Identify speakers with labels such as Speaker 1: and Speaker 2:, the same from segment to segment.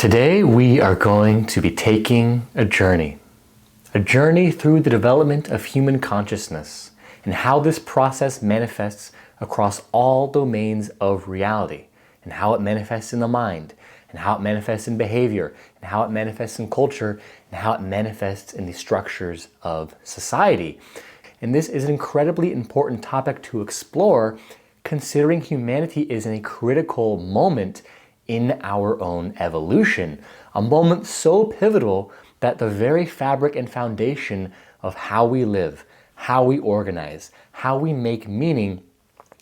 Speaker 1: Today we are going to be taking a journey through the development of human consciousness and how this process manifests across all domains of reality, and how it manifests in the mind, and how it manifests in behavior, and how it manifests in culture, and how it manifests in the structures of society. And this is an incredibly important topic to explore, considering humanity is in a critical moment in our own evolution, a moment so pivotal that the very fabric and foundation of how we live, how we organize, how we make meaning,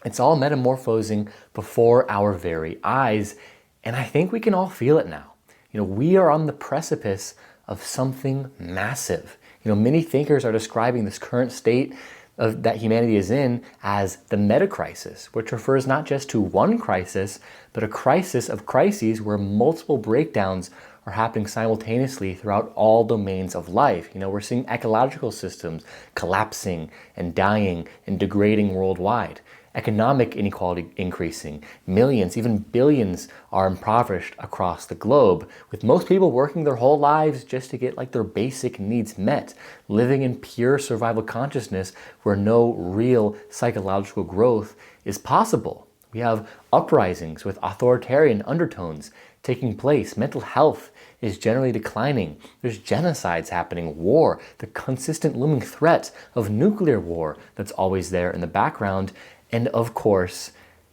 Speaker 1: it's all metamorphosing before our very eyes. And I think we can all feel it now. We are on the precipice of something massive. Many thinkers are describing this current state that humanity is in as the meta-crisis, which refers not just to one crisis, but a crisis of crises where multiple breakdowns are happening simultaneously throughout all domains of life. We're seeing ecological systems collapsing and dying and degrading worldwide. Economic inequality increasing. Millions, even billions are impoverished across the globe, with most people working their whole lives just to get their basic needs met, living in pure survival consciousness where no real psychological growth is possible. We have uprisings with authoritarian undertones taking place. Mental health is generally declining. There's genocides happening, war, the consistent looming threat of nuclear war that's always there in the background, and of course,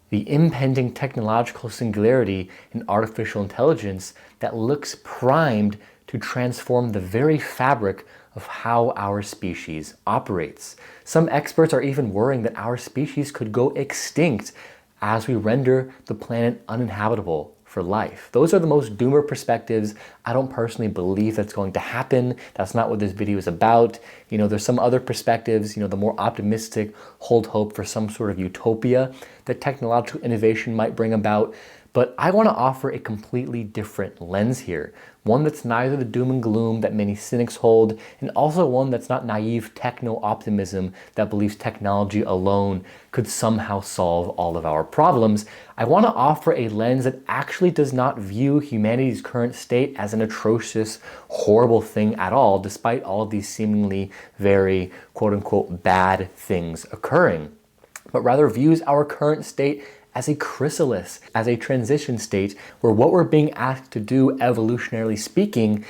Speaker 1: the impending technological singularity in artificial intelligence that looks primed to transform the very fabric of how our species operates. Some experts are even worrying that our species could go extinct as we render the planet uninhabitable for life. Those are the most doomer perspectives. I don't personally believe that's going to happen. That's not what this video is about. There's some other perspectives, the more optimistic hold hope for some sort of utopia that technological innovation might bring about. But I want to offer a completely different lens here. One that's neither the doom and gloom that many cynics hold, and also one that's not naive techno-optimism that believes technology alone could somehow solve all of our problems. I want to offer a lens that actually does not view humanity's current state as an atrocious, horrible thing at all, despite all of these seemingly very quote-unquote bad things occurring, but rather views our current state as a chrysalis, as a transition state, where what we're being asked to do, evolutionarily speaking,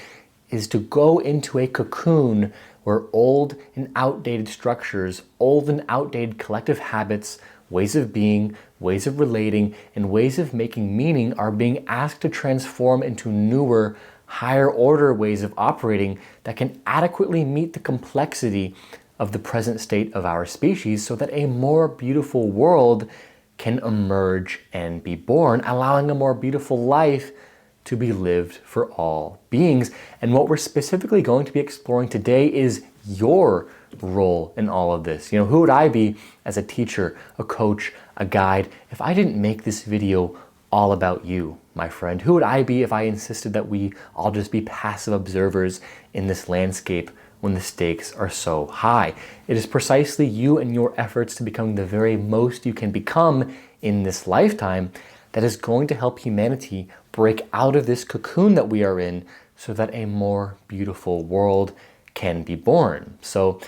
Speaker 1: is to go into a cocoon where old and outdated structures, old and outdated collective habits, ways of being, ways of relating, and ways of making meaning are being asked to transform into newer, higher order ways of operating that can adequately meet the complexity of the present state of our species, so that a more beautiful world can emerge and be born, allowing a more beautiful life to be lived for all beings. And what we're specifically going to be exploring today is your role in all of this. Who would I be as a teacher, a coach, a guide, if I didn't make this video all about you, my friend? Who would I be if I insisted that we all just be passive observers in this landscape when the stakes are so high? It is precisely you and your efforts to become the very most you can become in this lifetime that is going to help humanity break out of this cocoon that we are in, so that a more beautiful world can be born. So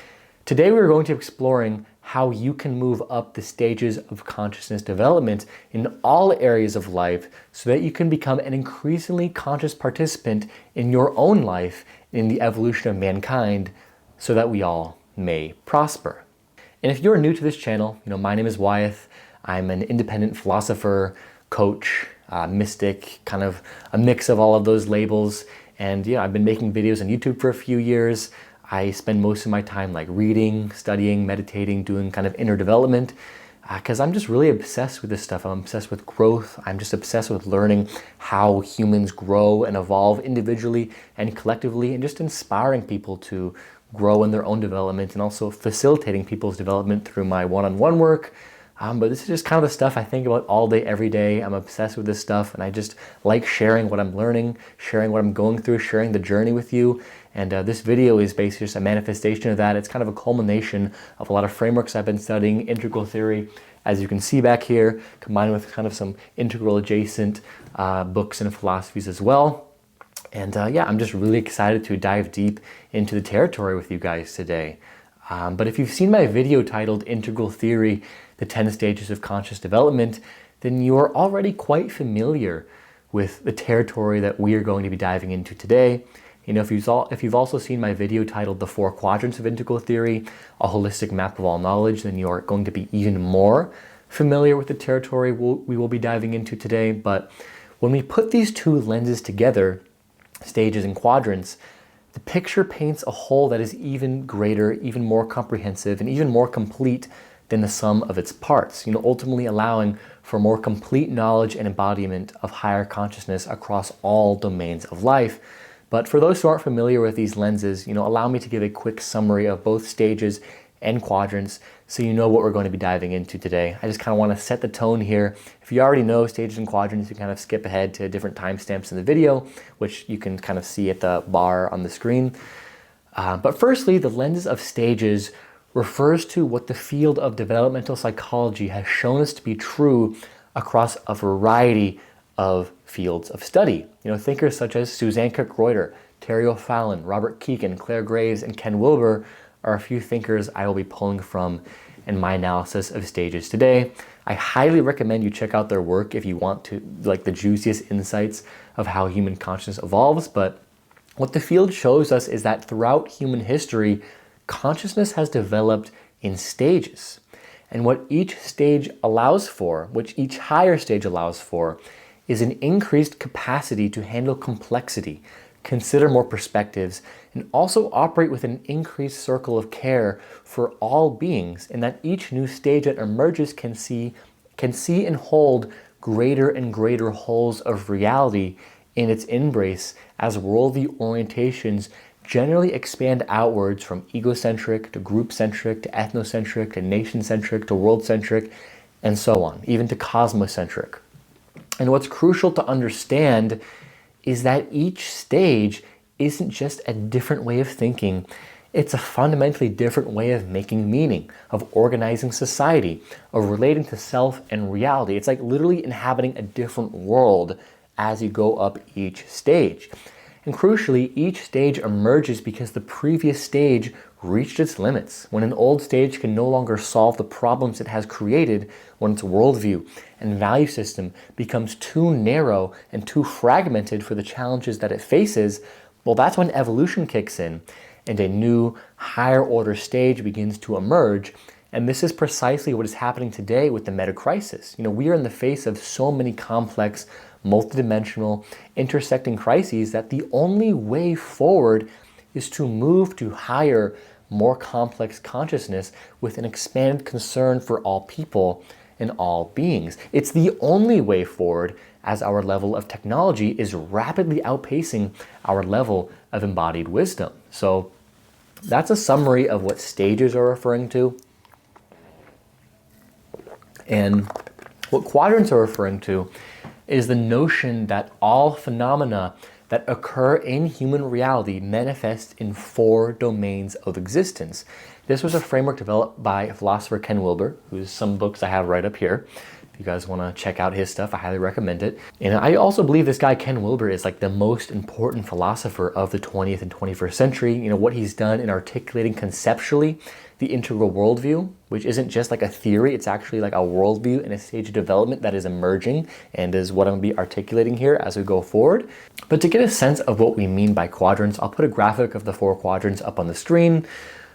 Speaker 1: today we're going to be exploring how you can move up the stages of consciousness development in all areas of life, so that you can become an increasingly conscious participant in your own life, in the evolution of mankind, so that we all may prosper. And if you're new to this channel, my name is Wyeth. I'm an independent philosopher, coach, mystic, kind of a mix of all of those labels. And I've been making videos on YouTube for a few years. I spend most of my time reading, studying, meditating, doing kind of inner development, because I'm just really obsessed with this stuff. I'm obsessed with growth. I'm just obsessed with learning how humans grow and evolve individually and collectively, and just inspiring people to grow in their own development, and also facilitating people's development through my one-on-one work. But this is just kind of the stuff I think about all day, every day. I'm obsessed with this stuff, and I just like sharing what I'm learning, sharing what I'm going through, sharing the journey with you. And this video is basically just a manifestation of that. It's kind of a culmination of a lot of frameworks I've been studying, integral theory, as you can see back here, combined with kind of some integral adjacent books and philosophies as well. And yeah, I'm just really excited to dive deep into the territory with you guys today. But if you've seen my video titled Integral Theory, the 10 Stages of Conscious Development, then you're already quite familiar with the territory that we are going to be diving into today. You know, if you've also seen my video titled The 4 Quadrants of Integral Theory, a holistic map of all knowledge, then you're going to be even more familiar with the territory we will be diving into today. But when we put these two lenses together, stages and quadrants, the picture paints a whole that is even greater, even more comprehensive, and even more complete than the sum of its parts, you know, ultimately allowing for more complete knowledge and embodiment of higher consciousness across all domains of life. But for those who aren't familiar with these lenses, you know, allow me to give a quick summary of both stages and quadrants so you know what we're going to be diving into today. I just kind of want to set the tone here. If you already know stages and quadrants, you kind of skip ahead to different timestamps in the video, which you can kind of see at the bar on the screen. But firstly, the lenses of stages refers to what the field of developmental psychology has shown us to be true across a variety of fields of study. You know, thinkers such as Susanne Cook-Greuter, Terri O'Fallon, Robert Kegan, Claire Graves, and Ken Wilber are a few thinkers I will be pulling from in my analysis of stages today. I highly recommend you check out their work if you want to, like, the juiciest insights of how human consciousness evolves. But what the field shows us is that throughout human history, consciousness has developed in stages. And what each stage allows for, which each higher stage allows for, is an increased capacity to handle complexity, consider more perspectives, and also operate with an increased circle of care for all beings, and that each new stage that emerges can see and hold greater and greater wholes of reality in its embrace as worldview orientations generally expand outwards from egocentric to group-centric to ethnocentric to nation-centric to world-centric and so on, even to cosmocentric. And what's crucial to understand is that each stage isn't just a different way of thinking, it's a fundamentally different way of making meaning, of organizing society, of relating to self and reality. It's like literally inhabiting a different world as you go up each stage. And crucially, each stage emerges because the previous stage reached its limits. When an old stage can no longer solve the problems it has created, when its worldview and value system becomes too narrow and too fragmented for the challenges that it faces, well, that's when evolution kicks in and a new, higher order stage begins to emerge. And this is precisely what is happening today with the meta crisis. You know, we are in the face of so many complex, multidimensional, intersecting crises that the only way forward is to move to higher, more complex consciousness with an expanded concern for all people and all beings. It's the only way forward as our level of technology is rapidly outpacing our level of embodied wisdom. So that's a summary of what stages are referring to. And what quadrants are referring to is the notion that all phenomena that occur in human reality manifest in 4 domains of existence. This was a framework developed by philosopher Ken Wilber, whose some books I have right up here. If you guys want to check out his stuff, I highly recommend it. And I also believe this guy Ken Wilber is like the most important philosopher of the 20th and 21st century. You know, what he's done in articulating conceptually the integral worldview, which isn't just like a theory, it's actually like a worldview and a stage of development that is emerging and is what I'm going to be articulating here as we go forward. But to get a sense of what we mean by quadrants, I'll put a graphic of the 4 quadrants up on the screen.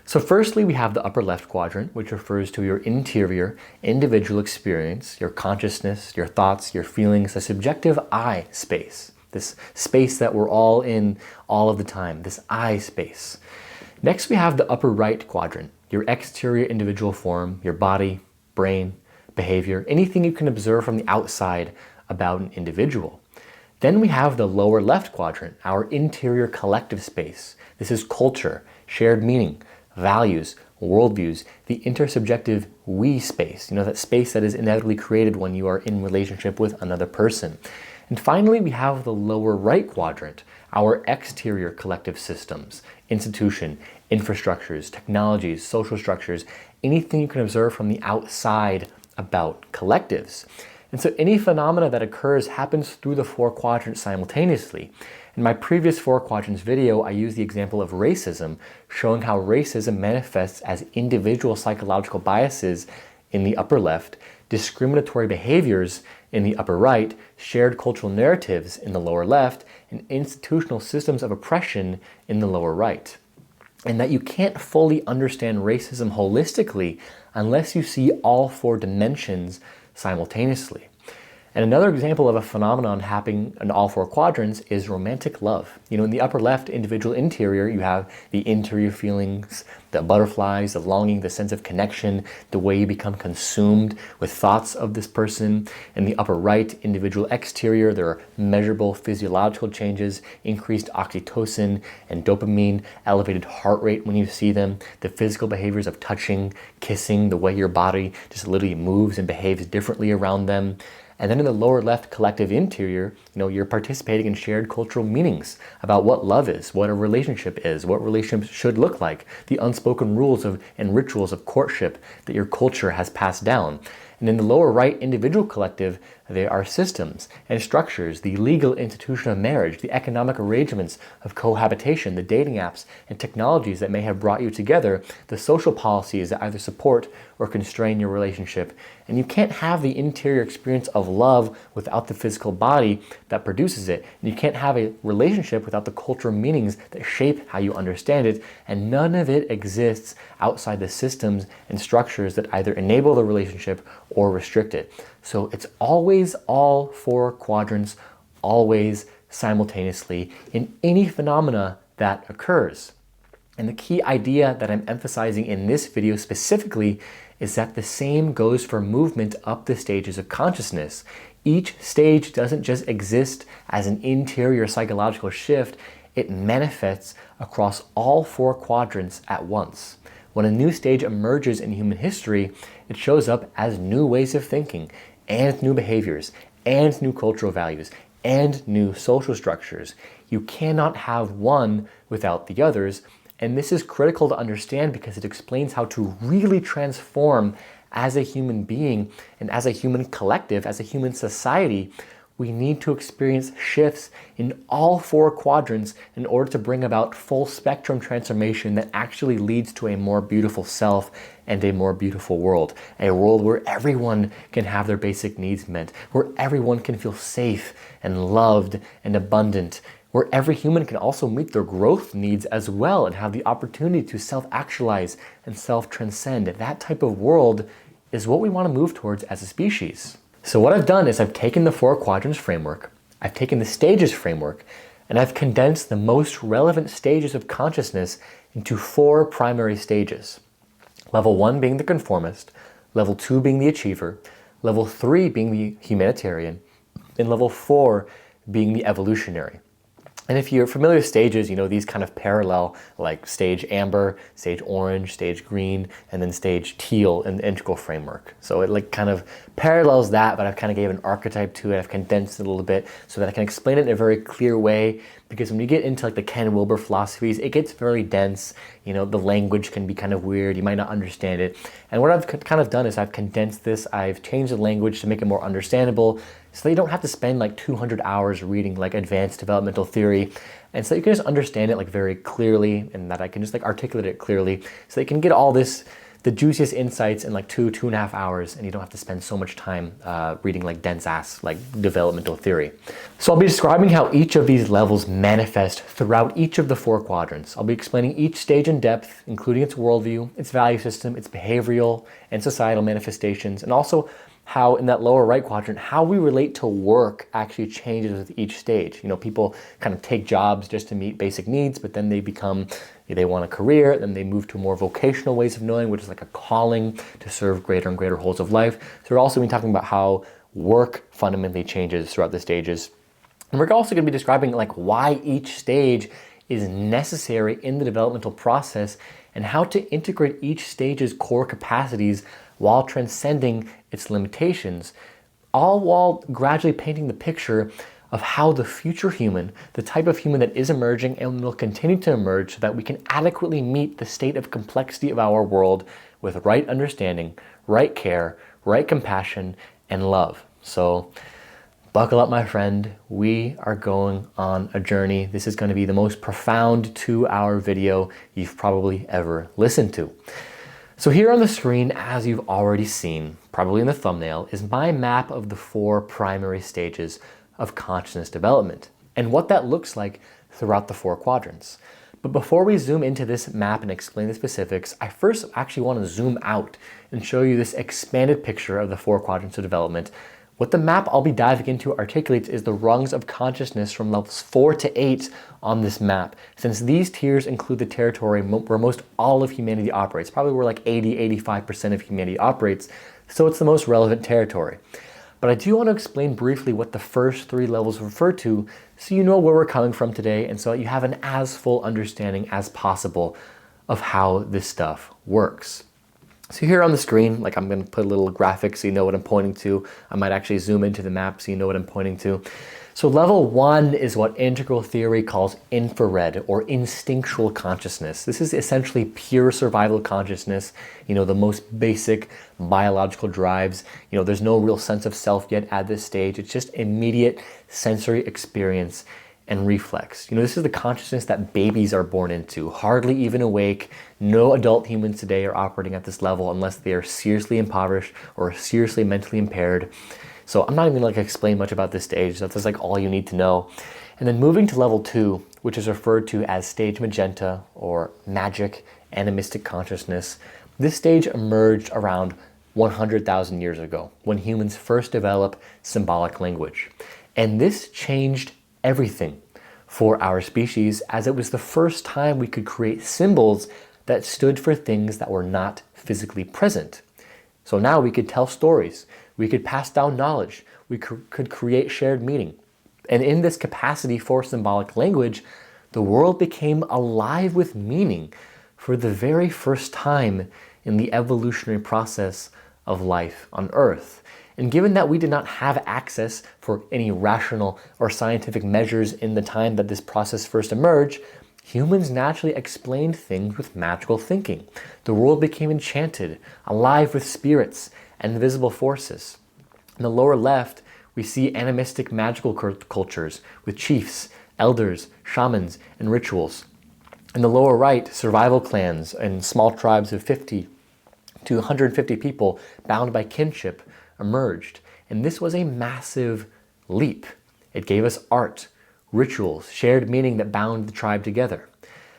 Speaker 1: So firstly, we have the upper left quadrant, which refers to your interior, individual experience, your consciousness, your thoughts, your feelings, the subjective I space, this space that we're all in all of the time, this I space. Next, we have the upper right quadrant, your exterior individual form, your body, brain, behavior, anything you can observe from the outside about an individual. Then we have the lower left quadrant, our interior collective space. This is culture, shared meaning, values, worldviews, the intersubjective we space, you know, that space that is inevitably created when you are in relationship with another person. And finally, we have the lower right quadrant, our exterior collective systems, institution, infrastructures, technologies, social structures, anything you can observe from the outside about collectives. And so any phenomena that occurs happens through the 4 quadrants simultaneously. In my previous 4 quadrants video, I used the example of racism, showing how racism manifests as individual psychological biases in the upper left, discriminatory behaviors in the upper right, shared cultural narratives in the lower left, and institutional systems of oppression in the lower right. And that you can't fully understand racism holistically unless you see all 4 dimensions simultaneously. And another example of a phenomenon happening in all 4 quadrants is romantic love. In the upper left individual interior, you have the interior feelings, the butterflies, the longing, the sense of connection, the way you become consumed with thoughts of this person. In the upper right individual exterior, there are measurable physiological changes, increased oxytocin and dopamine, elevated heart rate when you see them, the physical behaviors of touching, kissing, the way your body just literally moves and behaves differently around them. And then in the lower left collective interior, you're participating in shared cultural meanings about what love is, what a relationship is, what relationships should look like, the unspoken rules and rituals of courtship that your culture has passed down. And in the lower right individual collective, there are systems and structures, the legal institution of marriage, the economic arrangements of cohabitation, the dating apps and technologies that may have brought you together, the social policies that either support or constrain your relationship. And you can't have the interior experience of love without the physical body that produces it. And you can't have a relationship without the cultural meanings that shape how you understand it. And none of it exists outside the systems and structures that either enable the relationship or restrict it. So it's always all 4 quadrants, always simultaneously in any phenomena that occurs. And the key idea that I'm emphasizing in this video specifically is that the same goes for movement up the stages of consciousness. Each stage doesn't just exist as an interior psychological shift, it manifests across all 4 quadrants at once. When a new stage emerges in human history, it shows up as new ways of thinking, and new behaviors, and new cultural values, and new social structures. You cannot have one without the others, and this is critical to understand because it explains how to really transform as a human being and as a human collective, as a human society. We need to experience shifts in all 4 quadrants in order to bring about full spectrum transformation that actually leads to a more beautiful self and a more beautiful world. A world where everyone can have their basic needs met, where everyone can feel safe and loved and abundant, where every human can also meet their growth needs as well and have the opportunity to self-actualize and self-transcend. That type of world is what we want to move towards as a species. So what I've done is I've taken the 4 quadrants framework, I've taken the stages framework, and I've condensed the most relevant stages of consciousness into 4 primary stages. Level 1 being the conformist, level 2 being the achiever, level 3 being the humanitarian, and level 4 being the evolutionary. And if you're familiar with stages, these kind of parallel, like stage amber, stage orange, stage green, and then stage teal in the integral framework. So it kind of parallels that, but I've kind of gave an archetype to it. I've condensed it a little bit so that I can explain it in a very clear way, because when you get into the Ken Wilber philosophies, it gets very dense. The language can be kind of weird. You might not understand it. And what I've kind of done is I've condensed this. I've changed the language to make it more understandable, so that you don't have to spend 200 hours reading advanced developmental theory, and so that you can just understand it very clearly, and that I can just articulate it clearly, so that you can get all this, the juiciest insights in 2.5 hours, and you don't have to spend so much time reading dense ass developmental theory. So I'll be describing how each of these levels manifest throughout each of the 4 quadrants. I'll be explaining each stage in depth, including its worldview, its value system, its behavioral and societal manifestations, and also how in that lower right quadrant, how we relate to work actually changes with each stage. People kind of take jobs just to meet basic needs, but then they want a career, then they move to more vocational ways of knowing, which is a calling to serve greater and greater wholes of life. So we're also going to be talking about how work fundamentally changes throughout the stages. And we're also going to be describing why each stage is necessary in the developmental process and how to integrate each stage's core capacities while transcending its limitations, all while gradually painting the picture of how the future human, the type of human that is emerging and will continue to emerge, so that we can adequately meet the state of complexity of our world with right understanding, right care, right compassion, and love. So Buckle up, my friend. We are going on a journey. This is going to be the most profound 2-hour video you've probably ever listened to. So here on the screen, as you've already seen, probably in the thumbnail, is my map of the 4 primary stages of consciousness development and what that looks like throughout the 4 quadrants. But before we zoom into this map and explain the specifics, I first actually want to zoom out and show you this expanded picture of the 4 quadrants of development. What the map I'll be diving into articulates is the rungs of consciousness from levels 4 to 8 on this map, since these tiers include the territory where most all of humanity operates, probably where like 80-85% of humanity operates, so it's the most relevant territory. But I do want to explain briefly what the first 3 levels refer to, so you know where we're coming from today, and so you have an as full understanding as possible of how this stuff works. So here on the screen, like I'm going to put a little graphic so you know what I'm pointing to. I might actually zoom into the map so you know what I'm pointing to. So level 1 is what integral theory calls infrared or instinctual consciousness. This is essentially pure survival consciousness, the most basic biological drives. There's no real sense of self yet at this stage. It's just immediate sensory experience and reflex. This is the consciousness that babies are born into, hardly even awake. No adult humans today are operating at this level unless they are seriously impoverished or seriously mentally impaired. So I'm not even going to explain much about this stage. That's like all you need to know. And then moving to level 2, which is referred to as stage magenta or magic-animistic consciousness. This stage emerged around 100,000 years ago when humans first developed symbolic language. And this changed everything for our species, as it was the first time we could create symbols that stood for things that were not physically present. So now we could tell stories, we could pass down knowledge, we could create shared meaning. And in this capacity for symbolic language, the world became alive with meaning for the very first time in the evolutionary process of life on Earth. And given that we did not have access for any rational or scientific measures in the time that this process first emerged, humans naturally explained things with magical thinking. The world became enchanted, alive with spirits and invisible forces. In the lower left, we see animistic magical cultures with chiefs, elders, shamans, and rituals. In the lower right, survival clans and small tribes of 50 to 150 people bound by kinship emerged. And this was a massive leap. It gave us art, rituals, shared meaning that bound the tribe together.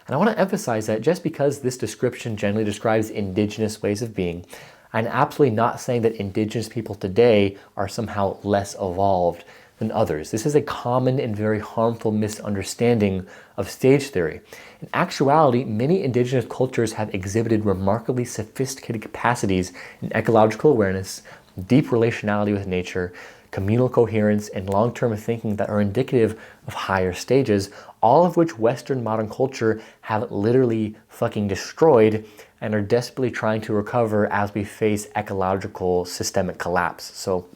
Speaker 1: And I want to emphasize that just because this description generally describes indigenous ways of being, I'm absolutely not saying that indigenous people today are somehow less evolved than others. This is a common and very harmful misunderstanding of stage theory. In actuality, many indigenous cultures have exhibited remarkably sophisticated capacities in ecological awareness, deep relationality with nature, communal coherence, and long-term thinking that are indicative of higher stages, all of which Western modern culture have literally fucking destroyed and are desperately trying to recover as we face ecological systemic collapse. So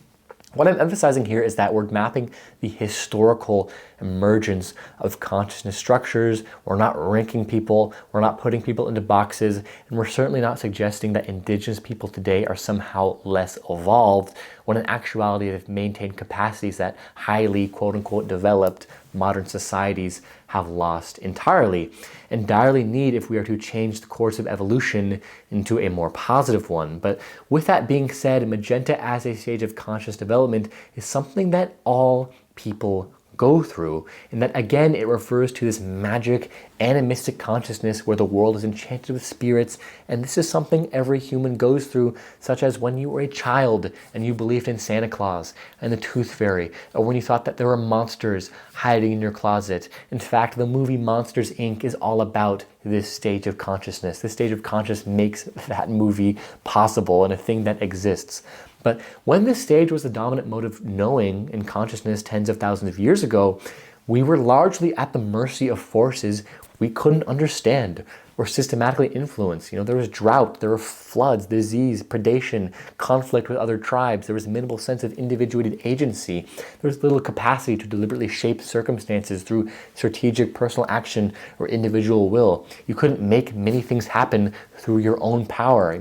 Speaker 1: what I'm emphasizing here is that we're mapping the historical emergence of consciousness structures. We're not ranking people, we're not putting people into boxes, and we're certainly not suggesting that indigenous people today are somehow less evolved, when in actuality they've maintained capacities that highly quote-unquote developed modern societies have lost entirely and direly need if we are to change the course of evolution into a more positive one. But with that being said, magenta as a stage of conscious development is something that all people go through, and that again it refers to this magic animistic consciousness where the world is enchanted with spirits, and this is something every human goes through, such as when you were a child and you believed in Santa Claus and the Tooth Fairy, or when you thought that there were monsters hiding in your closet. In fact, the movie Monsters, Inc. is all about this stage of consciousness. This stage of consciousness makes that movie possible and a thing that exists. But when this stage was the dominant mode of knowing in consciousness tens of thousands of years ago, we were largely at the mercy of forces we couldn't understand or systematically influence. There was drought, there were floods, disease, predation, conflict with other tribes. There was minimal sense of individuated agency. There was little capacity to deliberately shape circumstances through strategic personal action or individual will. You couldn't make many things happen through your own power.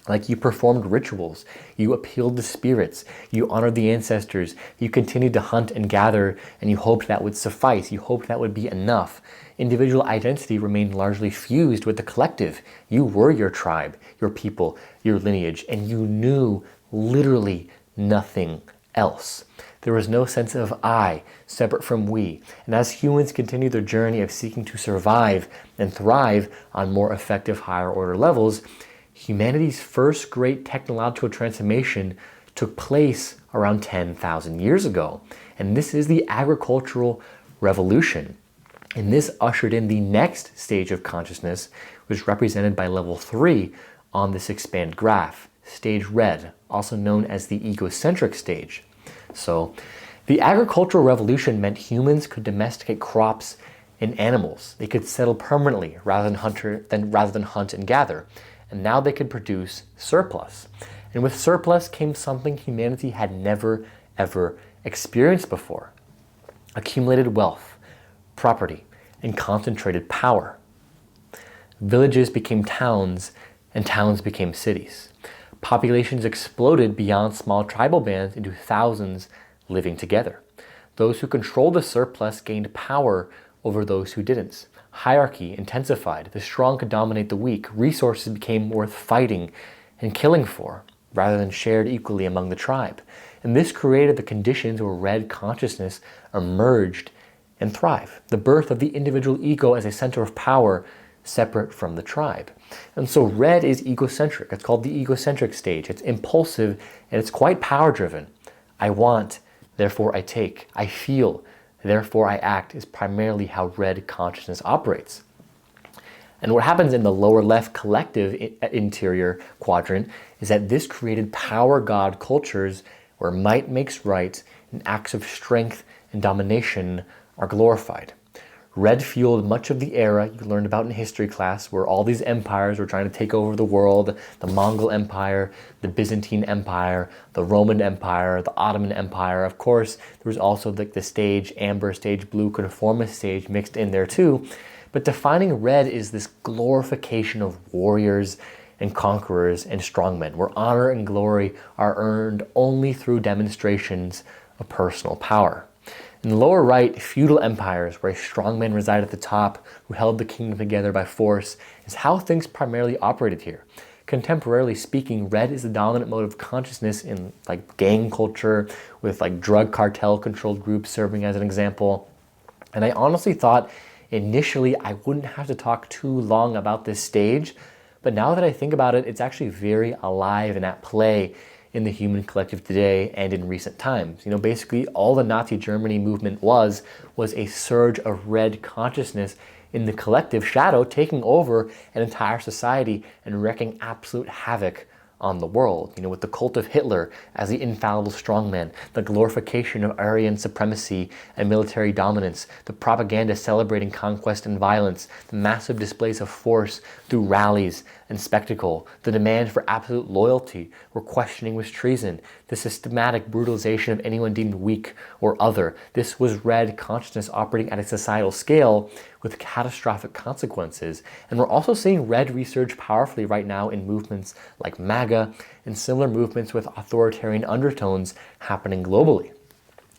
Speaker 1: Like you performed rituals, you appealed to spirits, you honored the ancestors, you continued to hunt and gather, and you hoped that would suffice, you hoped that would be enough. Individual identity remained largely fused with the collective. You were your tribe, your people, your lineage, and you knew literally nothing else. There was no sense of I, separate from we. And as humans continue their journey of seeking to survive and thrive on more effective higher order levels, humanity's first great technological transformation took place around 10,000 years ago. And this is the agricultural revolution. And this ushered in the next stage of consciousness, which is represented by level 3 on this expand graph, stage red, also known as the egocentric stage. So the agricultural revolution meant humans could domesticate crops and animals. They could settle permanently rather than hunt and gather. And now they could produce surplus. And with surplus came something humanity had never, ever experienced before: accumulated wealth, property, and concentrated power. Villages became towns, and towns became cities. Populations exploded beyond small tribal bands into thousands living together. Those who controlled the surplus gained power over those who didn't. Hierarchy intensified. The strong could dominate the weak. Resources became worth fighting and killing for, rather than shared equally among the tribe. And this created the conditions where red consciousness emerged and thrived. The birth of the individual ego as a center of power, separate from the tribe. And so red is egocentric. It's called the egocentric stage. It's impulsive and it's quite power driven. I want, therefore I take. I feel, therefore I act is primarily how red consciousness operates. And what happens in the lower left collective interior quadrant is that this created power god cultures where might makes right and acts of strength and domination are glorified. Red fueled much of the era you learned about in history class, where all these empires were trying to take over the world: the Mongol Empire, the Byzantine Empire, the Roman Empire, the Ottoman Empire. Of course, there was also the stage amber, stage blue, conformist stage mixed in there too. But defining red is this glorification of warriors and conquerors and strongmen, where honor and glory are earned only through demonstrations of personal power. In the lower right, feudal empires, where a strongman resided at the top who held the kingdom together by force, is how things primarily operated here. Contemporarily speaking, red is the dominant mode of consciousness in gang culture, with drug cartel controlled groups serving as an example. And I honestly thought initially I wouldn't have to talk too long about this stage, but now that I think about it, it's actually very alive and at play in the human collective today and in recent times. Basically all the Nazi Germany movement was a surge of red consciousness in the collective shadow, taking over an entire society and wreaking absolute havoc on the world. With the cult of Hitler as the infallible strongman, the glorification of Aryan supremacy and military dominance, the propaganda celebrating conquest and violence, the massive displays of force through rallies and spectacle, the demand for absolute loyalty where questioning was treason, the systematic brutalization of anyone deemed weak or other. This was red consciousness operating at a societal scale with catastrophic consequences. And we're also seeing red resurge powerfully right now in movements like MAGA and similar movements with authoritarian undertones happening globally.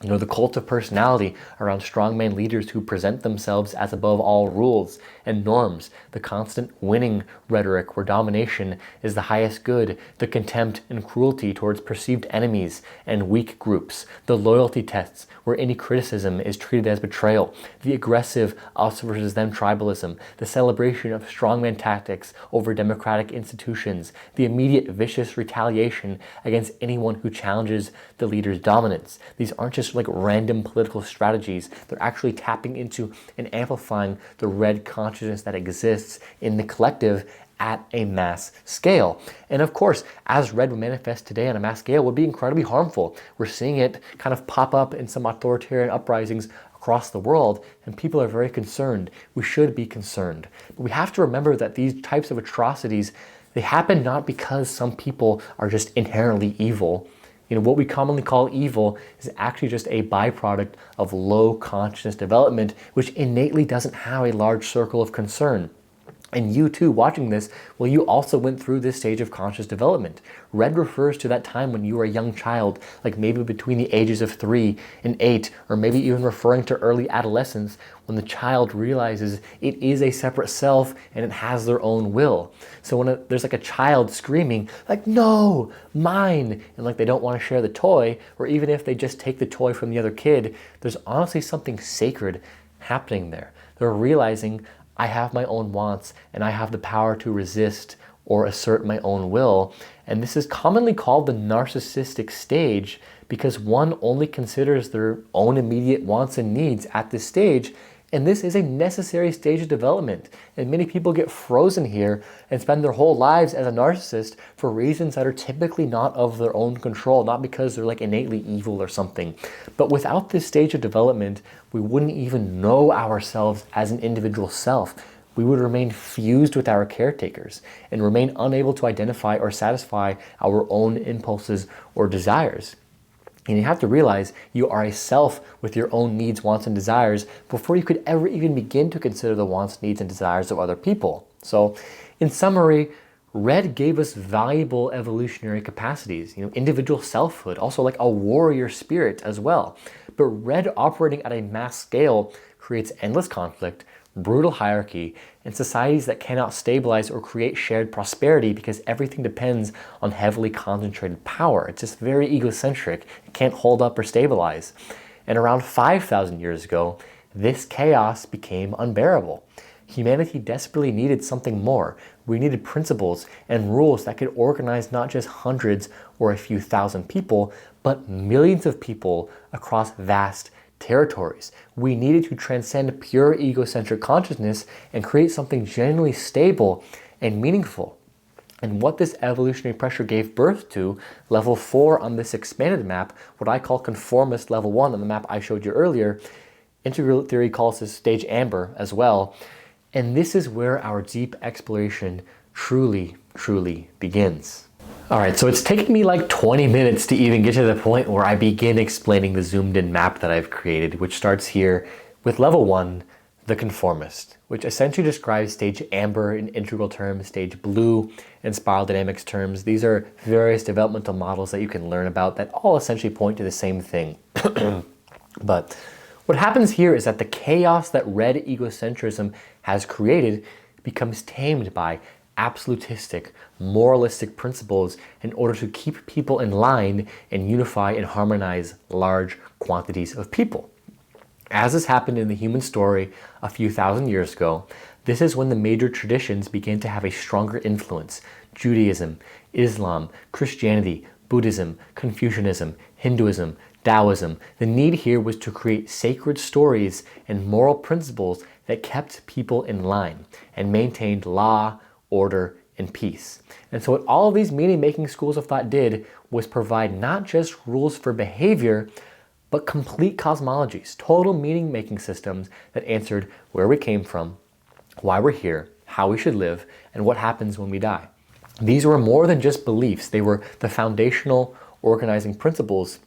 Speaker 1: The cult of personality around strongman leaders who present themselves as above all rules and norms, the constant winning rhetoric where domination is the highest good, the contempt and cruelty towards perceived enemies and weak groups, the loyalty tests where any criticism is treated as betrayal, the aggressive us versus them tribalism, the celebration of strongman tactics over democratic institutions, the immediate vicious retaliation against anyone who challenges the leader's dominance. These aren't just random political strategies. They're actually tapping into and amplifying the red consciousness that exists in the collective at a mass scale. And of course, as red would manifest today on a mass scale, would be incredibly harmful. We're seeing it kind of pop up in some authoritarian uprisings across the world, and people are very concerned. We should be concerned. But we have to remember that these types of atrocities, they happen not because some people are just inherently evil. What we commonly call evil is actually just a byproduct of low consciousness development, which innately doesn't have a large circle of concern. And you too, watching this, well, you also went through this stage of conscious development. Red refers to that time when you were a young child, like maybe between the ages of 3 and 8, or maybe even referring to early adolescence, when the child realizes it is a separate self and it has their own will. So when there's like a child screaming, like, no, mine, and like they don't want to share the toy, or even if they just take the toy from the other kid, there's honestly something sacred happening there. They're realizing, I have my own wants and I have the power to resist or assert my own will. And this is commonly called the narcissistic stage because one only considers their own immediate wants and needs at this stage. And this is a necessary stage of development. And many people get frozen here and spend their whole lives as a narcissist for reasons that are typically not of their own control, not because they're like innately evil or something. But without this stage of development, we wouldn't even know ourselves as an individual self. We would remain fused with our caretakers and remain unable to identify or satisfy our own impulses or desires. And you have to realize you are a self with your own needs, wants, and desires before you could ever even begin to consider the wants, needs, and desires of other people. So, in summary, Red gave us valuable evolutionary capacities, individual selfhood, also like a warrior spirit as well. But Red operating at a mass scale creates endless conflict, brutal hierarchy, and societies that cannot stabilize or create shared prosperity because everything depends on heavily concentrated power. It's just very egocentric. It can't hold up or stabilize. And around 5,000 years ago, this chaos became unbearable. Humanity desperately needed something more. We needed principles and rules that could organize not just hundreds or a few thousand people, but millions of people across vast territories. We needed to transcend pure egocentric consciousness and create something genuinely stable and meaningful. And what this evolutionary pressure gave birth to, level 4 on this expanded map, what I call conformist level 1 on the map I showed you earlier, integral theory calls this stage amber as well. And this is where our deep exploration truly begins. Alright, so it's taken me like 20 minutes to even get to the point where I begin explaining the zoomed in map that I've created, which starts here with level 1, the conformist, which essentially describes stage amber in integral terms, stage blue in spiral dynamics terms. These are various developmental models that you can learn about that all essentially point to the same thing. But what happens here is that the chaos that red egocentrism has created becomes tamed by absolutistic, moralistic principles in order to keep people in line and unify and harmonize large quantities of people. As has happened in the human story a few thousand years ago, this is when the major traditions began to have a stronger influence. Judaism, Islam, Christianity, Buddhism, Confucianism, Hinduism, Taoism. The need here was to create sacred stories and moral principles that kept people in line and maintained law, order, and peace. And so what all of these meaning-making schools of thought did was provide not just rules for behavior, but complete cosmologies, total meaning-making systems that answered where we came from, why we're here, how we should live, and what happens when we die. These were more than just beliefs. They were the foundational organizing principles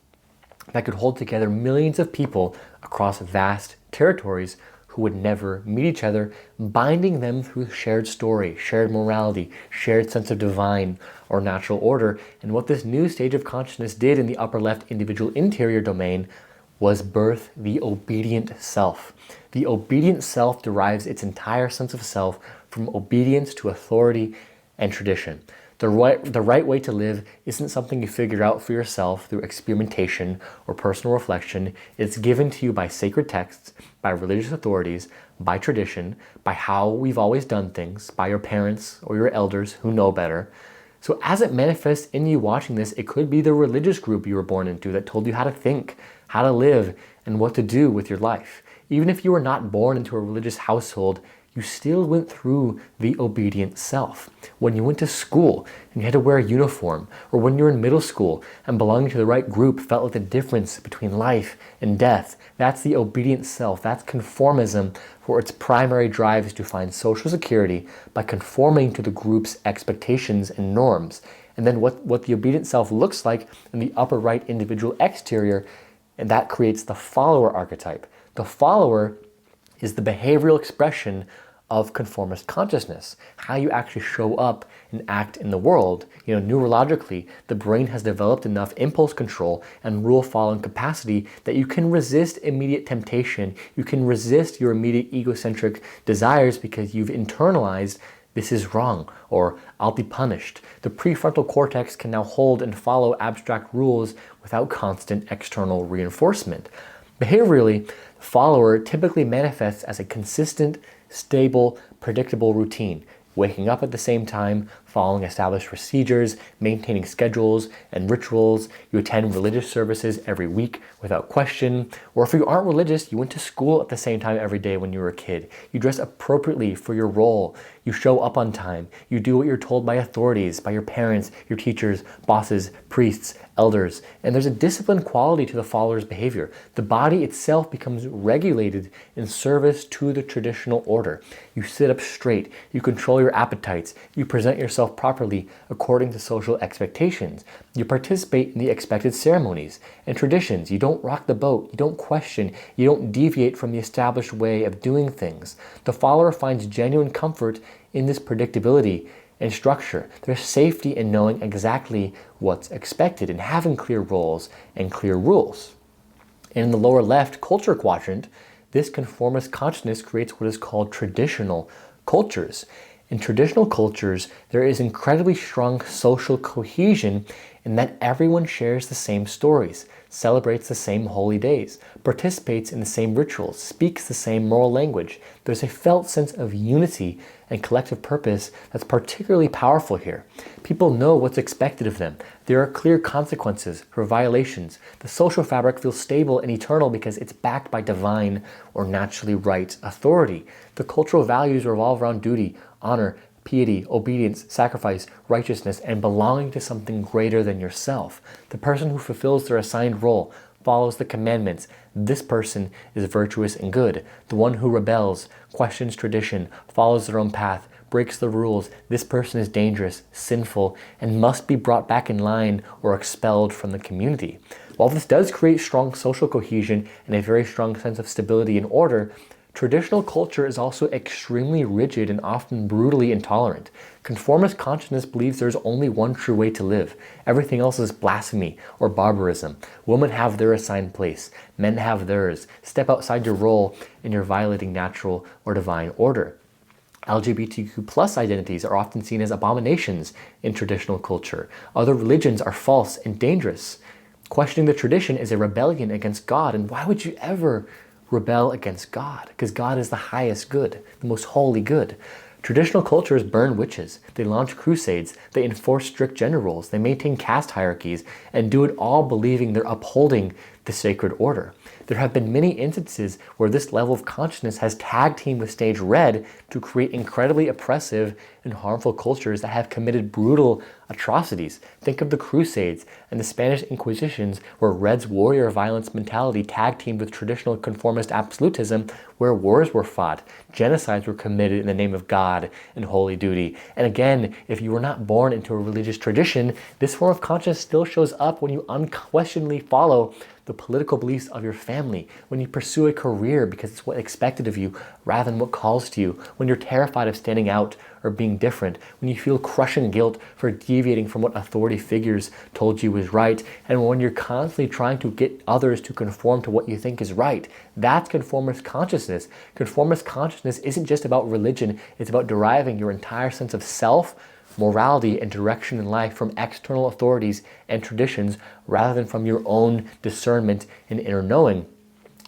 Speaker 1: that could hold together millions of people across vast territories who would never meet each other, binding them through shared story, shared morality, shared sense of divine or natural order. And what this new stage of consciousness did in the upper left individual interior domain was birth the obedient self. The obedient self derives its entire sense of self from obedience to authority and tradition. The right way to live isn't something you figure out for yourself through experimentation or personal reflection. It's given to you by sacred texts, by religious authorities, by tradition, by how we've always done things, by your parents or your elders who know better. So as it manifests in you watching this, it could be the religious group you were born into that told you how to think, how to live, and what to do with your life. Even if you were not born into a religious household, you still went through the obedient self. When you went to school and you had to wear a uniform, or when you were in middle school and belonging to the right group felt like the difference between life and death, that's the obedient self. That's conformism, for its primary drive is to find social security by conforming to the group's expectations and norms. And then what the obedient self looks like in the upper right individual exterior, and that creates the follower archetype. The follower is the behavioral expression of conformist consciousness, how you actually show up and act in the world. Neurologically, the brain has developed enough impulse control and rule-following capacity that you can resist immediate temptation. You can resist your immediate egocentric desires because you've internalized this is wrong, or I'll be punished. The prefrontal cortex can now hold and follow abstract rules without constant external reinforcement. Behaviorally, the follower typically manifests as a consistent, stable, predictable routine, waking up at the same time, following established procedures, maintaining schedules and rituals. You attend religious services every week without question. Or if you aren't religious, you went to school at the same time every day when you were a kid. You dress appropriately for your role. You show up on time. You do what you're told by authorities, by your parents, your teachers, bosses, priests, elders. And there's a disciplined quality to the follower's behavior. The body itself becomes regulated in service to the traditional order. You sit up straight. You control your appetites. You present yourself properly according to social expectations. You participate in the expected ceremonies and traditions. You don't rock the boat. You don't question. You don't deviate from the established way of doing things. The follower finds genuine comfort in this predictability and structure. There's safety in knowing exactly what's expected and having clear roles and clear rules. And in the lower left culture quadrant, this conformist consciousness creates what is called traditional cultures. In traditional cultures, there is incredibly strong social cohesion in that everyone shares the same stories, celebrates the same holy days, participates in the same rituals, speaks the same moral language. There's a felt sense of unity and collective purpose that's particularly powerful here. People know what's expected of them. There are clear consequences for violations. The social fabric feels stable and eternal because it's backed by divine or naturally right authority. The cultural values revolve around duty, honor, piety, obedience, sacrifice, righteousness, and belonging to something greater than yourself. The person who fulfills their assigned role follows the commandments. This person is virtuous and good. The one who rebels, questions tradition, follows their own path, breaks the rules. This person is dangerous, sinful, and must be brought back in line or expelled from the community. While this does create strong social cohesion and a very strong sense of stability and order, traditional culture is also extremely rigid and often brutally intolerant. Conformist consciousness believes there's only one true way to live. Everything else is blasphemy or barbarism. Women have their assigned place. Men have theirs. Step outside your role and you're violating natural or divine order. LGBTQ+ identities are often seen as abominations in traditional culture. Other religions are false and dangerous. Questioning the tradition is a rebellion against God, and why would you ever rebel against God? Because God is the highest good, the most holy good. Traditional cultures burn witches, they launch crusades, they enforce strict gender roles, they maintain caste hierarchies, and do it all believing they're upholding the sacred order. There have been many instances where this level of consciousness has tag teamed with stage red to create incredibly oppressive and harmful cultures that have committed brutal atrocities. Think of the Crusades and the Spanish Inquisitions, where red's warrior violence mentality tag teamed with traditional conformist absolutism, where wars were fought, genocides were committed in the name of God and holy duty. And again, if you were not born into a religious tradition, this form of consciousness still shows up when you unquestionably follow the political beliefs of your family, when you pursue a career because it's what's expected of you rather than what calls to you, when you're terrified of standing out or being different, when you feel crushing guilt for deviating from what authority figures told you was right, and when you're constantly trying to get others to conform to what you think is right. That's conformist consciousness. Conformist consciousness isn't just about religion, it's about deriving your entire sense of self, morality, and direction in life from external authorities and traditions rather than from your own discernment and inner knowing.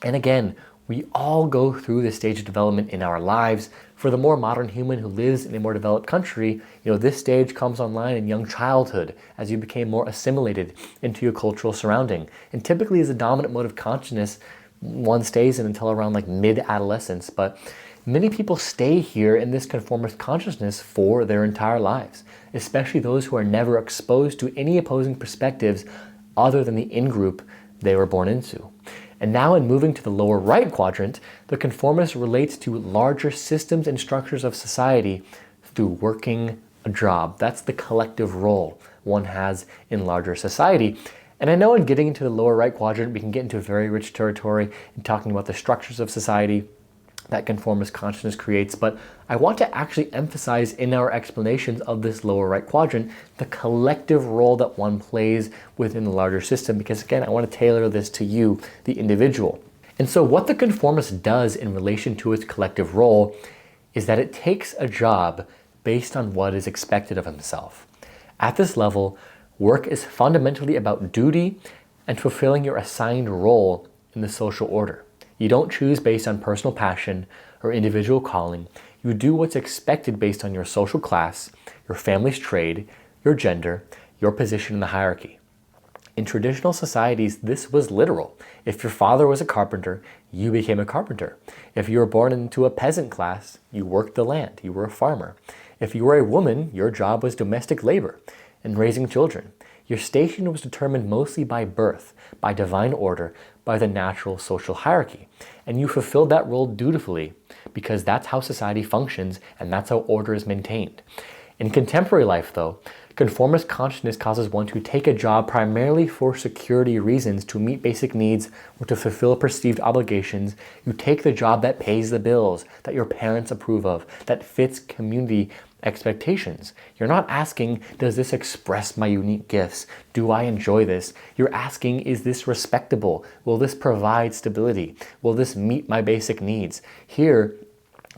Speaker 1: And again, we all go through this stage of development in our lives. For the more modern human who lives in a more developed country, this stage comes online in young childhood as you became more assimilated into your cultural surrounding. And typically as a dominant mode of consciousness, one stays in until around like mid-adolescence. But many people stay here in this conformist consciousness for their entire lives, especially those who are never exposed to any opposing perspectives other than the in-group they were born into. And now in moving to the lower right quadrant, the conformist relates to larger systems and structures of society through working a job. That's the collective role one has in larger society. And I know in getting into the lower right quadrant, we can get into very rich territory in talking about the structures of society, that conformist consciousness creates, but I want to actually emphasize in our explanations of this lower right quadrant the collective role that one plays within the larger system, because again, I want to tailor this to you, the individual. And so what the conformist does in relation to its collective role is that it takes a job based on what is expected of himself. At this level, work is fundamentally about duty and fulfilling your assigned role in the social order. You don't choose based on personal passion or individual calling. You do what's expected based on your social class, your family's trade, your gender, your position in the hierarchy. In traditional societies, this was literal. If your father was a carpenter, you became a carpenter. If you were born into a peasant class, you worked the land, you were a farmer. If you were a woman, your job was domestic labor and raising children. Your station was determined mostly by birth, by divine order, by the natural social hierarchy. And you fulfilled that role dutifully because that's how society functions and that's how order is maintained. In contemporary life though, conformist consciousness causes one to take a job primarily for security reasons, to meet basic needs or to fulfill perceived obligations. You take the job that pays the bills, that your parents approve of, that fits community expectations. You're not asking, does this express my unique gifts? Do I enjoy this? You're asking, is this respectable? Will this provide stability? Will this meet my basic needs? Here,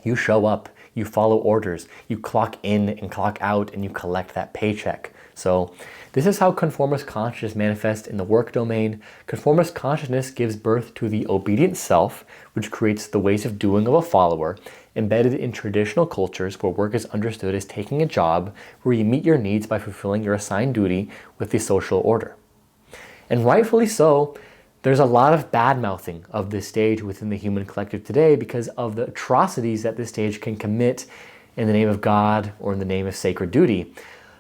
Speaker 1: you show up, you follow orders, you clock in and clock out, and you collect that paycheck. So this is how conformist consciousness manifests in the work domain. Conformist consciousness gives birth to the obedient self, which creates the ways of doing of a follower, embedded in traditional cultures where work is understood as taking a job where you meet your needs by fulfilling your assigned duty with the social order. And rightfully so, there's a lot of bad-mouthing of this stage within the human collective today because of the atrocities that this stage can commit in the name of God or in the name of sacred duty.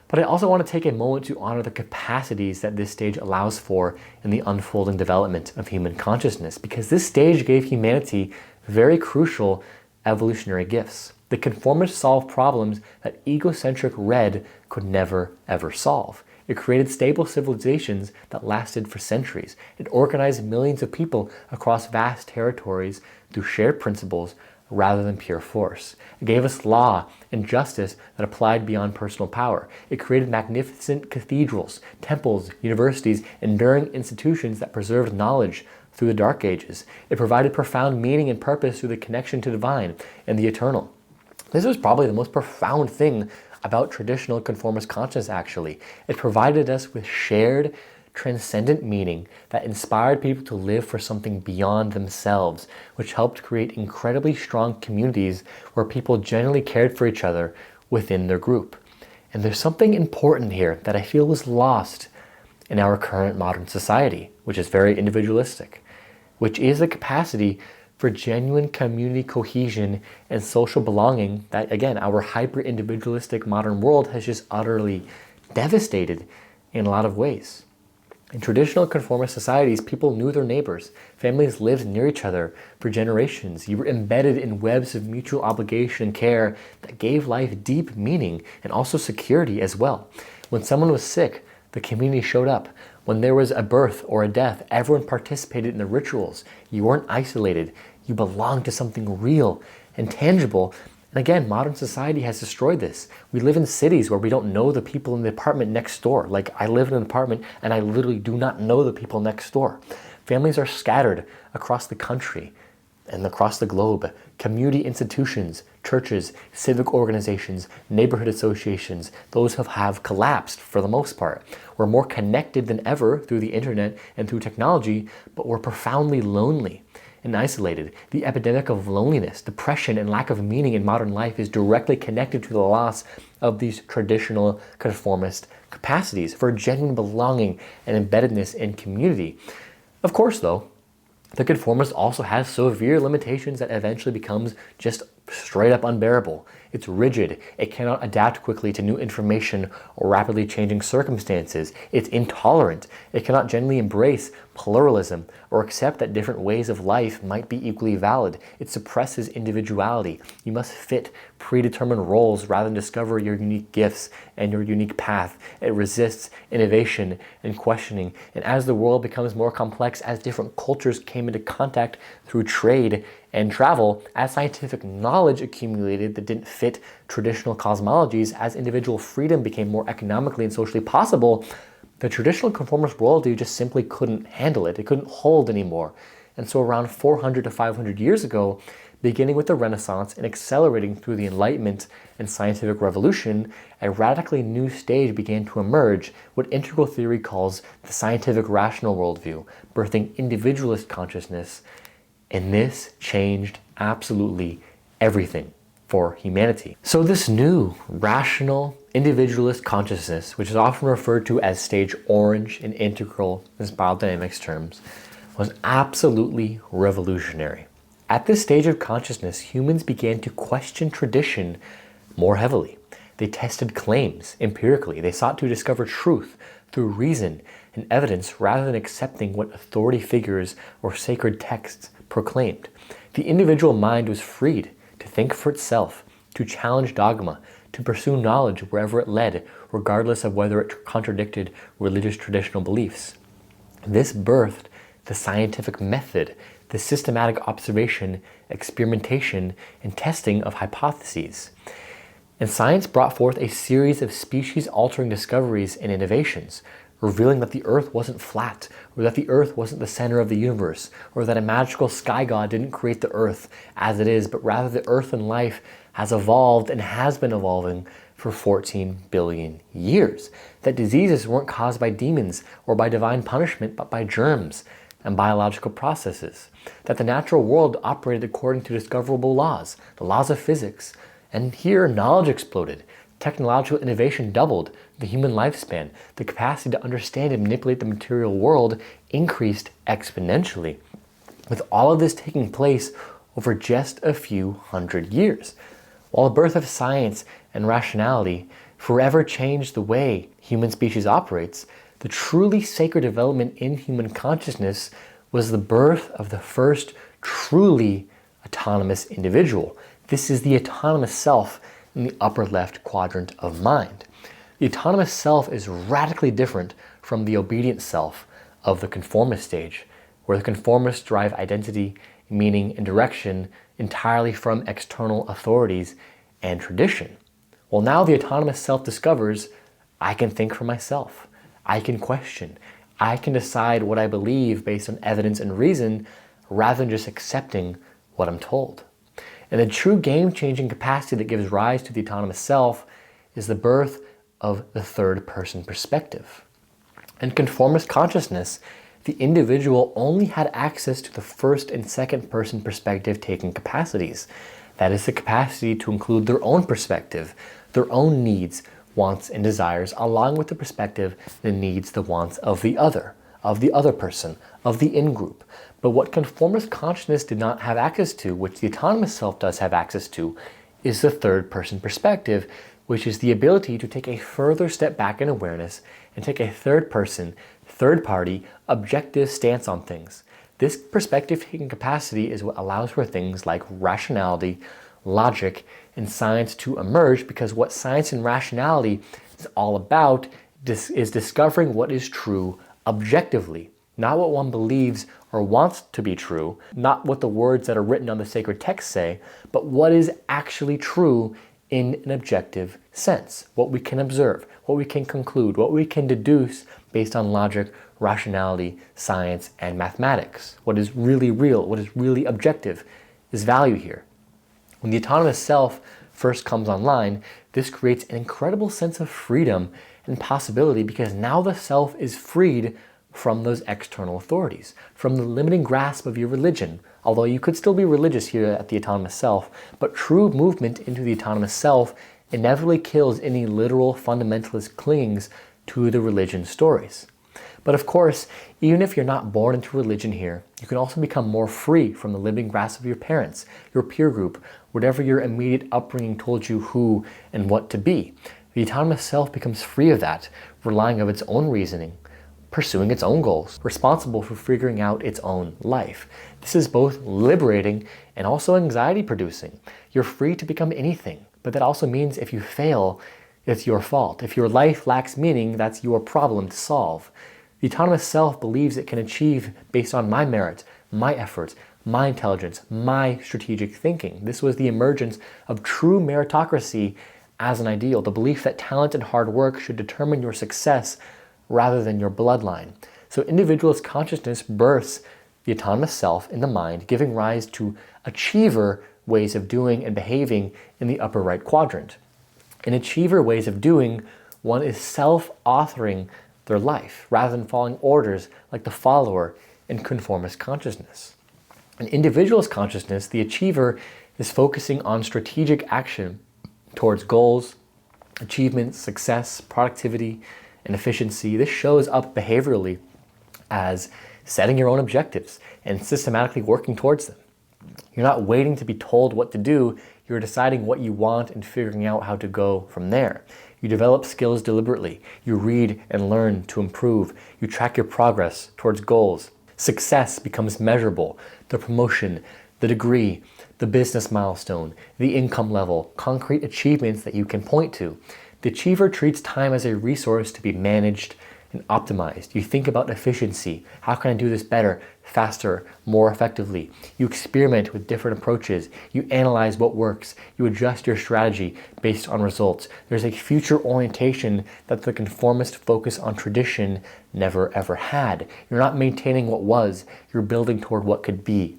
Speaker 1: But I also want to take a moment to honor the capacities that this stage allows for in the unfolding development of human consciousness, because this stage gave humanity very crucial evolutionary gifts. The conformists solved problems that egocentric red could never ever solve. It created stable civilizations that lasted for centuries. It organized millions of people across vast territories through shared principles rather than pure force. It gave us law and justice that applied beyond personal power. It created magnificent cathedrals, temples, universities, enduring institutions that preserved knowledge through the Dark Ages. It provided profound meaning and purpose through the connection to divine and the eternal. This was probably the most profound thing about traditional conformist consciousness, actually. It provided us with shared, transcendent meaning that inspired people to live for something beyond themselves, which helped create incredibly strong communities where people genuinely cared for each other within their group. And there's something important here that I feel was lost in our current modern society, which is very individualistic, which is the capacity for genuine community cohesion and social belonging that, again, our hyper-individualistic modern world has just utterly devastated in a lot of ways. In traditional conformist societies, people knew their neighbors. Families lived near each other for generations. You were embedded in webs of mutual obligation and care that gave life deep meaning and also security as well. When someone was sick, the community showed up. When there was a birth or a death, everyone participated in the rituals. You weren't isolated. You belonged to something real and tangible. And again, modern society has destroyed this. We live in cities where we don't know the people in the apartment next door. Like, I live in an apartment and I literally do not know the people next door. Families are scattered across the country and across the globe. Community institutions, churches, civic organizations, neighborhood associations, those have collapsed for the most part. We're more connected than ever through the internet and through technology, but we're profoundly lonely and isolated. The epidemic of loneliness, depression, and lack of meaning in modern life is directly connected to the loss of these traditional conformist capacities for genuine belonging and embeddedness in community. Of course, though, the conformist also has severe limitations that eventually becomes just straight up unbearable. It's rigid. It cannot adapt quickly to new information or rapidly changing circumstances. It's intolerant. It cannot genuinely embrace pluralism or accept that different ways of life might be equally valid. It suppresses individuality. You must fit predetermined roles rather than discover your unique gifts and your unique path. It resists innovation and questioning. And as the world becomes more complex, as different cultures came into contact through trade and travel, as scientific knowledge accumulated that didn't fit traditional cosmologies, as individual freedom became more economically and socially possible, the traditional conformist worldview just simply couldn't handle it. It couldn't hold anymore. And so around 400 to 500 years ago, beginning with the Renaissance and accelerating through the Enlightenment and scientific revolution, a radically new stage began to emerge, what integral theory calls the scientific rational worldview, birthing individualist consciousness. And this changed absolutely everything for humanity. So this new rational individualist consciousness, which is often referred to as stage orange in integral and biodynamics terms, was absolutely revolutionary. At this stage of consciousness, humans began to question tradition more heavily. They tested claims empirically. They sought to discover truth through reason and evidence rather than accepting what authority figures or sacred texts proclaimed. The individual mind was freed to think for itself, to challenge dogma, to pursue knowledge wherever it led, regardless of whether it contradicted religious traditional beliefs. This birthed the scientific method, the systematic observation, experimentation, and testing of hypotheses. And science brought forth a series of species-altering discoveries and innovations, revealing that the Earth wasn't flat, or that the Earth wasn't the center of the universe, or that a magical sky god didn't create the Earth as it is, but rather the Earth and life has evolved and has been evolving for 14 billion years. That diseases weren't caused by demons or by divine punishment, but by germs and biological processes. That the natural world operated according to discoverable laws, the laws of physics. And here, knowledge exploded. Technological innovation doubled. The human lifespan, the capacity to understand and manipulate the material world, increased exponentially. With all of this taking place over just a few hundred years. While the birth of science and rationality forever changed the way human species operates, the truly sacred development in human consciousness was the birth of the first truly autonomous individual. This is the autonomous self in the upper left quadrant of mind. The autonomous self is radically different from the obedient self of the conformist stage, where the conformists derive identity, meaning, and direction entirely from external authorities and tradition. Well, now the autonomous self discovers, I can think for myself. I can question. I can decide what I believe based on evidence and reason rather than just accepting what I'm told. And the true game-changing capacity that gives rise to the autonomous self is the birth of the third-person perspective. In conformist consciousness, the individual only had access to the first and second-person perspective-taking capacities. That is the capacity to include their own perspective, their own needs, wants, and desires, along with the perspective, the needs, the wants of the other person, of the in-group. But what conformist consciousness did not have access to, which the autonomous self does have access to, is the third-person perspective, which is the ability to take a further step back in awareness and take a third-person, third-party, objective stance on things. This perspective-taking capacity is what allows for things like rationality, logic, and science to emerge, because what science and rationality is all about is discovering what is true objectively. Not what one believes or wants to be true, not what the words that are written on the sacred text say, but what is actually true in an objective sense. What we can observe, what we can conclude, what we can deduce based on logic, rationality, science, and mathematics. What is really real, what is really objective is value here. When the autonomous self first comes online, this creates an incredible sense of freedom and possibility, because now the self is freed from those external authorities, from the limiting grasp of your religion, although you could still be religious here at the autonomous self, but true movement into the autonomous self inevitably kills any literal fundamentalist clingings to the religion stories. But of course, even if you're not born into religion here, you can also become more free from the limiting grasp of your parents, your peer group, whatever your immediate upbringing told you who and what to be. The autonomous self becomes free of that, relying on its own reasoning, pursuing its own goals, responsible for figuring out its own life. This is both liberating and also anxiety producing. You're free to become anything, but that also means if you fail, it's your fault. If your life lacks meaning, that's your problem to solve. The autonomous self believes it can achieve based on my merit, my efforts, my intelligence, my strategic thinking. This was the emergence of true meritocracy as an ideal, the belief that talent and hard work should determine your success rather than your bloodline. So individualist consciousness births the autonomous self in the mind, giving rise to achiever ways of doing and behaving in the upper right quadrant. In achiever ways of doing, one is self-authoring their life rather than following orders like the follower in conformist consciousness. In individualist consciousness, the achiever is focusing on strategic action towards goals, achievements, success, productivity, and efficiency. This shows up behaviorally as setting your own objectives and systematically working towards them. You're not waiting to be told what to do, you're deciding what you want and figuring out how to go from there. You develop skills deliberately. You read and learn to improve. You track your progress towards goals. Success becomes measurable. The promotion, the degree, the business milestone, the income level, concrete achievements that you can point to. The achiever treats time as a resource to be managed and optimized. You think about efficiency. How can I do this better, faster, more effectively? You experiment with different approaches. You analyze what works. You adjust your strategy based on results. There's a future orientation that the conformist focus on tradition never ever had. You're not maintaining what was, you're building toward what could be.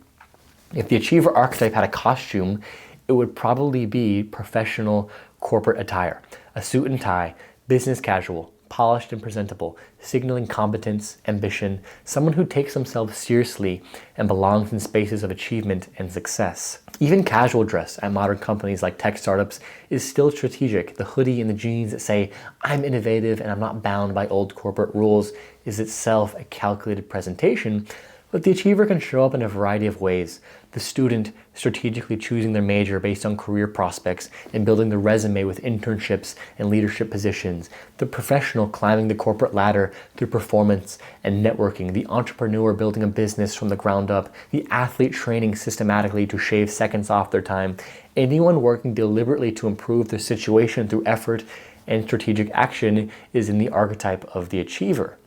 Speaker 1: If the achiever archetype had a costume, it would probably be professional corporate attire. A suit and tie, business casual, polished and presentable, signaling competence, ambition, someone who takes themselves seriously and belongs in spaces of achievement and success. Even casual dress at modern companies like tech startups is still strategic. The hoodie and the jeans that say, I'm innovative and I'm not bound by old corporate rules, is itself a calculated presentation. But the achiever can show up in a variety of ways. The student strategically choosing their major based on career prospects and building the resume with internships and leadership positions. The professional climbing the corporate ladder through performance and networking. The entrepreneur building a business from the ground up. The athlete training systematically to shave seconds off their time. Anyone working deliberately to improve their situation through effort and strategic action is in the archetype of the achiever.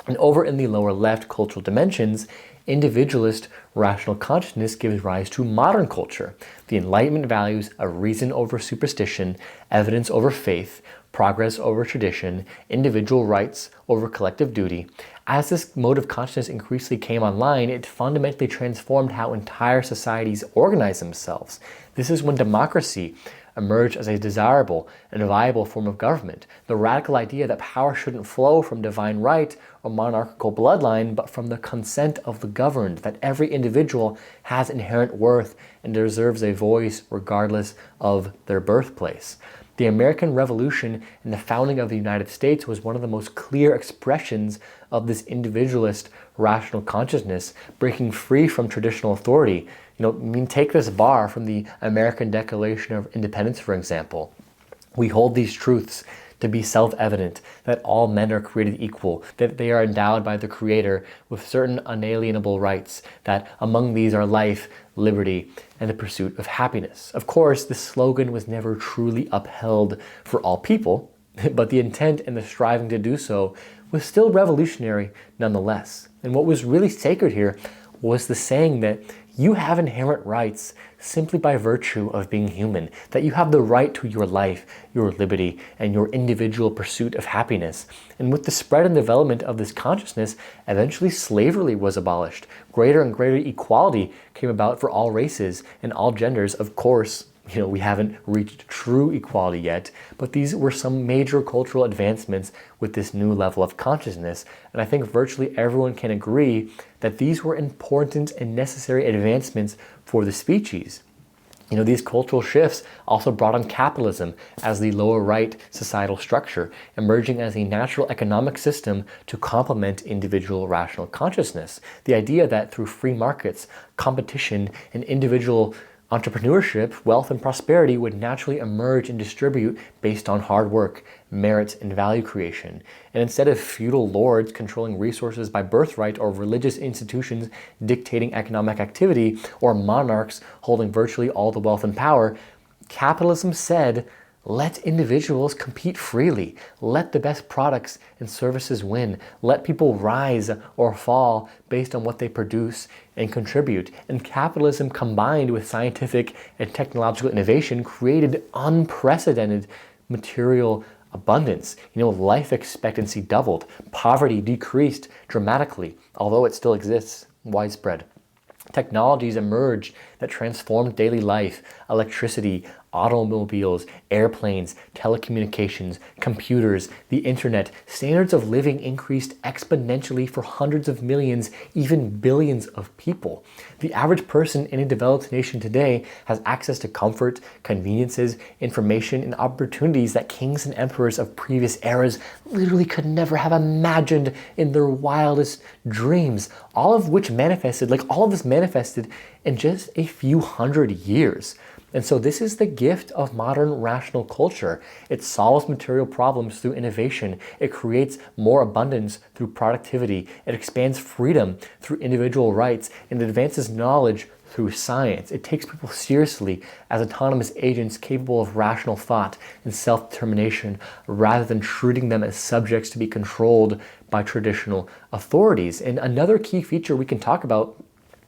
Speaker 1: And over in the lower left cultural dimensions, individualist rational consciousness gives rise to modern culture. The Enlightenment values of reason over superstition, evidence over faith, progress over tradition, individual rights over collective duty. As this mode of consciousness increasingly came online, it fundamentally transformed how entire societies organize themselves. This is when democracy emerged as a desirable and viable form of government. The radical idea that power shouldn't flow from divine right or monarchical bloodline, but from the consent of the governed, that every individual has inherent worth and deserves a voice regardless of their birthplace. The American Revolution and the founding of the United States was one of the most clear expressions of this individualist rational consciousness, breaking free from traditional authority. Take this bar from the American Declaration of Independence, for example. We hold these truths to be self-evident, that all men are created equal, that they are endowed by the Creator with certain unalienable rights, that among these are life, liberty, and the pursuit of happiness. Of course, this slogan was never truly upheld for all people, but the intent and the striving to do so was still revolutionary nonetheless. And what was really sacred here was the saying that you have inherent rights simply by virtue of being human, that you have the right to your life, your liberty, and your individual pursuit of happiness. And with the spread and development of this consciousness, eventually slavery was abolished. Greater and greater equality came about for all races and all genders. Of course, we haven't reached true equality yet, but these were some major cultural advancements with this new level of consciousness. And I think virtually everyone can agree that these were important and necessary advancements for the species. These cultural shifts also brought on capitalism as the lower right societal structure, emerging as a natural economic system to complement individual rational consciousness. The idea that through free markets, competition, and individual entrepreneurship, wealth and prosperity would naturally emerge and distribute based on hard work, merit, and value creation. And instead of feudal lords controlling resources by birthright or religious institutions dictating economic activity or monarchs holding virtually all the wealth and power, capitalism said, Let individuals compete freely. Let the best products and services win. Let people rise or fall based on what they produce and contribute. And capitalism combined with scientific and technological innovation created unprecedented material abundance. Life expectancy doubled. Poverty decreased dramatically, although it still exists widespread. Technologies emerged that transformed daily life: electricity, automobiles, airplanes, telecommunications, computers, the internet. Standards of living increased exponentially for hundreds of millions, even billions of people. The average person in a developed nation today has access to comfort, conveniences, information, and opportunities that kings and emperors of previous eras literally could never have imagined in their wildest dreams. All of this manifested in just a few hundred years. And so this is the gift of modern rational culture. It solves material problems through innovation. It creates more abundance through productivity. It expands freedom through individual rights, and it advances knowledge through science. It takes people seriously as autonomous agents capable of rational thought and self-determination, rather than treating them as subjects to be controlled by traditional authorities. And another key feature we can talk about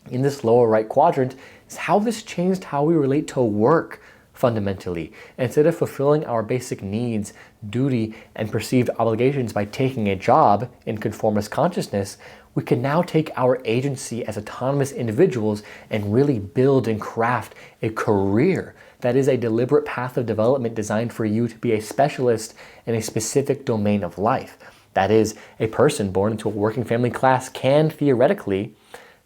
Speaker 1: in this lower right quadrant is how this changed how we relate to work fundamentally. Instead of fulfilling our basic needs, duty, and perceived obligations by taking a job in conformist consciousness, we can now take our agency as autonomous individuals and really build and craft a career that is a deliberate path of development designed for you to be a specialist in a specific domain of life. That is, a person born into a working family class can theoretically,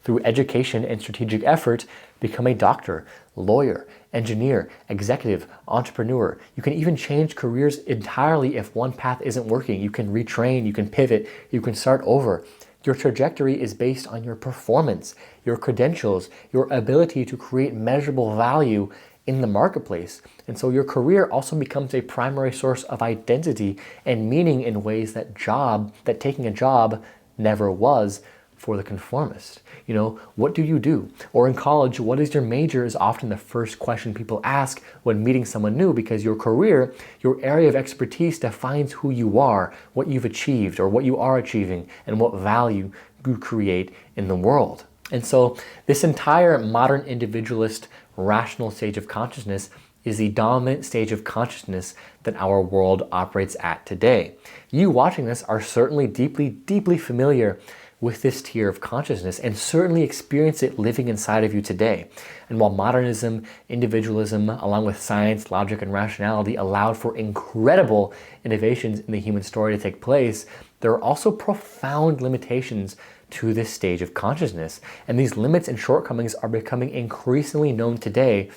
Speaker 1: through education and strategic effort, become a doctor, lawyer, engineer, executive, entrepreneur. You can even change careers entirely if one path isn't working. You can retrain, you can pivot, you can start over. Your trajectory is based on your performance, your credentials, your ability to create measurable value in the marketplace. And so your career also becomes a primary source of identity and meaning in ways that taking a job never was for the conformist. What do you do? Or in college, what is your major is often the first question people ask when meeting someone new, because your career, your area of expertise defines who you are, what you've achieved or what you are achieving, and what value you create in the world. And so this entire modern individualist rational stage of consciousness is the dominant stage of consciousness that our world operates at today. You watching this are certainly deeply, deeply familiar with this tier of consciousness and certainly experience it living inside of you today. And while modernism, individualism, along with science, logic, and rationality allowed for incredible innovations in the human story to take place, there are also profound limitations to this stage of consciousness. And these limits and shortcomings are becoming increasingly known today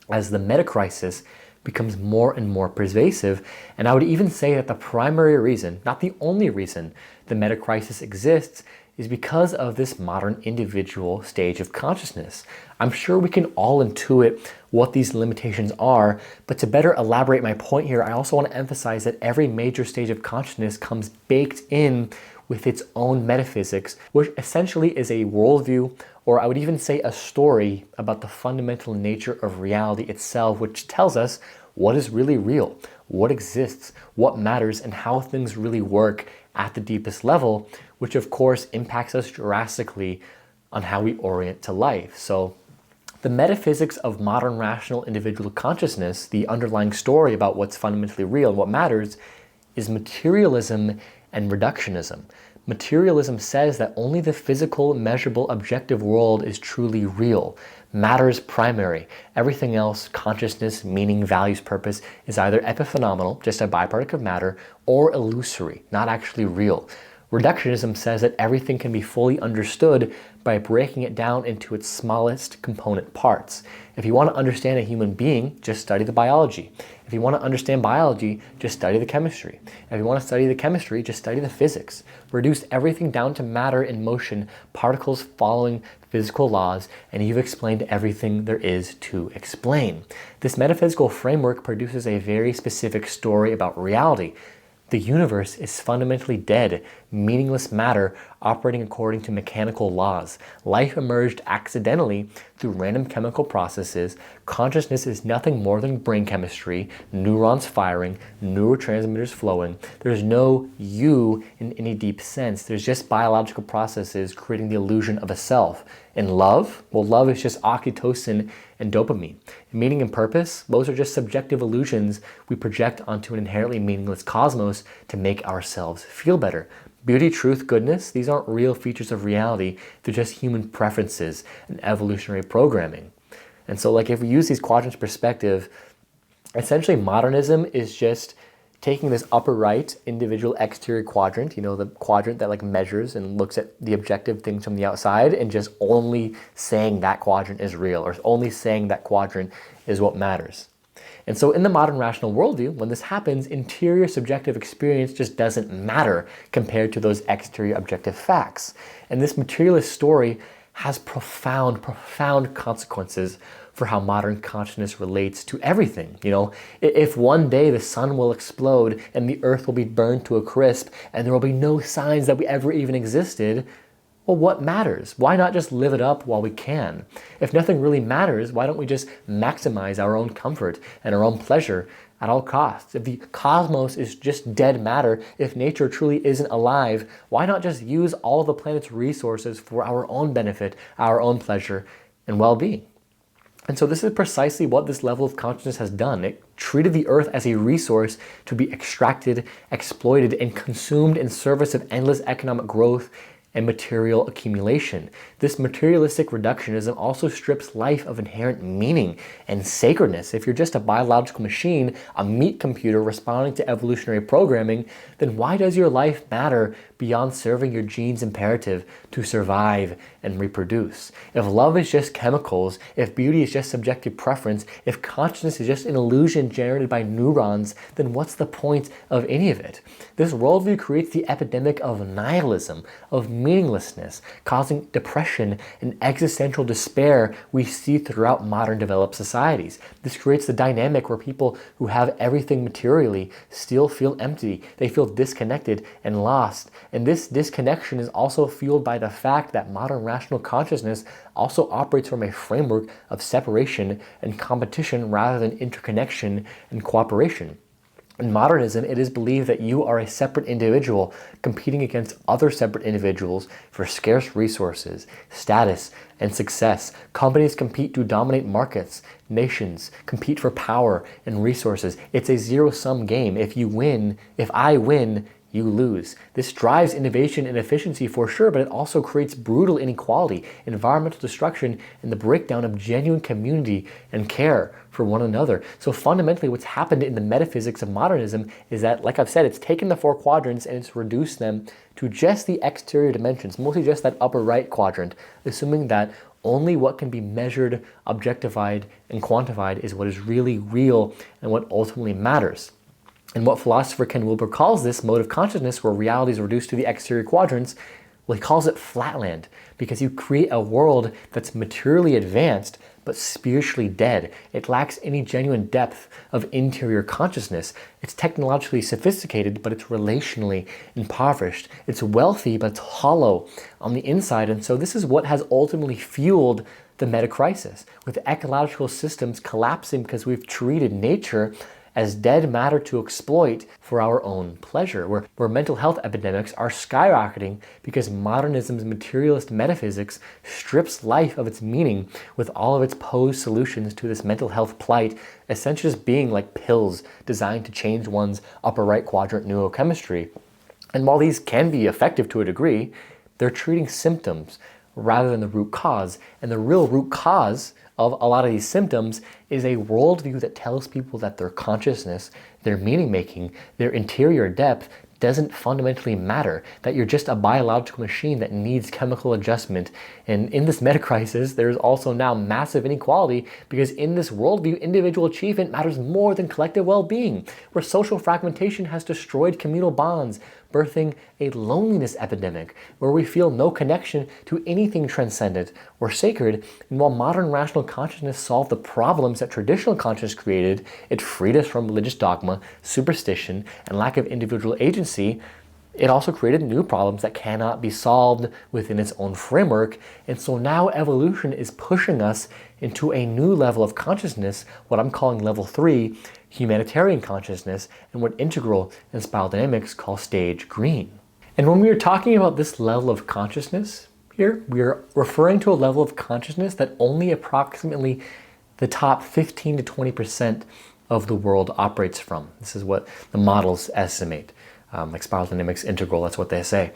Speaker 1: as the meta-crisis becomes more and more pervasive. And I would even say that the primary reason, not the only reason, the meta-crisis exists is because of this modern individual stage of consciousness. I'm sure we can all intuit what these limitations are, but to better elaborate my point here, I also want to emphasize that every major stage of consciousness comes baked in with its own metaphysics, which essentially is a worldview, or I would even say a story about the fundamental nature of reality itself, which tells us what is really real, what exists, what matters, and how things really work at the deepest level, which of course impacts us drastically on how we orient to life. So the metaphysics of modern rational individual consciousness, the underlying story about what's fundamentally real and what matters, is materialism and reductionism. Materialism says that only the physical, measurable, objective world is truly real. Matter is primary. Everything else, consciousness, meaning, values, purpose, is either epiphenomenal, just a byproduct of matter, or illusory, not actually real. Reductionism says that everything can be fully understood by breaking it down into its smallest component parts. If you want to understand a human being, just study the biology. If you want to understand biology, just study the chemistry. If you want to study the chemistry, just study the physics. Reduce everything down to matter in motion, particles following physical laws, and you've explained everything there is to explain. This metaphysical framework produces a very specific story about reality. The universe is fundamentally dead, meaningless matter operating according to mechanical laws. Life emerged accidentally through random chemical processes. Consciousness is nothing more than brain chemistry, neurons firing, neurotransmitters flowing. There's no you in any deep sense. There's just biological processes creating the illusion of a self. And love? Well, love is just oxytocin and dopamine. Meaning and purpose? Those are just subjective illusions we project onto an inherently meaningless cosmos to make ourselves feel better. Beauty, truth, goodness, these aren't real features of reality. They're just human preferences and evolutionary programming. And so like if we use these quadrants perspective, essentially modernism is just taking this upper right individual exterior quadrant, you know, the quadrant that like measures and looks at the objective things from the outside, and just only saying that quadrant is real, or only saying that quadrant is what matters. And so in the modern rational worldview, when this happens, interior subjective experience just doesn't matter compared to those exterior objective facts. And this materialist story has profound consequences for how modern consciousness relates to everything. You know, if one day the sun will explode and the earth will be burned to a crisp and there will be no signs that we ever even existed, well, what matters? Why not just live it up while we can? If nothing really matters, why don't we just maximize our own comfort and our own pleasure at all costs? If the cosmos is just dead matter, if nature truly isn't alive, why not just use all of the planet's resources for our own benefit, our own pleasure, and well-being? And so this is precisely what this level of consciousness has done. It treated the earth as a resource to be extracted, exploited, and consumed in service of endless economic growth and material accumulation. This materialistic reductionism also strips life of inherent meaning and sacredness. If you're just a biological machine, a meat computer responding to evolutionary programming, then why does your life matter beyond serving your genes' imperative to survive and reproduce? If love is just chemicals, if beauty is just subjective preference, if consciousness is just an illusion generated by neurons, then what's the point of any of it? This worldview creates the epidemic of nihilism, of meaninglessness, causing depression and existential despair we see throughout modern developed societies. This creates the dynamic where people who have everything materially still feel empty. They feel disconnected and lost. And this disconnection is also fueled by the fact that modern rational consciousness also operates from a framework of separation and competition rather than interconnection and cooperation. In modernism, it is believed that you are a separate individual competing against other separate individuals for scarce resources, status, and success. Companies compete to dominate markets. Nations compete for power and resources. It's a zero-sum game. If I win, you lose. This drives innovation and efficiency for sure, but it also creates brutal inequality, environmental destruction, and the breakdown of genuine community and care for one another. So fundamentally what's happened in the metaphysics of modernism is that, like I've said, it's taken the four quadrants and it's reduced them to just the exterior dimensions, mostly just that upper right quadrant, assuming that only what can be measured, objectified, and quantified is what is really real and what ultimately matters. And what philosopher Ken Wilber calls this mode of consciousness where reality is reduced to the exterior quadrants, well, he calls it flatland, because you create a world that's materially advanced but spiritually dead. It lacks any genuine depth of interior consciousness. It's technologically sophisticated, but it's relationally impoverished. It's wealthy, but it's hollow on the inside. And so this is what has ultimately fueled the meta crisis, with ecological systems collapsing because we've treated nature as dead matter to exploit for our own pleasure, where mental health epidemics are skyrocketing because modernism's materialist metaphysics strips life of its meaning, with all of its posed solutions to this mental health plight essentially just being like pills designed to change one's upper right quadrant neurochemistry. And while these can be effective to a degree, they're treating symptoms rather than the root cause. And the real root cause of a lot of these symptoms is a worldview that tells people that their consciousness, their meaning making, their interior depth doesn't fundamentally matter, that you're just a biological machine that needs chemical adjustment. And in this meta-crisis, there's also now massive inequality, because in this worldview, individual achievement matters more than collective well-being, where social fragmentation has destroyed communal bonds, birthing a loneliness epidemic where we feel no connection to anything transcendent or sacred. And while modern rational consciousness solved the problems that traditional consciousness created, it freed us from religious dogma, superstition, and lack of individual agency. It also created new problems that cannot be solved within its own framework. And so now evolution is pushing us into a new level of consciousness, what I'm calling level 3, humanitarian consciousness, and what integral and spiral dynamics call stage green. And when we are talking about this level of consciousness here, we are referring to a level of consciousness that only approximately the top 15 to 20% of the world operates from. This is what the models estimate. Like spiral dynamics, integral, that's what they say.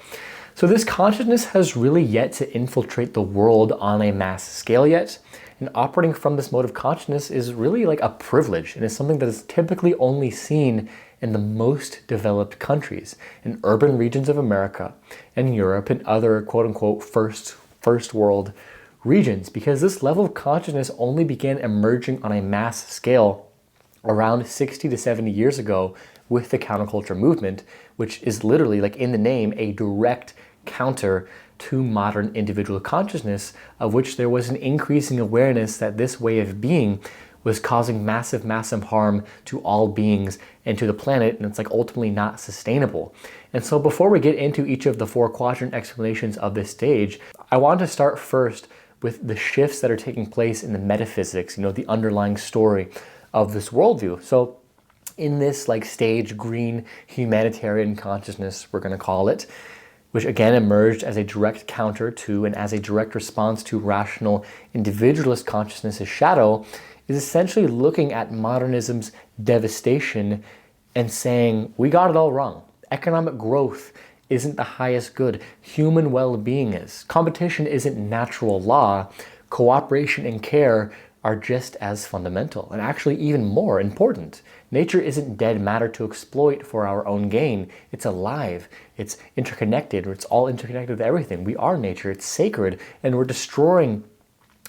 Speaker 1: So this consciousness has really yet to infiltrate the world on a mass scale yet. And operating from this mode of consciousness is really like a privilege, and is something that is typically only seen in the most developed countries, in urban regions of America and Europe and other quote-unquote first world regions, because this level of consciousness only began emerging on a mass scale around 60 to 70 years ago with the counterculture movement, which is literally, like in the name, a direct counter to modern individual consciousness, of which there was an increasing awareness that this way of being was causing massive harm to all beings and to the planet, and it's like ultimately not sustainable. And so before we get into each of the 4 quadrant explanations of this stage, I want to start first with the shifts that are taking place in the metaphysics, the underlying story of this worldview. So in this like stage green humanitarian consciousness, we're going to call it, which again emerged as a direct counter to and as a direct response to rational individualist consciousness's shadow, is essentially looking at modernism's devastation and saying, we got it all wrong. Economic growth isn't the highest good. Human well-being is. Competition isn't natural law. Cooperation and care are just as fundamental, and actually even more important. Nature isn't dead matter to exploit for our own gain. It's alive, it's interconnected, it's all interconnected with everything. We are nature, it's sacred, and we're destroying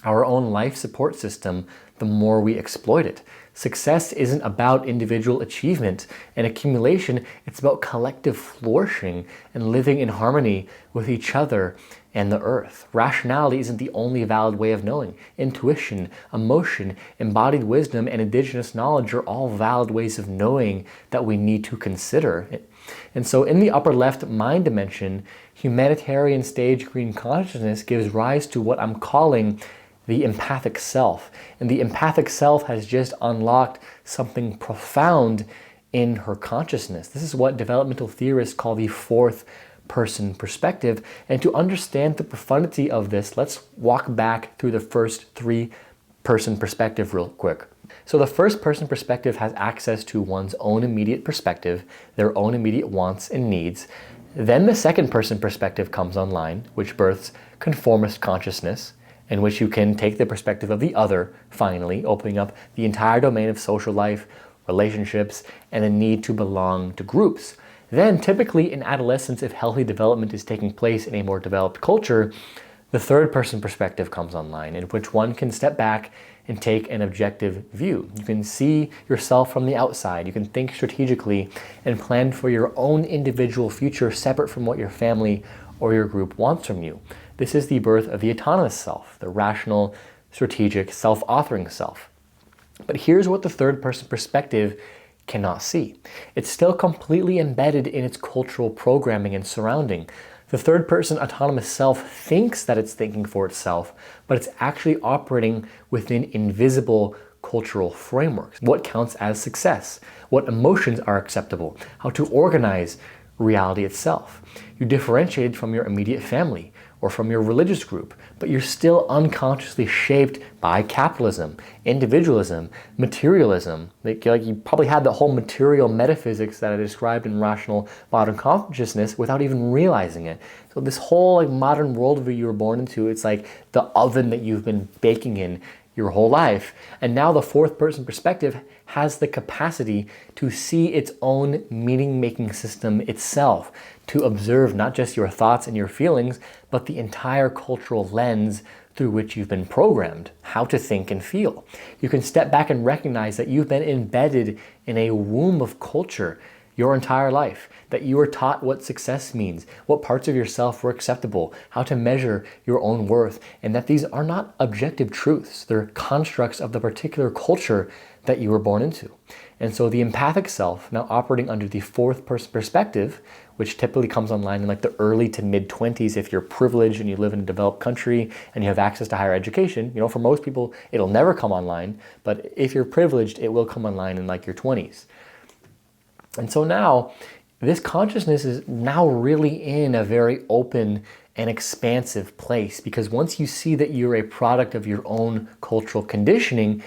Speaker 1: our own life support system the more we exploit it. Success isn't about individual achievement and accumulation, it's about collective flourishing and living in harmony with each other and the earth. Rationality isn't the only valid way of knowing. Intuition, emotion, embodied wisdom, and indigenous knowledge are all valid ways of knowing that we need to consider. And so in the upper left mind dimension, humanitarian stage green consciousness gives rise to what I'm calling the empathic self. And the empathic self has just unlocked something profound in her consciousness. This is what developmental theorists call the 4th person perspective. And to understand the profundity of this, let's walk back through the first 3 person perspective real quick. So the first person perspective has access to one's own immediate perspective, their own immediate wants and needs. Then the second person perspective comes online, which births conformist consciousness, in which you can take the perspective of the other, finally, opening up the entire domain of social life, relationships, and the need to belong to groups. Then, typically in adolescence, if healthy development is taking place in a more developed culture, the third person perspective comes online, in which one can step back and take an objective view. You can see yourself from the outside, you can think strategically, and plan for your own individual future separate from what your family or your group wants from you. This is the birth of the autonomous self, the rational, strategic, self-authoring self. But here's what the third person perspective cannot see. It's still completely embedded in its cultural programming and surrounding. The third person autonomous self thinks that it's thinking for itself, but it's actually operating within invisible cultural frameworks. What counts as success? What emotions are acceptable? How to organize reality itself. You differentiate from your immediate family or from your religious group, but you're still unconsciously shaped by capitalism, individualism, materialism. Like you probably had the whole material metaphysics that I described in Rational Modern Consciousness without even realizing it. So this whole modern worldview you were born into, it's like the oven that you've been baking in your whole life. And now the fourth person perspective has the capacity to see its own meaning-making system itself, to observe not just your thoughts and your feelings, but the entire cultural lens through which you've been programmed, how to think and feel. You can step back and recognize that you've been embedded in a womb of culture. your entire life, that you were taught what success means, what parts of yourself were acceptable, how to measure your own worth, and that these are not objective truths. They're constructs of the particular culture that you were born into. And so the empathic self, now operating under the fourth person perspective, which typically comes online in like the early to mid 20s if you're privileged and you live in a developed country and you have access to higher education. You know, for most people, it'll never come online, but if you're privileged, it will come online in like your 20s. And so now, this consciousness is now really in a very open and expansive place, because once you see that you're a product of your own cultural conditioning,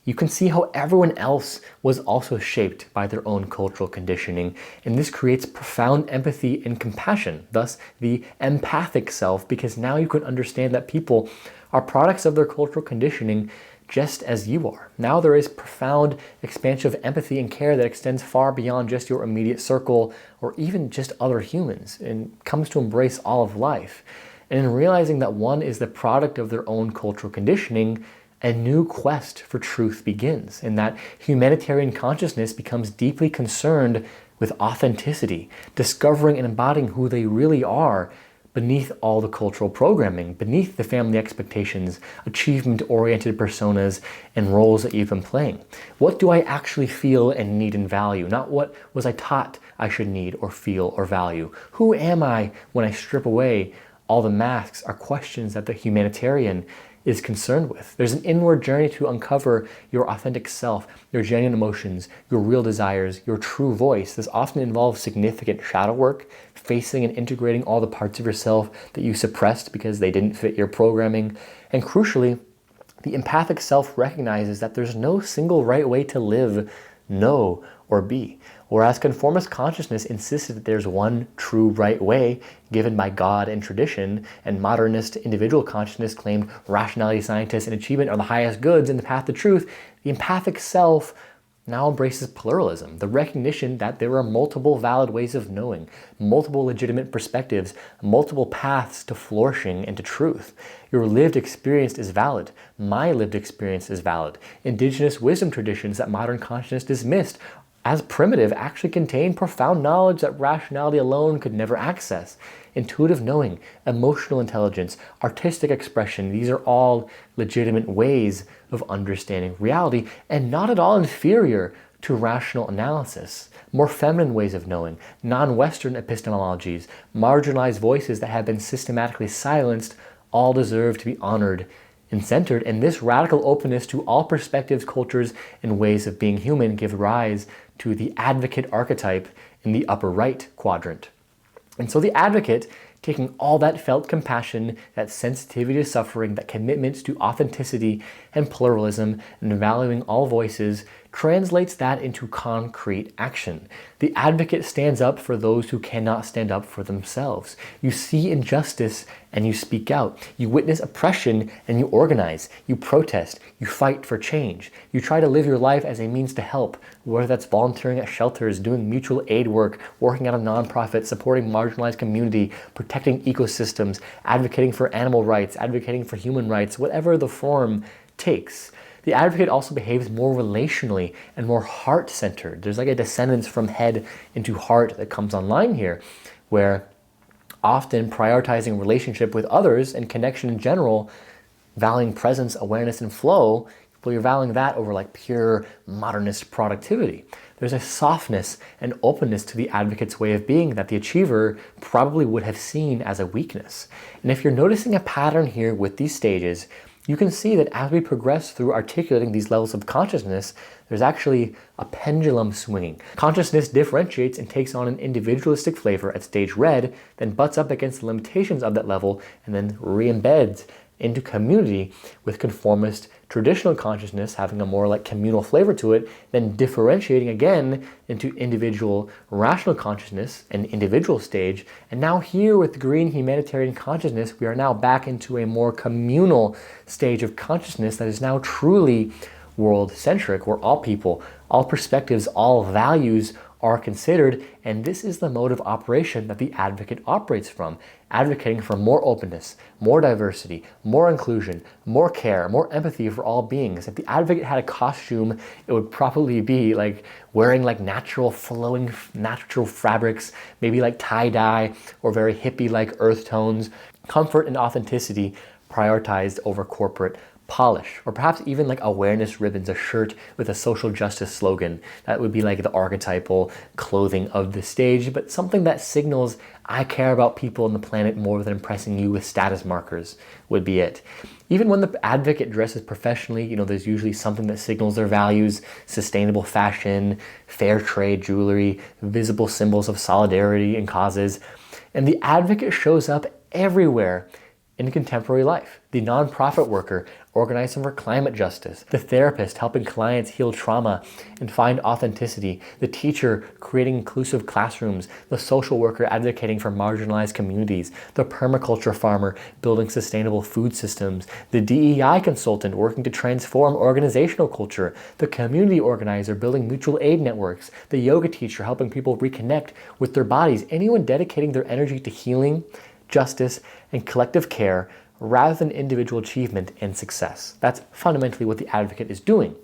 Speaker 1: you can see how everyone else was also shaped by their own cultural conditioning, and this creates profound empathy and compassion, thus the empathic self, because now you can understand that people are products of their cultural conditioning just as you are. Now there is profound expansion of empathy and care that extends far beyond just your immediate circle or even just other humans, and comes to embrace all of life. And in realizing that one is the product of their own cultural conditioning, a new quest for truth begins, and that humanitarian consciousness becomes deeply concerned with authenticity, discovering and embodying who they really are beneath all the cultural programming, beneath the family expectations, achievement-oriented personas, and roles that you've been playing. What do I actually feel and need and value? Not what was I taught I should need or feel or value. Who am I when I strip away all the masks are questions that the humanitarian is concerned with. There's an inward journey to uncover your authentic self, your genuine emotions, your real desires, your true voice. This often involves significant shadow work, facing and integrating all the parts of yourself that you suppressed because they didn't fit your programming. And crucially, the empathic self recognizes that there's no single right way to live, know, or be. Whereas conformist consciousness insisted that there's one true right way given by God and tradition, and modernist individual consciousness claimed rationality, scientists, and achievement are the highest goods and the path to truth, the empathic self now embraces pluralism, the recognition that there are multiple valid ways of knowing, multiple legitimate perspectives, multiple paths to flourishing and to truth. Your lived experience is valid. My lived experience is valid. Indigenous wisdom traditions that modern consciousness dismissed as primitive actually contain profound knowledge that rationality alone could never access. Intuitive knowing, emotional intelligence, artistic expression, these are all legitimate ways of understanding reality and not at all inferior to rational analysis. More feminine ways of knowing, non-Western epistemologies, marginalized voices that have been systematically silenced, all deserve to be honored and centered, and this radical openness to all perspectives, cultures, and ways of being human give rise to the advocate archetype in the upper right quadrant. And so the advocate, taking all that felt compassion, that sensitivity to suffering, that commitment to authenticity and pluralism, and valuing all voices, translates that into concrete action. The advocate stands up for those who cannot stand up for themselves. You see injustice and you speak out. You witness oppression and you organize. You protest. You fight for change. You try to live your life as a means to help, whether that's volunteering at shelters, doing mutual aid work, working at a nonprofit, supporting marginalized community, protecting ecosystems, advocating for animal rights, advocating for human rights, whatever the form takes. The advocate also behaves more relationally and more heart-centered. There's like a descendance from head into heart that comes online here, where often prioritizing relationship with others and connection in general, valuing presence, awareness, and flow, well, you're valuing that over like pure modernist productivity. There's a softness and openness to the advocate's way of being that the achiever probably would have seen as a weakness. And if you're noticing a pattern here with these stages, you can see that as we progress through articulating these levels of consciousness, there's actually a pendulum swinging. Consciousness differentiates and takes on an individualistic flavor at stage red, then butts up against the limitations of that level, and then re-embeds into community with conformist traditional consciousness having a more like communal flavor to it, then differentiating again into individual rational consciousness and individual stage. And now here with the green humanitarian consciousness, we are now back into a more communal stage of consciousness that is now truly world-centric, where all people, all perspectives, all values are considered, and this is the mode of operation that the advocate operates from, advocating for more openness, more diversity, more inclusion, more care, more empathy for all beings. If the advocate had a costume, it would probably be like wearing like natural flowing, natural fabrics, maybe like tie-dye or very hippie-like earth tones, comfort and authenticity prioritized over corporate polish, or perhaps even like awareness ribbons, a shirt with a social justice slogan. That would be like the archetypal clothing of the stage, but something that signals I care about people on the planet more than impressing you with status markers would be it. Even when the advocate dresses professionally, there's usually something that signals their values: sustainable fashion, fair trade jewelry, visible symbols of solidarity and causes. And the advocate shows up everywhere in contemporary life. The nonprofit worker organizing for climate justice, the therapist helping clients heal trauma and find authenticity, the teacher creating inclusive classrooms, the social worker advocating for marginalized communities, the permaculture farmer building sustainable food systems, the DEI consultant working to transform organizational culture, the community organizer building mutual aid networks, the yoga teacher helping people reconnect with their bodies, anyone dedicating their energy to healing, justice, and collective care rather than individual achievement and success. That's fundamentally what the advocate is doing.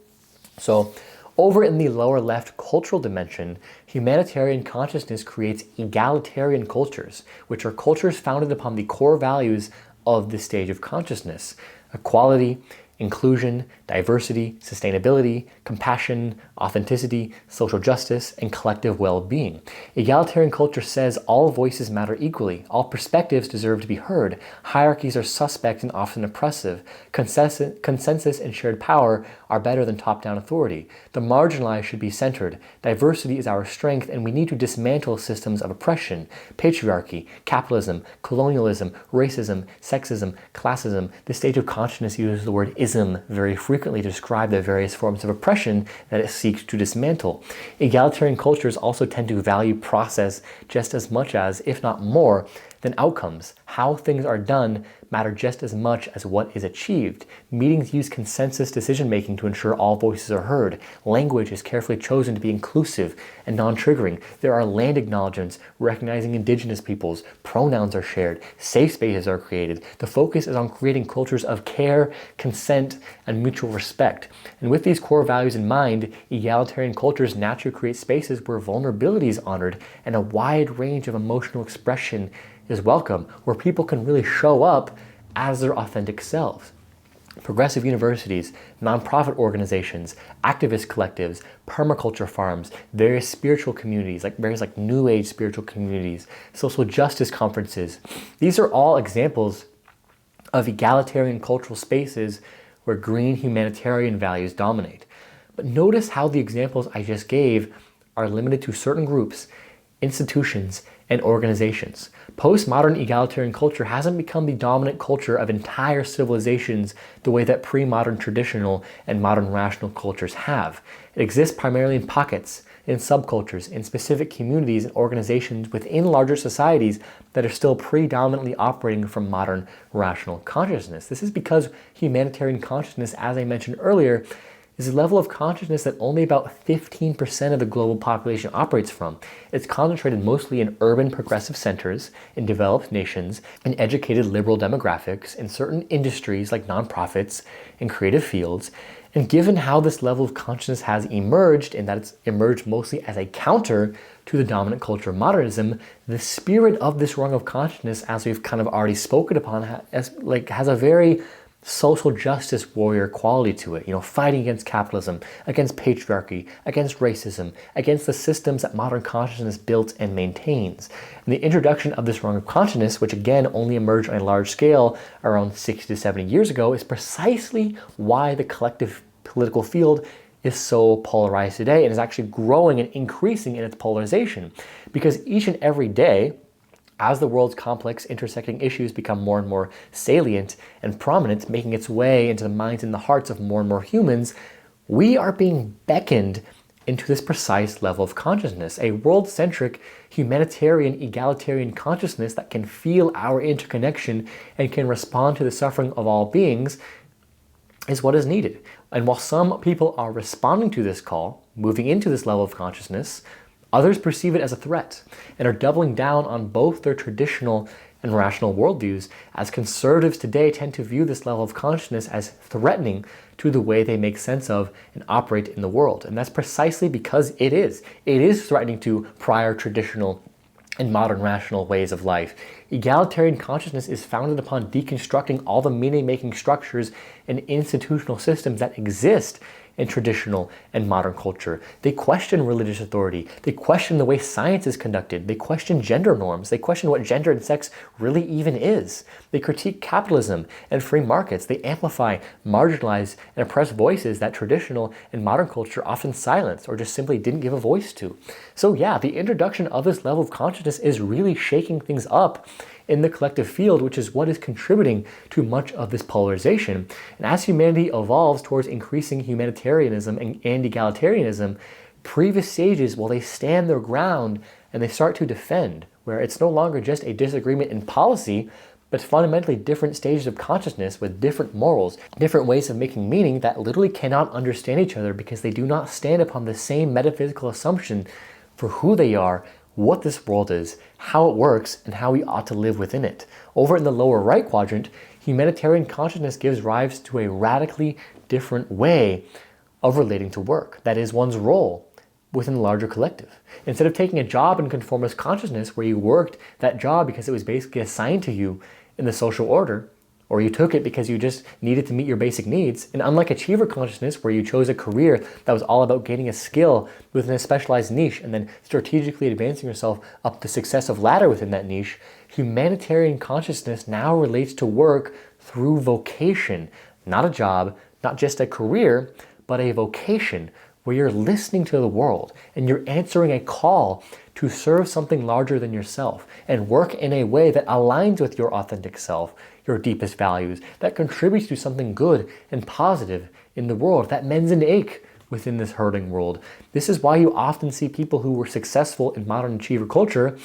Speaker 1: So over in the lower left cultural dimension, humanitarian consciousness creates egalitarian cultures, which are cultures founded upon the core values of this stage of consciousness: equality, inclusion, diversity, sustainability, compassion, authenticity, social justice, and collective well-being. Egalitarian culture says all voices matter equally, all perspectives deserve to be heard, hierarchies are suspect and often oppressive, consensus and shared power are better than top-down authority, the marginalized should be centered, diversity is our strength, and we need to dismantle systems of oppression, patriarchy, capitalism, colonialism, racism, sexism, classism. This stage of consciousness uses the word ism very frequently to describe the various forms of oppression that it seeks to dismantle. Egalitarian cultures also tend to value process just as much as, if not more, than outcomes. How things are done matter just as much as what is achieved. Meetings use consensus decision-making to ensure all voices are heard. Language is carefully chosen to be inclusive and non-triggering. There are land acknowledgements recognizing indigenous peoples. Pronouns are shared. Safe spaces are created. The focus is on creating cultures of care, consent, and mutual respect. And with these core values in mind, egalitarian cultures naturally create spaces where vulnerability is honored and a wide range of emotional expression is welcome, where people can really show up as their authentic selves. Progressive universities, nonprofit organizations, activist collectives, permaculture farms, various spiritual communities, various New Age spiritual communities, social justice conferences. These are all examples of egalitarian cultural spaces where green humanitarian values dominate. But notice how the examples I just gave are limited to certain groups, institutions, and organizations. Postmodern egalitarian culture hasn't become the dominant culture of entire civilizations the way that pre-modern traditional and modern rational cultures have. It exists primarily in pockets, in subcultures, in specific communities and organizations within larger societies that are still predominantly operating from modern rational consciousness. This is because humanitarian consciousness, as I mentioned earlier, is a level of consciousness that only about 15% of the global population operates from. It's concentrated mostly in urban progressive centers, in developed nations, in educated liberal demographics, in certain industries like nonprofits and creative fields. And given how this level of consciousness has emerged, and that it's emerged mostly as a counter to the dominant culture of modernism, the spirit of this rung of consciousness, as we've kind of already spoken upon, has a very social justice warrior quality to it, fighting against capitalism, against patriarchy, against racism, against the systems that modern consciousness built and maintains. And the introduction of this rung of consciousness, which again only emerged on a large scale around 60 to 70 years ago, is precisely why the collective political field is so polarized today and is actually growing and increasing in its polarization. Because each and every day, as the world's complex intersecting issues become more and more salient and prominent, making its way into the minds and the hearts of more and more humans, we are being beckoned into this precise level of consciousness, a world-centric, humanitarian, egalitarian consciousness that can feel our interconnection and can respond to the suffering of all beings is what is needed. And while some people are responding to this call, moving into this level of consciousness, Others perceive it as a threat and are doubling down on both their traditional and rational worldviews, as conservatives today tend to view this level of consciousness as threatening to the way they make sense of and operate in the world. And that's precisely because it is. It is threatening to prior traditional and modern rational ways of life. Egalitarian consciousness is founded upon deconstructing all the meaning-making structures and institutional systems that exist in traditional and modern culture. They question religious authority. They question the way science is conducted. They question gender norms. They question what gender and sex really even is. They critique capitalism and free markets. They amplify, marginalize, and oppress voices that traditional and modern culture often silenced or just simply didn't give a voice to. So yeah, the introduction of this level of consciousness is really shaking things up in the collective field, which is what is contributing to much of this polarization. And as humanity evolves towards increasing humanitarianism and egalitarianism, previous stages, well, they stand their ground and they start to defend, where it's no longer just a disagreement in policy, but fundamentally different stages of consciousness with different morals, different ways of making meaning that literally cannot understand each other because they do not stand upon the same metaphysical assumption for who they are, what this world is, how it works, and how we ought to live within it. Over in the lower right quadrant, humanitarian consciousness gives rise to a radically different way of relating to work. That is, one's role within the larger collective. Instead of taking a job in conformist consciousness where you worked that job because it was basically assigned to you in the social order, or you took it because you just needed to meet your basic needs. And unlike achiever consciousness, where you chose a career that was all about gaining a skill within a specialized niche and then strategically advancing yourself up the successive ladder within that niche, humanitarian consciousness now relates to work through vocation, not a job, not just a career, but a vocation where you're listening to the world and you're answering a call to serve something larger than yourself and work in a way that aligns with your authentic self, your deepest values, that contributes to something good and positive in the world, that mends an ache within this hurting world. This is why you often see people who were successful in modern achiever culture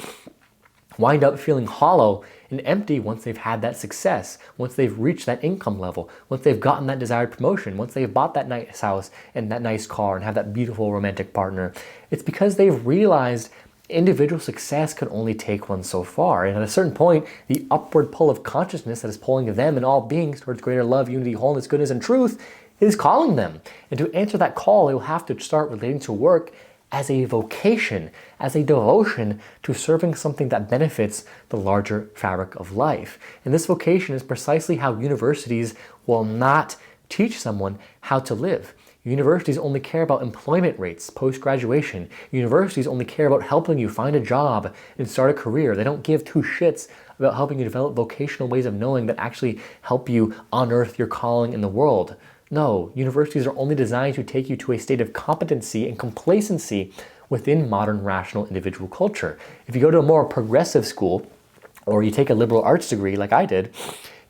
Speaker 1: wind up feeling hollow and empty once they've had that success, once they've reached that income level, once they've gotten that desired promotion, once they've bought that nice house and that nice car and have that beautiful romantic partner. It's because they've realized individual success can only take one so far. And at a certain point, the upward pull of consciousness that is pulling them and all beings towards greater love, unity, wholeness, goodness, and truth is calling them. And to answer that call, you'll have to start relating to work as a vocation, as a devotion to serving something that benefits the larger fabric of life. And this vocation is precisely how universities will not teach someone how to live. Universities only care about employment rates post-graduation. Universities only care about helping you find a job and start a career. They don't give two shits about helping you develop vocational ways of knowing that actually help you unearth your calling in the world. No, universities are only designed to take you to a state of competency and complacency within modern rational individual culture. If you go to a more progressive school, or you take a liberal arts degree like I did,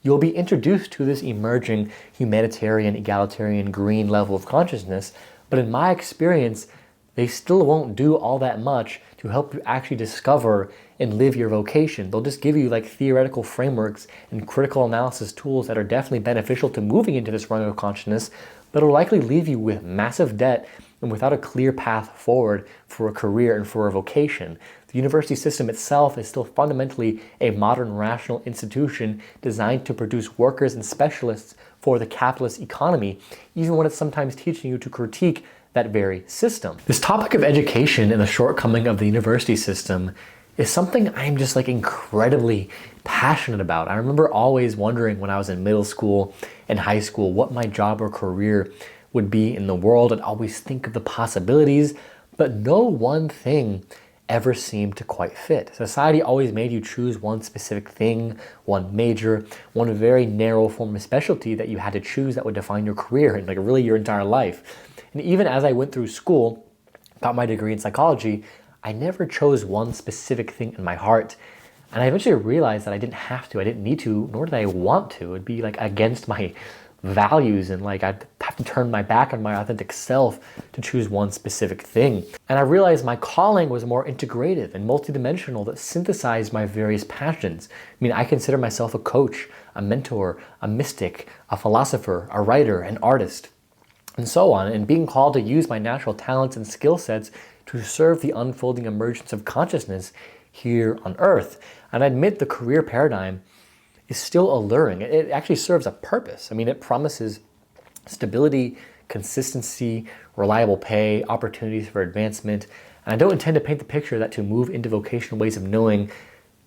Speaker 1: you'll be introduced to this emerging humanitarian, egalitarian, green level of consciousness, but in my experience, they still won't do all that much to help you actually discover and live your vocation. They'll just give you like theoretical frameworks and critical analysis tools that are definitely beneficial to moving into this rung of consciousness, but it'll likely leave you with massive debt and without a clear path forward for a career and for a vocation. The university system itself is still fundamentally a modern rational institution designed to produce workers and specialists for the capitalist economy, even when it's sometimes teaching you to critique that very system. This topic of education and the shortcoming of the university system is something I'm just like incredibly passionate about. I remember always wondering when I was in middle school and high school what my job or career would be in the world. I'd always think of the possibilities, but no one thing ever seemed to quite fit. Society always made you choose one specific thing, one major, one very narrow form of specialty that you had to choose that would define your career and like really your entire life. And even as I went through school, got my degree in psychology, I never chose one specific thing in my heart. And I eventually realized that I didn't have to, I didn't need to, nor did I want to. It'd be like against my values and like I'd have to turn my back on my authentic self to choose one specific thing. And I realized my calling was more integrative and multidimensional that synthesized my various passions. I mean, I consider myself a coach, a mentor, a mystic, a philosopher, a writer, an artist, and so on. And being called to use my natural talents and skill sets to serve the unfolding emergence of consciousness here on Earth. And I admit the career paradigm is still alluring. It actually serves a purpose. I mean, it promises stability, consistency, reliable pay, opportunities for advancement. And I don't intend to paint the picture that to move into vocational ways of knowing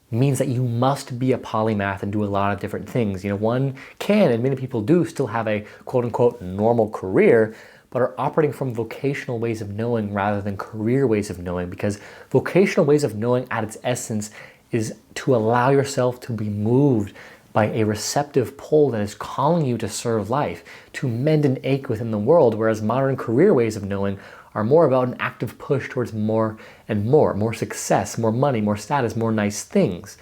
Speaker 1: means that you must be a polymath and do a lot of different things. One can, and many people do, still have a quote-unquote normal career, but are operating from vocational ways of knowing rather than career ways of knowing, because vocational ways of knowing at its essence is to allow yourself to be moved by a receptive pull that is calling you to serve life, to mend an ache within the world, whereas modern career ways of knowing are more about an active push towards more and more success, more money, more status, more nice things.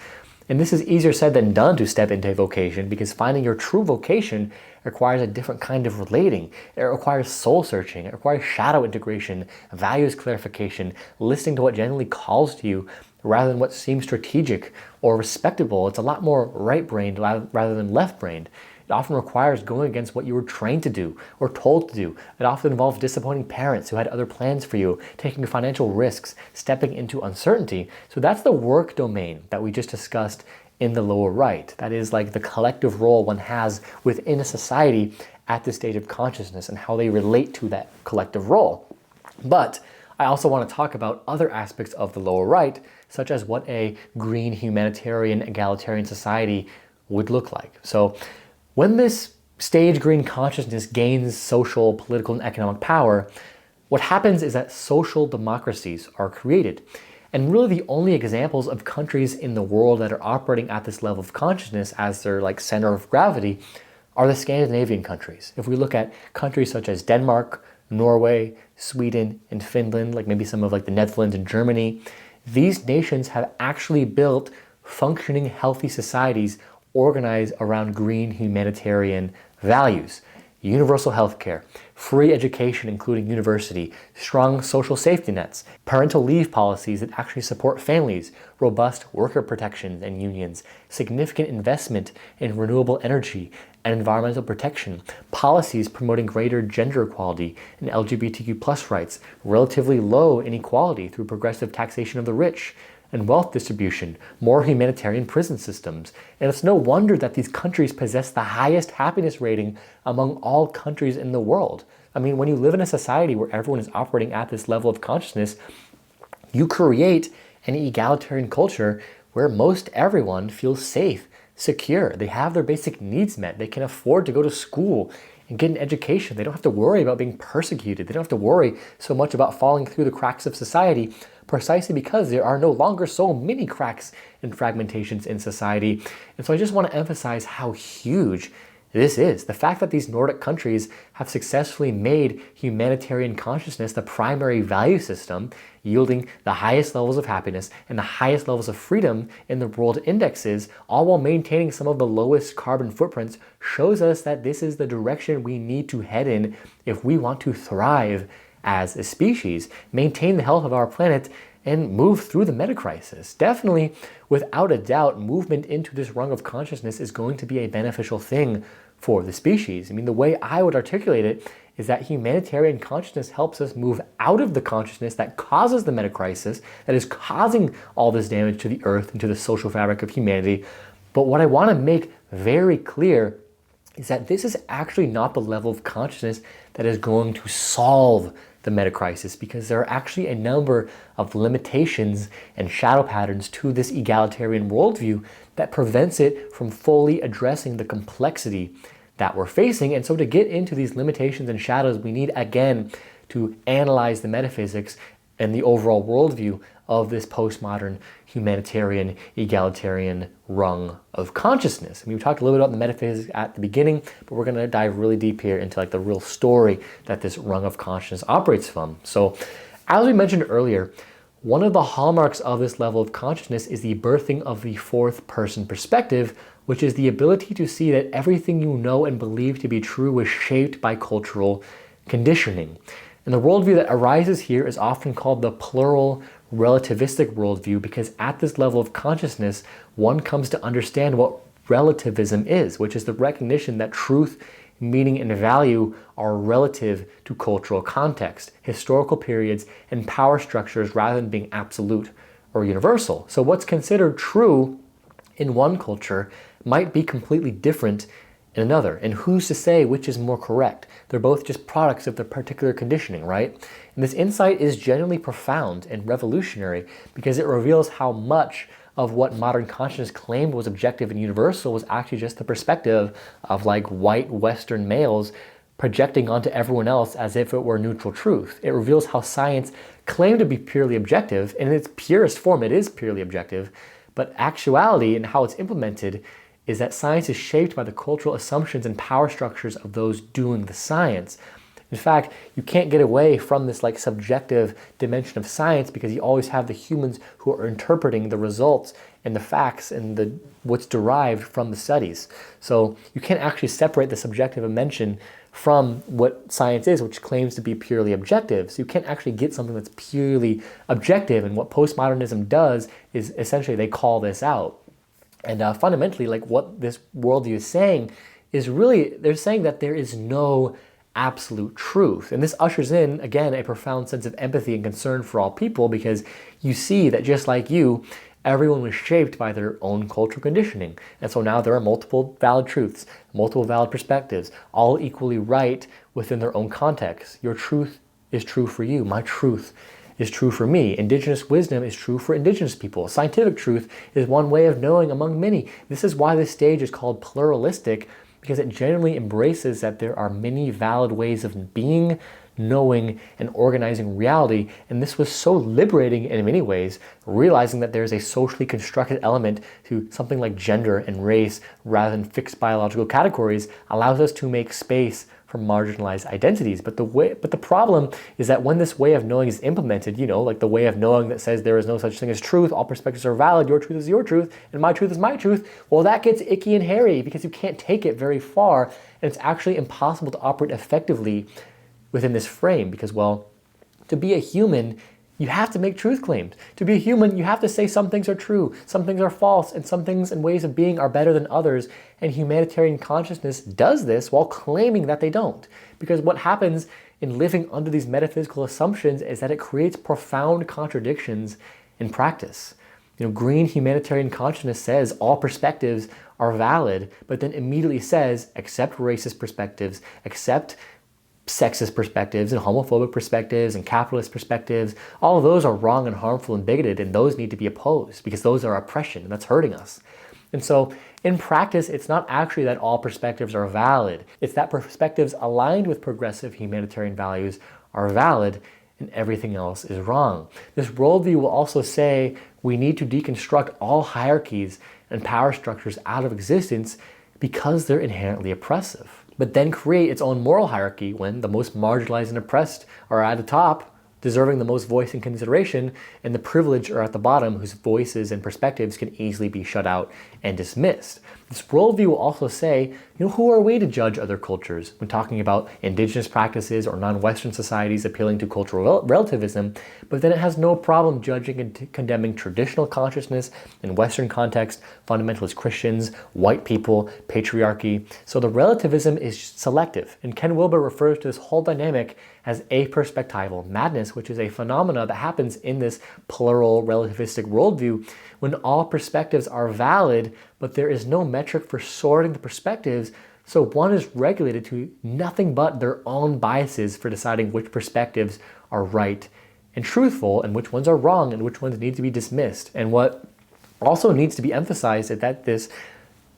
Speaker 1: And this is easier said than done to step into a vocation, because finding your true vocation requires a different kind of relating. It requires soul searching, it requires shadow integration, values clarification, listening to what genuinely calls to you rather than what seems strategic or respectable. It's a lot more right-brained rather than left-brained. It often requires going against what you were trained to do or told to do. It often involves disappointing parents who had other plans for you, taking financial risks, stepping into uncertainty. So that's the work domain that we just discussed in the lower right. That is like the collective role one has within a society at this stage of consciousness and how they relate to that collective role. But I also want to talk about other aspects of the lower right, such as what a green, humanitarian, egalitarian society would look like. So when this stage green consciousness gains social, political, and economic power, what happens is that social democracies are created. And really the only examples of countries in the world that are operating at this level of consciousness as their center of gravity are the Scandinavian countries. If we look at countries such as Denmark, Norway, Sweden, and Finland, maybe some of the Netherlands and Germany, these nations have actually built functioning, healthy societies organized around green humanitarian values. Universal healthcare, free education including university, strong social safety nets, parental leave policies that actually support families, robust worker protections and unions, significant investment in renewable energy and environmental protection, policies promoting greater gender equality and LGBTQ+ rights, relatively low inequality through progressive taxation of the rich, and wealth distribution, more humanitarian prison systems. And it's no wonder that these countries possess the highest happiness rating among all countries in the world. I mean, when you live in a society where everyone is operating at this level of consciousness, you create an egalitarian culture where most everyone feels safe, secure. They have their basic needs met. They can afford to go to school and get an education. They don't have to worry about being persecuted. They don't have to worry so much about falling through the cracks of society, precisely because there are no longer so many cracks and fragmentations in society. And so I just want to emphasize how huge this is. The fact that these Nordic countries have successfully made humanitarian consciousness the primary value system, yielding the highest levels of happiness and the highest levels of freedom in the world indexes, all while maintaining some of the lowest carbon footprints, shows us that this is the direction we need to head in if we want to thrive as a species, maintain the health of our planet, and move through the meta crisis. Definitely, without a doubt, movement into this rung of consciousness is going to be a beneficial thing for the species. I mean, the way I would articulate it is that humanitarian consciousness helps us move out of the consciousness that causes the meta crisis, that is causing all this damage to the earth and to the social fabric of humanity. But what I want to make very clear is that this is actually not the level of consciousness that is going to solve the meta crisis, because there are actually a number of limitations and shadow patterns to this egalitarian worldview that prevents it from fully addressing the complexity that we're facing. And so to get into these limitations and shadows, we need again to analyze the metaphysics and the overall worldview of this postmodern humanitarian egalitarian rung of consciousness. I mean, we talked a little bit about the metaphysics at the beginning, but we're going to dive really deep here into the real story that this rung of consciousness operates from. So as we mentioned earlier, one of the hallmarks of this level of consciousness is the birthing of the fourth person perspective, which is the ability to see that everything you know and believe to be true was shaped by cultural conditioning. And the worldview that arises here is often called the plural relativistic worldview, because at this level of consciousness, one comes to understand what relativism is, which is the recognition that truth meaning and value are relative to cultural context, historical periods, and power structures rather than being absolute or universal. So what's considered true in one culture might be completely different in another. And who's to say which is more correct? They're both just products of their particular conditioning, right? And this insight is genuinely profound and revolutionary because it reveals how much of what modern consciousness claimed was objective and universal was actually just the perspective of like white Western males projecting onto everyone else as if it were neutral truth. It reveals how science claimed to be purely objective, and in its purest form it is purely objective, but actuality and how it's implemented is that science is shaped by the cultural assumptions and power structures of those doing the science. In fact, you can't get away from this like subjective dimension of science because you always have the humans who are interpreting the results and the facts and what's derived from the studies. So you can't actually separate the subjective dimension from what science is, which claims to be purely objective. So you can't actually get something that's purely objective. And what postmodernism does is essentially they call this out. And fundamentally, like what this worldview is saying is really, they're saying that there is no absolute truth. And this ushers in, again, a profound sense of empathy and concern for all people because you see that just like you, everyone was shaped by their own cultural conditioning. And so now there are multiple valid truths, multiple valid perspectives, all equally right within their own context. Your truth is true for you. My truth is true for me. Indigenous wisdom is true for indigenous people. Scientific truth is one way of knowing among many. This is why this stage is called pluralistic, because it genuinely embraces that there are many valid ways of being, knowing, and organizing reality. And this was so liberating in many ways, realizing that there's a socially constructed element to something like gender and race rather than fixed biological categories allows us to make space for marginalized identities. But the problem is that when this way of knowing is implemented, like the way of knowing that says there is no such thing as truth, all perspectives are valid, your truth is your truth, and my truth is my truth, well, that gets icky and hairy because you can't take it very far, and it's actually impossible to operate effectively within this frame because, well, to be a human, you have to make truth claims. To be a human, you have to say some things are true, some things are false, and some things and ways of being are better than others. And humanitarian consciousness does this while claiming that they don't. Because what happens in living under these metaphysical assumptions is that it creates profound contradictions in practice. Green humanitarian consciousness says all perspectives are valid, but then immediately says, accept racist perspectives, accept sexist perspectives and homophobic perspectives and capitalist perspectives. All of those are wrong and harmful and bigoted, and those need to be opposed because those are oppression and that's hurting us. And so in practice, it's not actually that all perspectives are valid. It's that perspectives aligned with progressive humanitarian values are valid and everything else is wrong. This worldview will also say we need to deconstruct all hierarchies and power structures out of existence because they're inherently oppressive, but then create its own moral hierarchy when the most marginalized and oppressed are at the top, deserving the most voice and consideration, and the privileged are at the bottom, whose voices and perspectives can easily be shut out and dismissed. This worldview will also say, who are we to judge other cultures when talking about indigenous practices or non-Western societies appealing to cultural relativism, but then it has no problem judging and condemning traditional consciousness in Western context, fundamentalist Christians, white people, patriarchy. So the relativism is selective, and Ken Wilber refers to this whole dynamic as aperspectival madness, which is a phenomena that happens in this plural relativistic worldview when all perspectives are valid, but there is no metric for sorting the perspectives, so one is regulated to nothing but their own biases for deciding which perspectives are right and truthful and which ones are wrong and which ones need to be dismissed. And what also needs to be emphasized is that this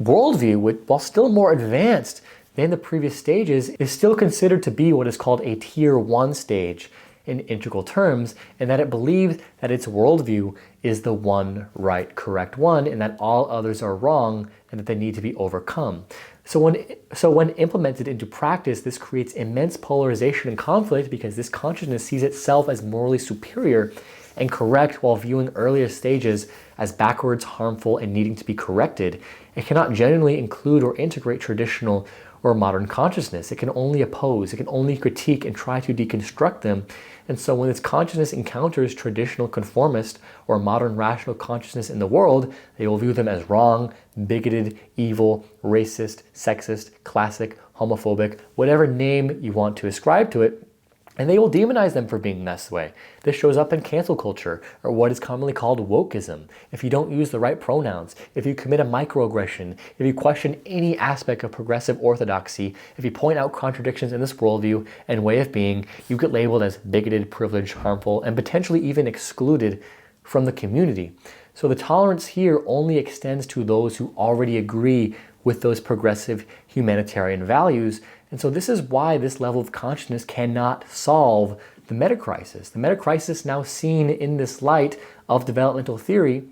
Speaker 1: worldview, while still more advanced than the previous stages, is still considered to be what is called a tier 1 stage in integral terms, and that it believes that its worldview is the one right, correct one, and that all others are wrong and that they need to be overcome. So when implemented into practice, this creates immense polarization and conflict because this consciousness sees itself as morally superior and correct while viewing earlier stages as backwards, harmful, and needing to be corrected. It cannot genuinely include or integrate traditional or modern consciousness. It can only oppose, it can only critique and try to deconstruct them. And so when its consciousness encounters traditional conformist or modern rational consciousness in the world, they will view them as wrong, bigoted, evil, racist, sexist, classic, homophobic, whatever name you want to ascribe to it. And they will demonize them for being this way. This shows up in cancel culture, or what is commonly called wokeism. If you don't use the right pronouns, if you commit a microaggression, if you question any aspect of progressive orthodoxy, if you point out contradictions in this worldview and way of being, you get labeled as bigoted, privileged, harmful, and potentially even excluded from the community. So the tolerance here only extends to those who already agree with those progressive humanitarian values. And so this is why this level of consciousness cannot solve the meta-crisis. The meta-crisis, now seen in this light of developmental theory,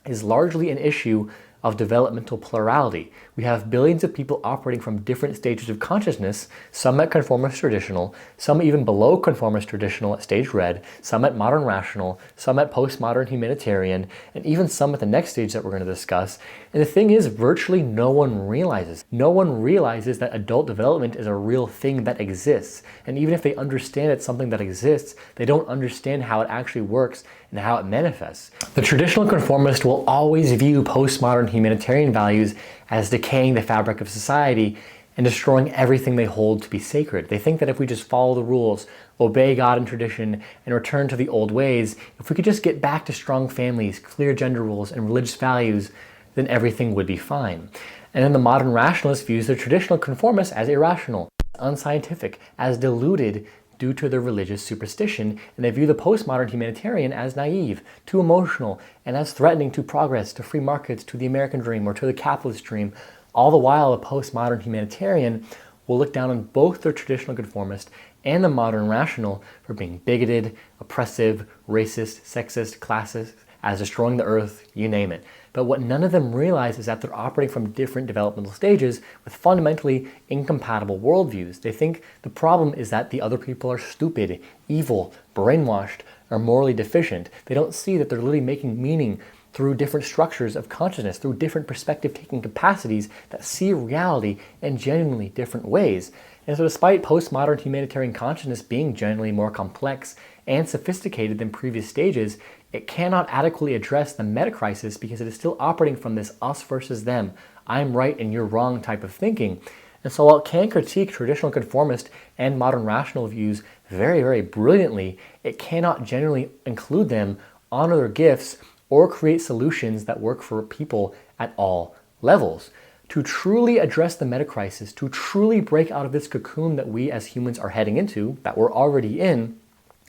Speaker 1: is largely an issue of developmental plurality. We have billions of people operating from different stages of consciousness, some at conformist traditional, some even below conformist traditional at stage red, some at modern rational, some at postmodern humanitarian, and even some at the next stage that we're going to discuss. And the thing is, virtually no one realizes. No one realizes that adult development is a real thing that exists. And even if they understand it's something that exists, they don't understand how it actually works and how it manifests. The traditional conformist will always view postmodern humanitarian values as decaying the fabric of society and destroying everything they hold to be sacred. They think that if we just follow the rules, obey God and tradition, and return to the old ways, if we could just get back to strong families, clear gender rules, and religious values, then everything would be fine. And then the modern rationalist views the traditional conformists as irrational, unscientific, as deluded due to their religious superstition, and they view the postmodern humanitarian as naive, too emotional, and as threatening to progress, to free markets, to the American dream, or to the capitalist dream. All the while, a postmodern humanitarian will look down on both the traditional conformist and the modern rational for being bigoted, oppressive, racist, sexist, classist, as destroying the earth, you name it. But what none of them realize is that they're operating from different developmental stages with fundamentally incompatible worldviews. They think the problem is that the other people are stupid, evil, brainwashed, or morally deficient. They don't see that they're literally making meaning through different structures of consciousness, through different perspective-taking capacities that see reality in genuinely different ways. And so despite postmodern humanitarian consciousness being generally more complex and sophisticated than previous stages, it cannot adequately address the meta-crisis because it is still operating from this us versus them, I'm right and you're wrong type of thinking. And so while it can critique traditional conformist and modern rational views very, very brilliantly, it cannot generally include them, honor their gifts, or create solutions that work for people at all levels. To truly address the meta-crisis, to truly break out of this cocoon that we as humans are heading into, that we're already in,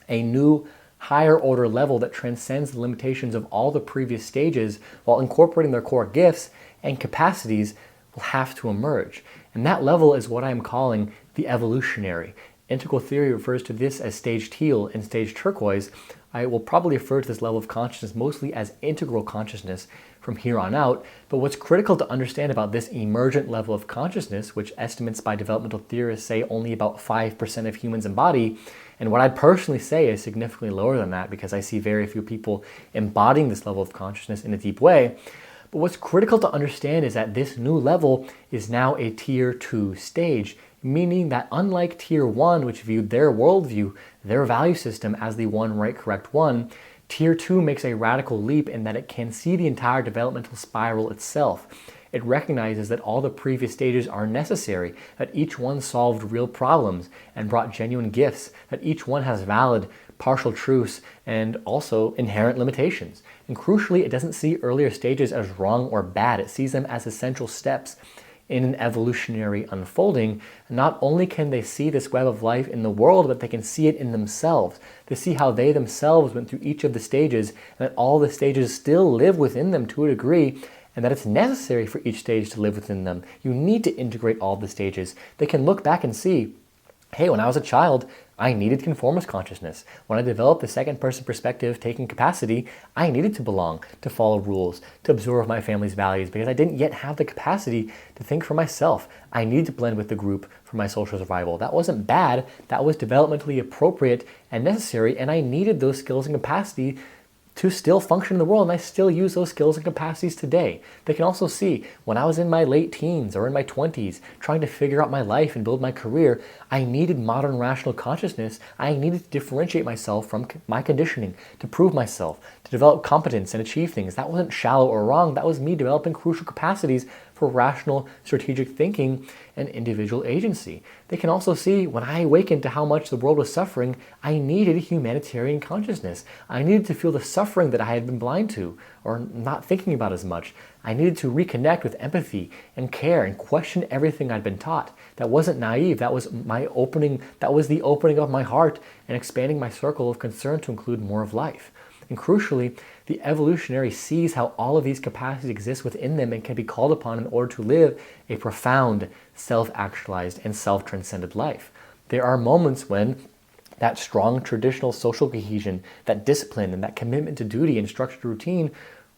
Speaker 1: a new higher order level that transcends the limitations of all the previous stages while incorporating their core gifts and capacities will have to emerge. And that level is what I am calling the evolutionary. Integral theory refers to this as stage teal and stage turquoise. I will probably refer to this level of consciousness mostly as integral consciousness from here on out, but what's critical to understand about this emergent level of consciousness, which estimates by developmental theorists say only about 5% of humans embody, and what I'd personally say is significantly lower than that because I see very few people embodying this level of consciousness in a deep way. But what's critical to understand is that this new level is now a tier 2 stage, meaning that unlike tier 1, which viewed their worldview, their value system as the one right correct one, tier 2 makes a radical leap in that it can see the entire developmental spiral itself. It recognizes that all the previous stages are necessary, that each one solved real problems and brought genuine gifts, that each one has valid, partial truths, and also inherent limitations. And crucially, it doesn't see earlier stages as wrong or bad. It sees them as essential steps in an evolutionary unfolding. Not only can they see this web of life in the world, but they can see it in themselves. They see how they themselves went through each of the stages, and that all the stages still live within them to a degree, and that it's necessary for each stage to live within them. You need to integrate all the stages. They can look back and see, hey, when I was a child, I needed conformist consciousness. When I developed the second person perspective taking capacity, I needed to belong, to follow rules, to absorb my family's values because I didn't yet have the capacity to think for myself. I needed to blend with the group for my social survival. That wasn't bad. That was developmentally appropriate and necessary, and I needed those skills and capacity to still function in the world, and I still use those skills and capacities today. They can also see when I was in my late teens or in my 20s trying to figure out my life and build my career, I needed modern rational consciousness. I needed to differentiate myself from my conditioning, to prove myself, to develop competence and achieve things. That wasn't shallow or wrong. That was me developing crucial capacities for rational strategic thinking and individual agency. They can also see when I awakened to how much the world was suffering, I needed humanitarian consciousness. I needed to feel the suffering that I had been blind to or not thinking about as much. I needed to reconnect with empathy and care and question everything I'd been taught. That wasn't naive. That was my opening. That was the opening of my heart and expanding my circle of concern to include more of life. And crucially, the evolutionary sees how all of these capacities exist within them and can be called upon in order to live a profound, self-actualized, and self-transcended life. There are moments when that strong traditional social cohesion, that discipline, and that commitment to duty and structured routine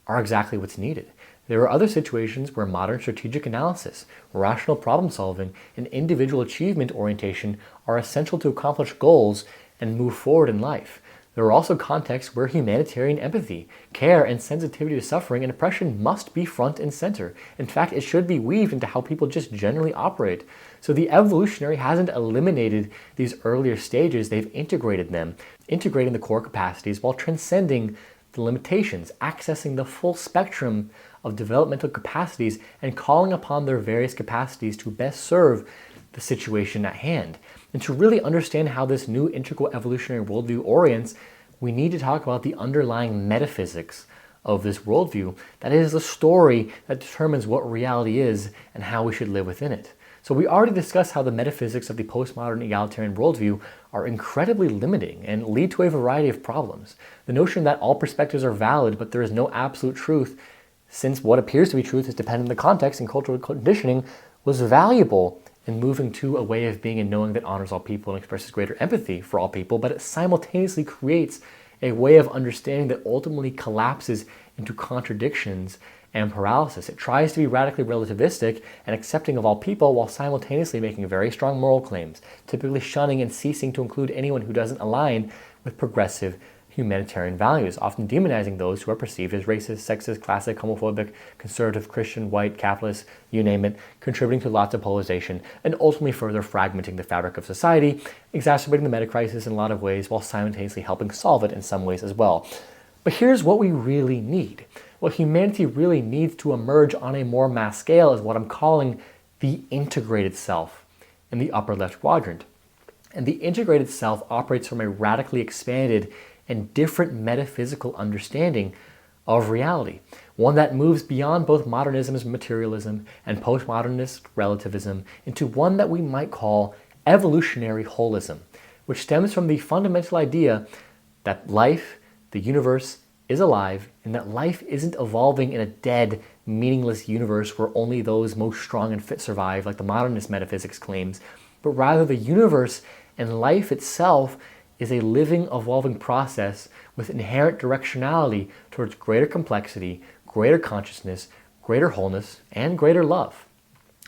Speaker 1: are exactly what's needed. There are other situations where modern strategic analysis, rational problem solving, and individual achievement orientation are essential to accomplish goals and move forward in life. There are also contexts where humanitarian empathy, care, and sensitivity to suffering and oppression must be front and center. In fact, it should be weaved into how people just generally operate. So the evolutionary hasn't eliminated these earlier stages, they've integrated them, integrating the core capacities while transcending the limitations, accessing the full spectrum of developmental capacities and calling upon their various capacities to best serve the situation at hand. And to really understand how this new integral evolutionary worldview orients, we need to talk about the underlying metaphysics of this worldview. That is the story that determines what reality is and how we should live within it. So we already discussed how the metaphysics of the postmodern egalitarian worldview are incredibly limiting and lead to a variety of problems. The notion that all perspectives are valid, but there is no absolute truth, since what appears to be truth is dependent on the context and cultural conditioning, was valuable in moving to a way of being and knowing that honors all people and expresses greater empathy for all people, but it simultaneously creates a way of understanding that ultimately collapses into contradictions and paralysis. It tries to be radically relativistic and accepting of all people while simultaneously making very strong moral claims, typically shunning and ceasing to include anyone who doesn't align with progressive humanitarian values, often demonizing those who are perceived as racist, sexist, classic, homophobic, conservative, Christian, white, capitalist, you name it, contributing to lots of polarization and ultimately further fragmenting the fabric of society, exacerbating the meta crisis in a lot of ways while simultaneously helping solve it in some ways as well. But here's what we really need. What humanity really needs to emerge on a more mass scale is what I'm calling the integrated self in the upper left quadrant. And the integrated self operates from a radically expanded and different metaphysical understanding of reality, one that moves beyond both modernism's materialism and postmodernist relativism into one that we might call evolutionary holism, which stems from the fundamental idea that life, the universe, is alive and that life isn't evolving in a dead, meaningless universe where only those most strong and fit survive, like the modernist metaphysics claims, but rather the universe and life itself is a living, evolving process with inherent directionality towards greater complexity, greater consciousness, greater wholeness, and greater love.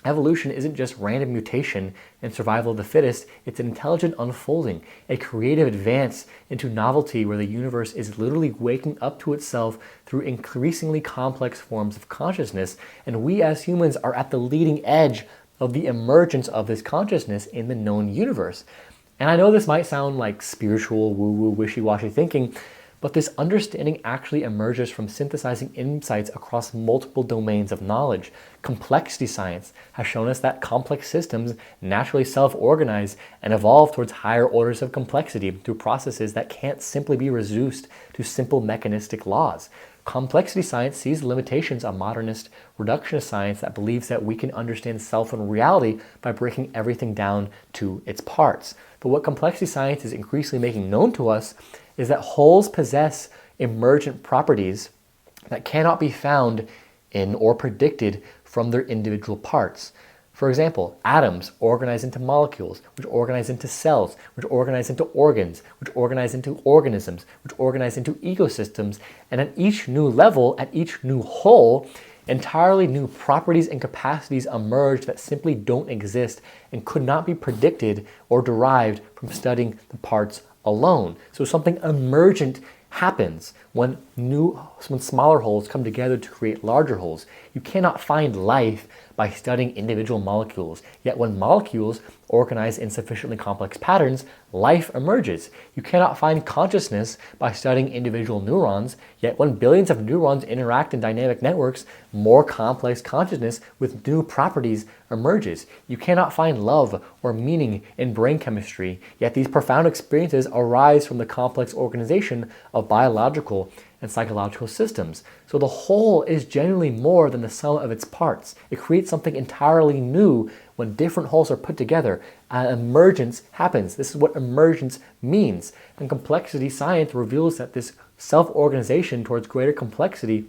Speaker 1: Evolution isn't just random mutation and survival of the fittest, it's an intelligent unfolding, a creative advance into novelty where the universe is literally waking up to itself through increasingly complex forms of consciousness, and we as humans are at the leading edge of the emergence of this consciousness in the known universe. And I know this might sound like spiritual, woo-woo, wishy-washy thinking, but this understanding actually emerges from synthesizing insights across multiple domains of knowledge. Complexity science has shown us that complex systems naturally self-organize and evolve towards higher orders of complexity through processes that can't simply be reduced to simple mechanistic laws. Complexity science sees the limitations of modernist reductionist science that believes that we can understand self and reality by breaking everything down to its parts. But what complexity science is increasingly making known to us is that wholes possess emergent properties that cannot be found in or predicted from their individual parts. For example, atoms organize into molecules, which organize into cells, which organize into organs, which organize into organisms, which organize into ecosystems, and at each new level, at each new whole, entirely new properties and capacities emerge that simply don't exist and could not be predicted or derived from studying the parts alone. So something emergent happens when smaller wholes come together to create larger wholes. You cannot find life by studying individual molecules. Yet when molecules organize in sufficiently complex patterns, life emerges. You cannot find consciousness by studying individual neurons. Yet when billions of neurons interact in dynamic networks, more complex consciousness with new properties emerges. You cannot find love or meaning in brain chemistry. Yet these profound experiences arise from the complex organization of biological and psychological systems. So the whole is genuinely more than the sum of its parts. It creates something entirely new when different wholes are put together. Emergence happens. This is what emergence means. And complexity science reveals that this self-organization towards greater complexity,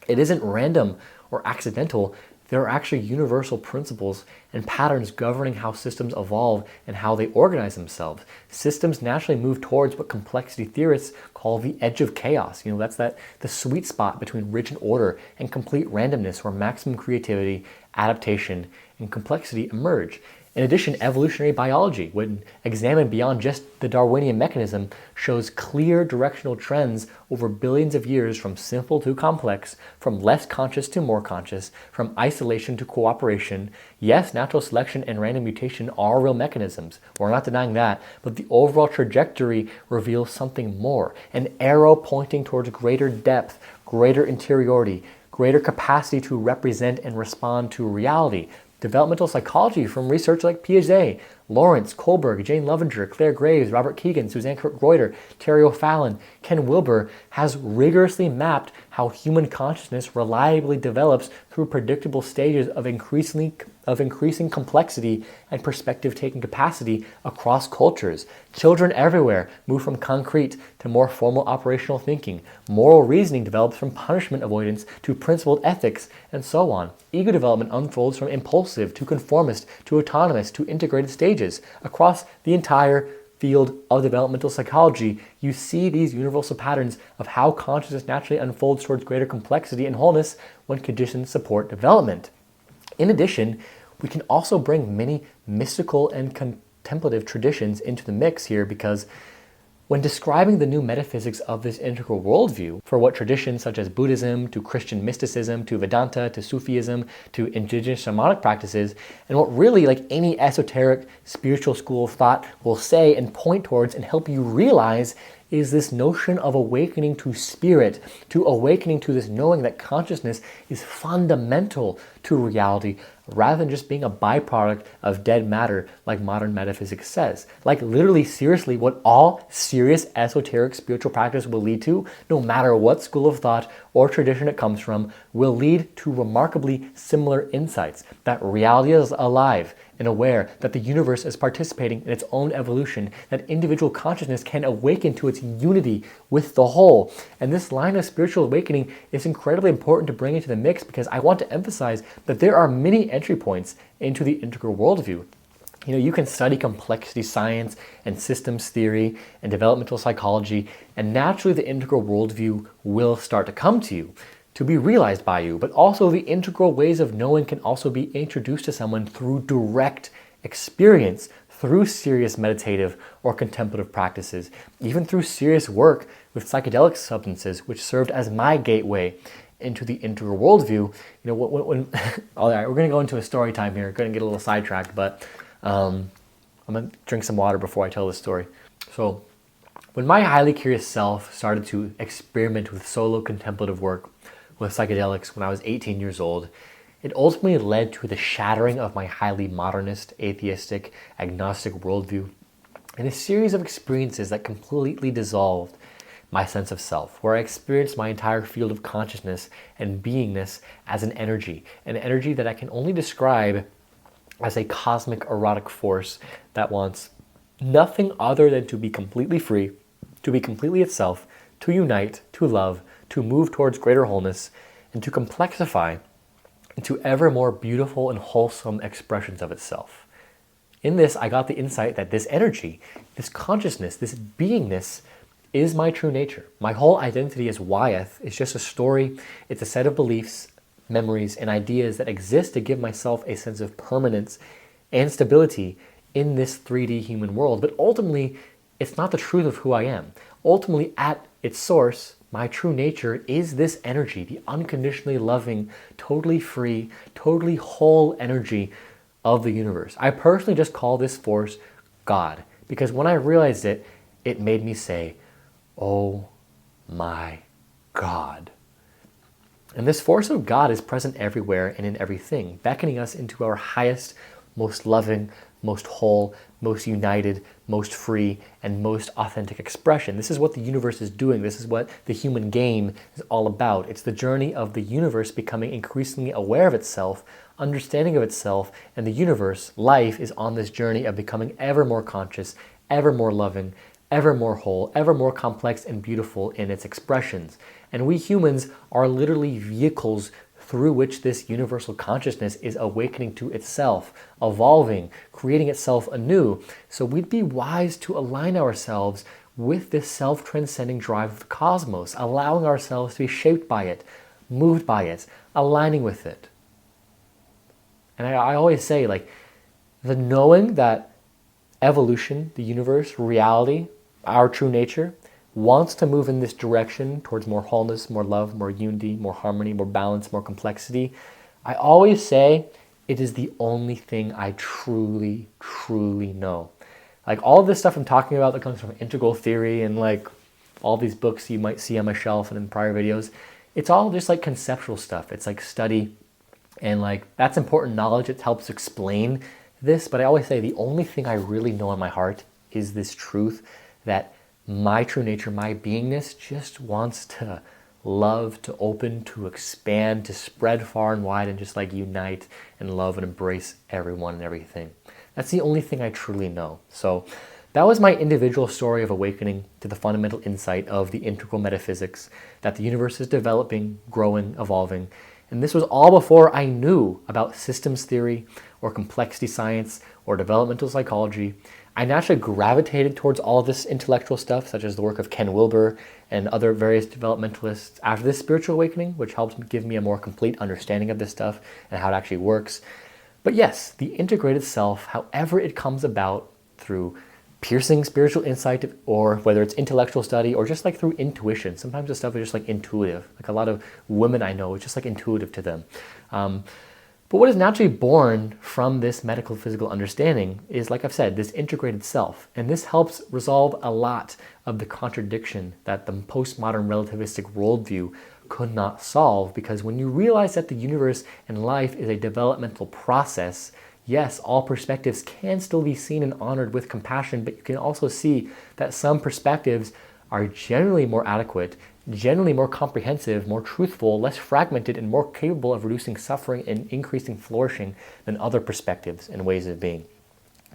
Speaker 1: it isn't random or accidental. There are actually universal principles and patterns governing how systems evolve and how they organize themselves. Systems naturally move towards what complexity theorists call the edge of chaos. That's the sweet spot between rigid order and complete randomness, where maximum creativity, adaptation, and complexity emerge. In addition, evolutionary biology, when examined beyond just the Darwinian mechanism, shows clear directional trends over billions of years, from simple to complex, from less conscious to more conscious, from isolation to cooperation. Yes, natural selection and random mutation are real mechanisms. We're not denying that, but the overall trajectory reveals something more, an arrow pointing towards greater depth, greater interiority, greater capacity to represent and respond to reality. Developmental psychology from research like Piaget, Lawrence, Kohlberg, Jane Lovinger, Claire Graves, Robert Kegan, Susanne Cook-Greuter, Terri O'Fallon, Ken Wilber has rigorously mapped how human consciousness reliably develops through predictable stages of increasing complexity and perspective-taking capacity across cultures. Children everywhere move from concrete to more formal operational thinking. Moral reasoning develops from punishment avoidance to principled ethics, and so on. Ego development unfolds from impulsive to conformist to autonomous to integrated stages. Across the entire field of developmental psychology, you see these universal patterns of how consciousness naturally unfolds towards greater complexity and wholeness when conditions support development. In addition, we can also bring many mystical and contemplative traditions into the mix here, because when describing the new metaphysics of this integral worldview, for what traditions such as Buddhism, to Christian mysticism, to Vedanta, to Sufism, to indigenous shamanic practices, and what really any esoteric spiritual school of thought will say and point towards and help you realize, is this notion of awakening to spirit, to awakening to this knowing that consciousness is fundamental to reality, rather than just being a byproduct of dead matter, like modern metaphysics says. Literally, seriously, what all serious esoteric spiritual practice will lead to, no matter what school of thought or tradition it comes from, will lead to remarkably similar insights: that reality is alive and aware, that the universe is participating in its own evolution, that individual consciousness can awaken to its unity with the whole. And this line of spiritual awakening is incredibly important to bring into the mix, because I want to emphasize that there are many entry points into the integral worldview. You can study complexity science and systems theory and developmental psychology, and naturally the integral worldview will start to come to you, to be realized by you. But also the integral ways of knowing can also be introduced to someone through direct experience, through serious meditative or contemplative practices, even through serious work with psychedelic substances, which served as my gateway into the integral worldview. All right, we're going to go into a story time here. Going to get a little sidetracked, but I'm going to drink some water before I tell this story. So, when my highly curious self started to experiment with solo contemplative work with psychedelics when I was 18 years old, it ultimately led to the shattering of my highly modernist, atheistic, agnostic worldview, and a series of experiences that completely dissolved my sense of self, where I experienced my entire field of consciousness and beingness as an energy that I can only describe as a cosmic erotic force that wants nothing other than to be completely free, to be completely itself, to unite, to love, to move towards greater wholeness, and to complexify into ever more beautiful and wholesome expressions of itself. In this, I got the insight that this energy, this consciousness, this beingness is my true nature. My whole identity as Wyeth is just a story. It's a set of beliefs, memories, and ideas that exist to give myself a sense of permanence and stability in this 3D human world. But ultimately, it's not the truth of who I am. Ultimately, at its source, my true nature, is this energy, the unconditionally loving, totally free, totally whole energy of the universe. I personally just call this force God, because when I realized it, it made me say, oh my God. And this force of God is present everywhere and in everything, beckoning us into our highest, most loving, most whole, most united, most free, and most authentic expression. This is what the universe is doing. This is what the human game is all about. It's the journey of the universe becoming increasingly aware of itself, understanding of itself, and the universe, life, is on this journey of becoming ever more conscious, ever more loving, ever more whole, ever more complex and beautiful in its expressions. And we humans are literally vehicles through which this universal consciousness is awakening to itself, evolving, creating itself anew. So we'd be wise to align ourselves with this self-transcending drive of the cosmos, allowing ourselves to be shaped by it, moved by it, aligning with it. And I always say, like, the knowing that evolution, the universe, reality, our true nature, wants to move in this direction towards more wholeness, more love, more unity, more harmony, more balance, more complexity, I always say it is the only thing I truly, truly know. Like, all of this stuff I'm talking about that comes from integral theory and like all these books you might see on my shelf and in prior videos, it's all just like conceptual stuff. It's like study, and like that's important knowledge. It helps explain this, but I always say the only thing I really know in my heart is this truth that my true nature, my beingness, just wants to love, to open, to expand, to spread far and wide, and just like unite and love and embrace everyone and everything. That's the only thing I truly know. So that was my individual story of awakening to the fundamental insight of the integral metaphysics, that the universe is developing, growing, evolving. And this was all before I knew about systems theory or complexity science or developmental psychology. I naturally gravitated towards all of this intellectual stuff, such as the work of Ken Wilber and other various developmentalists after this spiritual awakening, which helped give me a more complete understanding of this stuff and how it actually works. But yes, the integrated self, however it comes about through piercing spiritual insight, or whether it's intellectual study or just like through intuition. Sometimes the stuff is just like intuitive. Like a lot of women I know, it's just like intuitive to them. But what is naturally born from this medical physical understanding is, like I've said, this integrated self. And this helps resolve a lot of the contradiction that the postmodern relativistic worldview could not solve. Because when you realize that the universe and life is a developmental process, yes, all perspectives can still be seen and honored with compassion, but you can also see that some perspectives are generally more adequate, generally more comprehensive, more truthful, less fragmented, and more capable of reducing suffering and increasing flourishing than other perspectives and ways of being.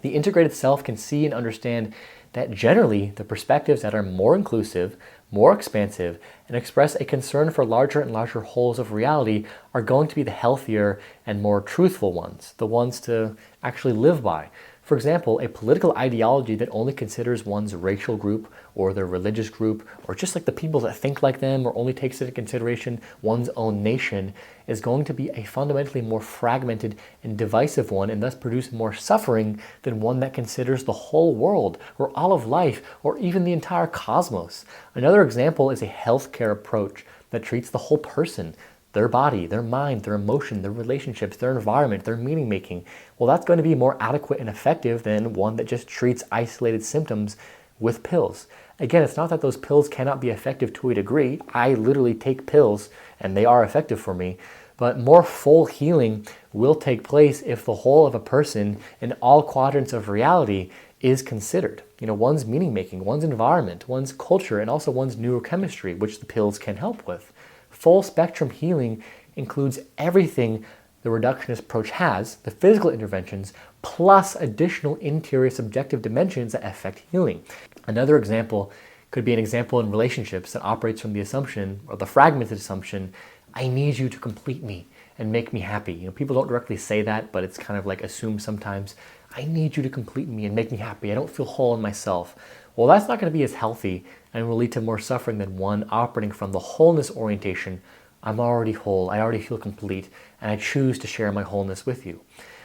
Speaker 1: The integrated self can see and understand that generally the perspectives that are more inclusive, more expansive, and express a concern for larger and larger wholes of reality are going to be the healthier and more truthful ones, the ones to actually live by. For example, a political ideology that only considers one's racial group or their religious group, or just like the people that think like them, or only takes into consideration one's own nation, is going to be a fundamentally more fragmented and divisive one, and thus produce more suffering than one that considers the whole world, or all of life, or even the entire cosmos. Another example is a healthcare approach that treats the whole person, their body, their mind, their emotion, their relationships, their environment, their meaning making. Well, that's going to be more adequate and effective than one that just treats isolated symptoms with pills. Again, it's not that those pills cannot be effective to a degree. I literally take pills and they are effective for me. But more full healing will take place if the whole of a person in all quadrants of reality is considered. You know, one's meaning making, one's environment, one's culture, and also one's neurochemistry, which the pills can help with. Full spectrum healing includes everything the reductionist approach has, the physical interventions, plus additional interior subjective dimensions that affect healing. Another example could be an example in relationships that operates from the assumption, or the fragmented assumption, I need you to complete me and make me happy. You know, people don't directly say that, but it's kind of like assumed sometimes. I need you to complete me and make me happy. I don't feel whole in myself. Well, that's not going to be as healthy and will lead to more suffering than one operating from the wholeness orientation. I'm already whole, I already feel complete, and I choose to share my wholeness with you.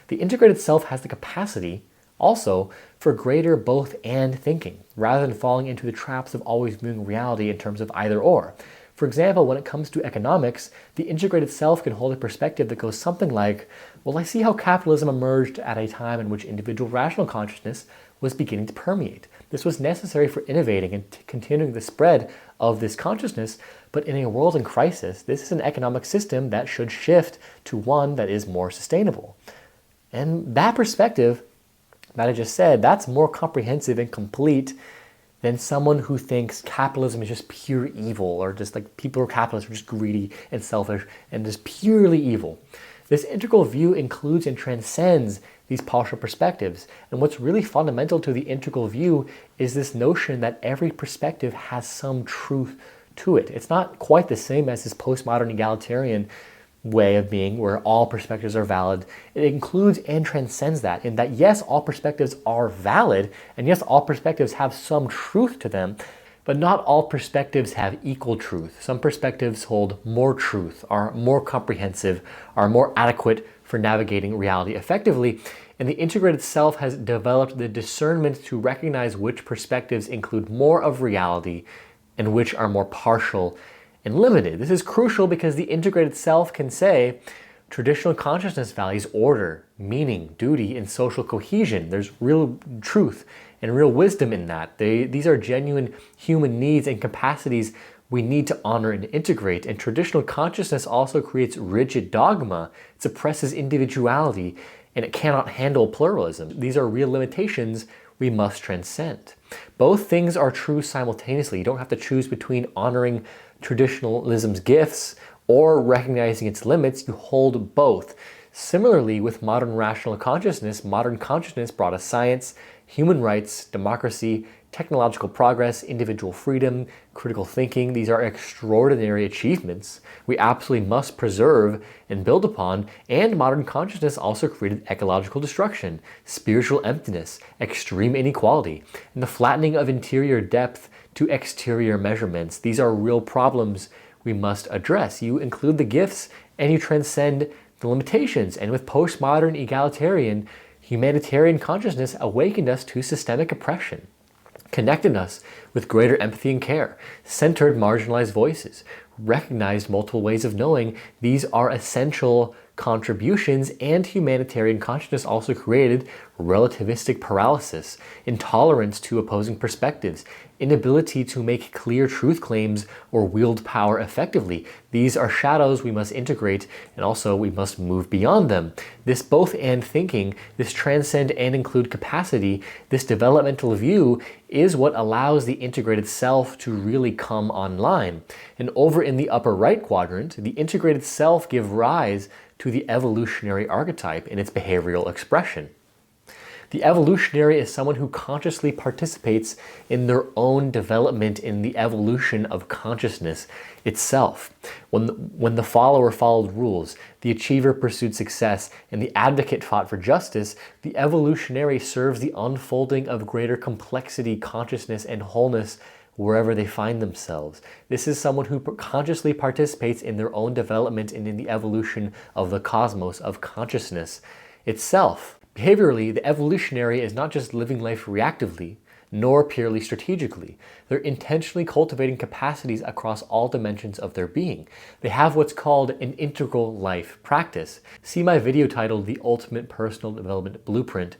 Speaker 1: The integrated self has the capacity, Also, for greater both and thinking, rather than falling into the traps of always viewing reality in terms of either or. For example, when it comes to economics, the integrated self can hold a perspective that goes something like, well, I see how capitalism emerged at a time in which individual rational consciousness was beginning to permeate. This was necessary for innovating and continuing the spread of this consciousness, but in a world in crisis, this is an economic system that should shift to one that is more sustainable. And that perspective that I just said, that's more comprehensive and complete than someone who thinks capitalism is just pure evil, or just like people who are capitalists are just greedy and selfish and just purely evil. This integral view includes and transcends these partial perspectives. And what's really fundamental to the integral view is this notion that every perspective has some truth to it. It's not quite the same as this postmodern egalitarian way of being where all perspectives are valid. It includes and transcends that, in that yes, all perspectives are valid, and yes, all perspectives have some truth to them, but not all perspectives have equal truth. Some perspectives hold more truth, are more comprehensive, are more adequate for navigating reality effectively, and the integrated self has developed the discernment to recognize which perspectives include more of reality and which are more partial and limited. This is crucial because the integrated self can say traditional consciousness values order, meaning, duty, and social cohesion. There's real truth and real wisdom in that. These are genuine human needs and capacities we need to honor and integrate. And traditional consciousness also creates rigid dogma. It suppresses individuality, and it cannot handle pluralism. These are real limitations we must transcend. Both things are true simultaneously. You don't have to choose between honoring traditionalism's gifts or recognizing its limits. You hold both. Similarly, with modern rational consciousness, modern consciousness brought us science, human rights, democracy, technological progress, individual freedom, critical thinking. These are extraordinary achievements we absolutely must preserve and build upon. And modern consciousness also created ecological destruction, spiritual emptiness, extreme inequality, and the flattening of interior depth to exterior measurements. These are real problems we must address. You include the gifts and you transcend the limitations. And with postmodern egalitarian, humanitarian consciousness awakened us to systemic oppression, connected us with greater empathy and care, centered marginalized voices, recognized multiple ways of knowing. These are essential contributions, and humanitarian consciousness also created relativistic paralysis, intolerance to opposing perspectives, inability to make clear truth claims or wield power effectively. These are shadows we must integrate, and also we must move beyond them. This both and thinking, this transcend and include capacity, this developmental view is what allows the integrated self to really come online. And over in the upper right quadrant, the integrated self gives rise to the evolutionary archetype in its behavioral expression. The evolutionary is someone who consciously participates in their own development in the evolution of consciousness itself. When the follower followed rules, the achiever pursued success, and the advocate fought for justice, the evolutionary serves the unfolding of greater complexity, consciousness, and wholeness wherever they find themselves. This is someone who consciously participates in their own development and in the evolution of the cosmos, of consciousness itself. Behaviorally, the evolutionary is not just living life reactively, nor purely strategically. They're intentionally cultivating capacities across all dimensions of their being. They have what's called an integral life practice. See my video titled The Ultimate Personal Development Blueprint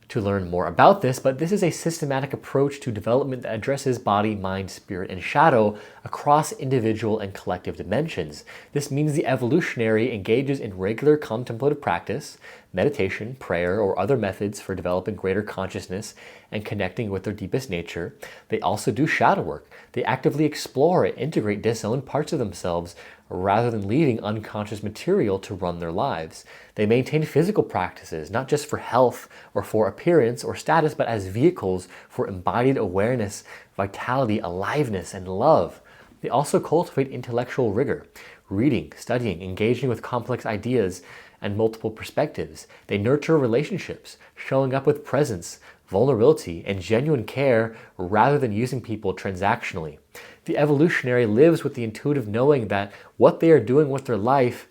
Speaker 1: to learn more about this, but this is a systematic approach to development that addresses body, mind, spirit, and shadow across individual and collective dimensions. This means the evolutionary engages in regular contemplative practice, meditation, prayer, or other methods for developing greater consciousness and connecting with their deepest nature. They also do shadow work. They actively explore and integrate disowned parts of themselves rather than leaving unconscious material to run their lives. They maintain physical practices, not just for health or for appearance or status, but as vehicles for embodied awareness, vitality, aliveness, and love. They also cultivate intellectual rigor, reading, studying, engaging with complex ideas and multiple perspectives. They nurture relationships, showing up with presence, vulnerability, and genuine care rather than using people transactionally. The evolutionary lives with the intuitive knowing that what they are doing with their life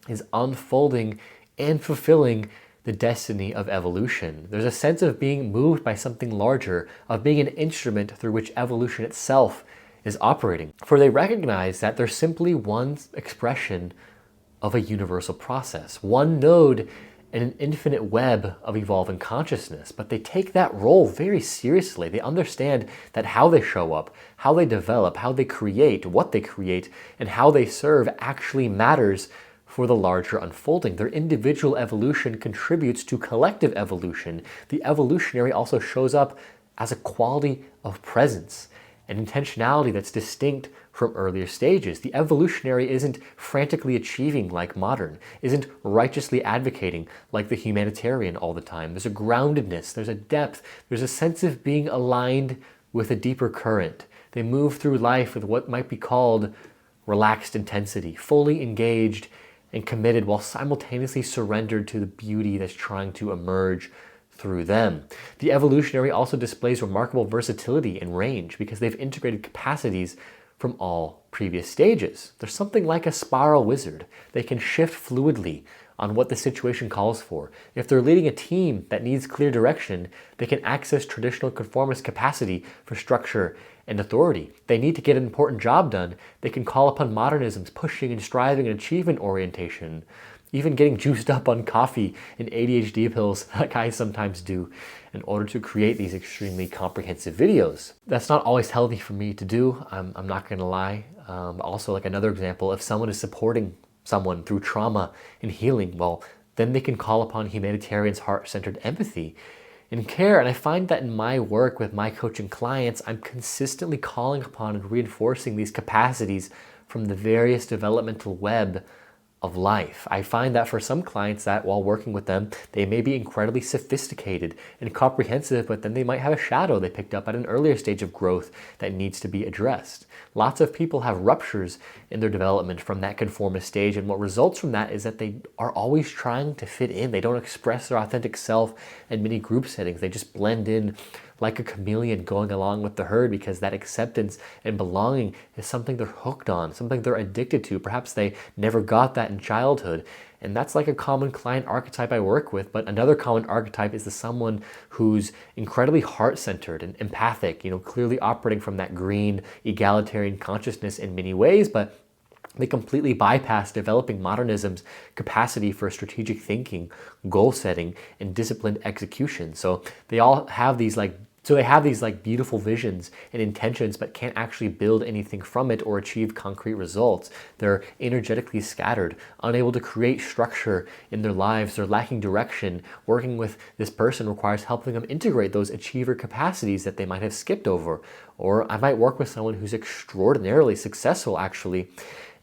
Speaker 1: is unfolding and fulfilling the destiny of evolution. There's a sense of being moved by something larger, of being an instrument through which evolution itself is operating. For they recognize that they're simply one expression of a universal process, one node in an infinite web of evolving consciousness. But they take that role very seriously. They understand that how they show up, how they develop, how they create, what they create, and how they serve actually matters for the larger unfolding. Their individual evolution contributes to collective evolution. The evolutionary also shows up as a quality of presence, an intentionality that's distinct from earlier stages. The evolutionary isn't frantically achieving like modern, isn't righteously advocating like the humanitarian all the time. There's a groundedness, there's a depth, there's a sense of being aligned with a deeper current. They move through life with what might be called relaxed intensity, fully engaged and committed while simultaneously surrendered to the beauty that's trying to emerge through them. The evolutionary also displays remarkable versatility and range because they've integrated capacities from all previous stages. They're something like a spiral wizard. They can shift fluidly on what the situation calls for. If they're leading a team that needs clear direction, they can access traditional conformist capacity for structure and authority. They need to get an important job done, they can call upon modernism's pushing and striving and achievement orientation, even getting juiced up on coffee and ADHD pills like I sometimes do in order to create these extremely comprehensive videos. That's not always healthy for me to do, I'm not gonna lie. Also, like another example, if someone is supporting someone through trauma and healing, well, then they can call upon humanitarian's heart-centered empathy and care. And I find that in my work with my coaching clients, I'm consistently calling upon and reinforcing these capacities from the various developmental web of life. I find that for some clients that while working with them, they may be incredibly sophisticated and comprehensive, but then they might have a shadow they picked up at an earlier stage of growth that needs to be addressed. Lots of people have ruptures in their development from that conformist stage, and what results from that is that they are always trying to fit in. They don't express their authentic self in many group settings. They just blend in like a chameleon going along with the herd because that acceptance and belonging is something they're hooked on, something they're addicted to. Perhaps they never got that in childhood. And that's like a common client archetype I work with. But another common archetype is the someone who's incredibly heart-centered and empathic, clearly operating from that green egalitarian consciousness in many ways, but they completely bypass developing modernism's capacity for strategic thinking, goal setting, and disciplined execution. So they have these beautiful visions and intentions, but can't actually build anything from it or achieve concrete results. They're energetically scattered, unable to create structure in their lives. They're lacking direction. Working with this person requires helping them integrate those achiever capacities that they might have skipped over. Or I might work with someone who's extraordinarily successful, actually,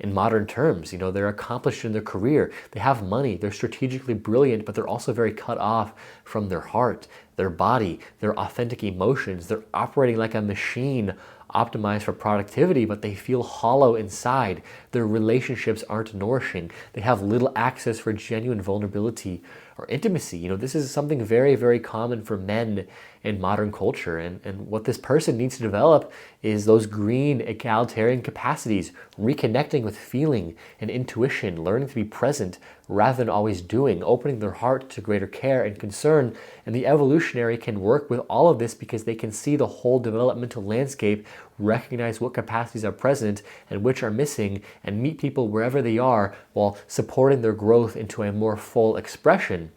Speaker 1: in modern terms. They're accomplished in their career, they have money, they're strategically brilliant, but they're also very cut off from their heart, their body, their authentic emotions. They're operating like a machine optimized for productivity, but they feel hollow inside. Their relationships aren't nourishing. They have little access for genuine vulnerability or intimacy. This is something very, very common for men in modern culture. And what this person needs to develop is those green egalitarian capacities, reconnecting with feeling and intuition, learning to be present rather than always doing, opening their heart to greater care and concern. And the evolutionary can work with all of this because they can see the whole developmental landscape, recognize what capacities are present and which are missing, and meet people wherever they are while supporting their growth into a more full expression.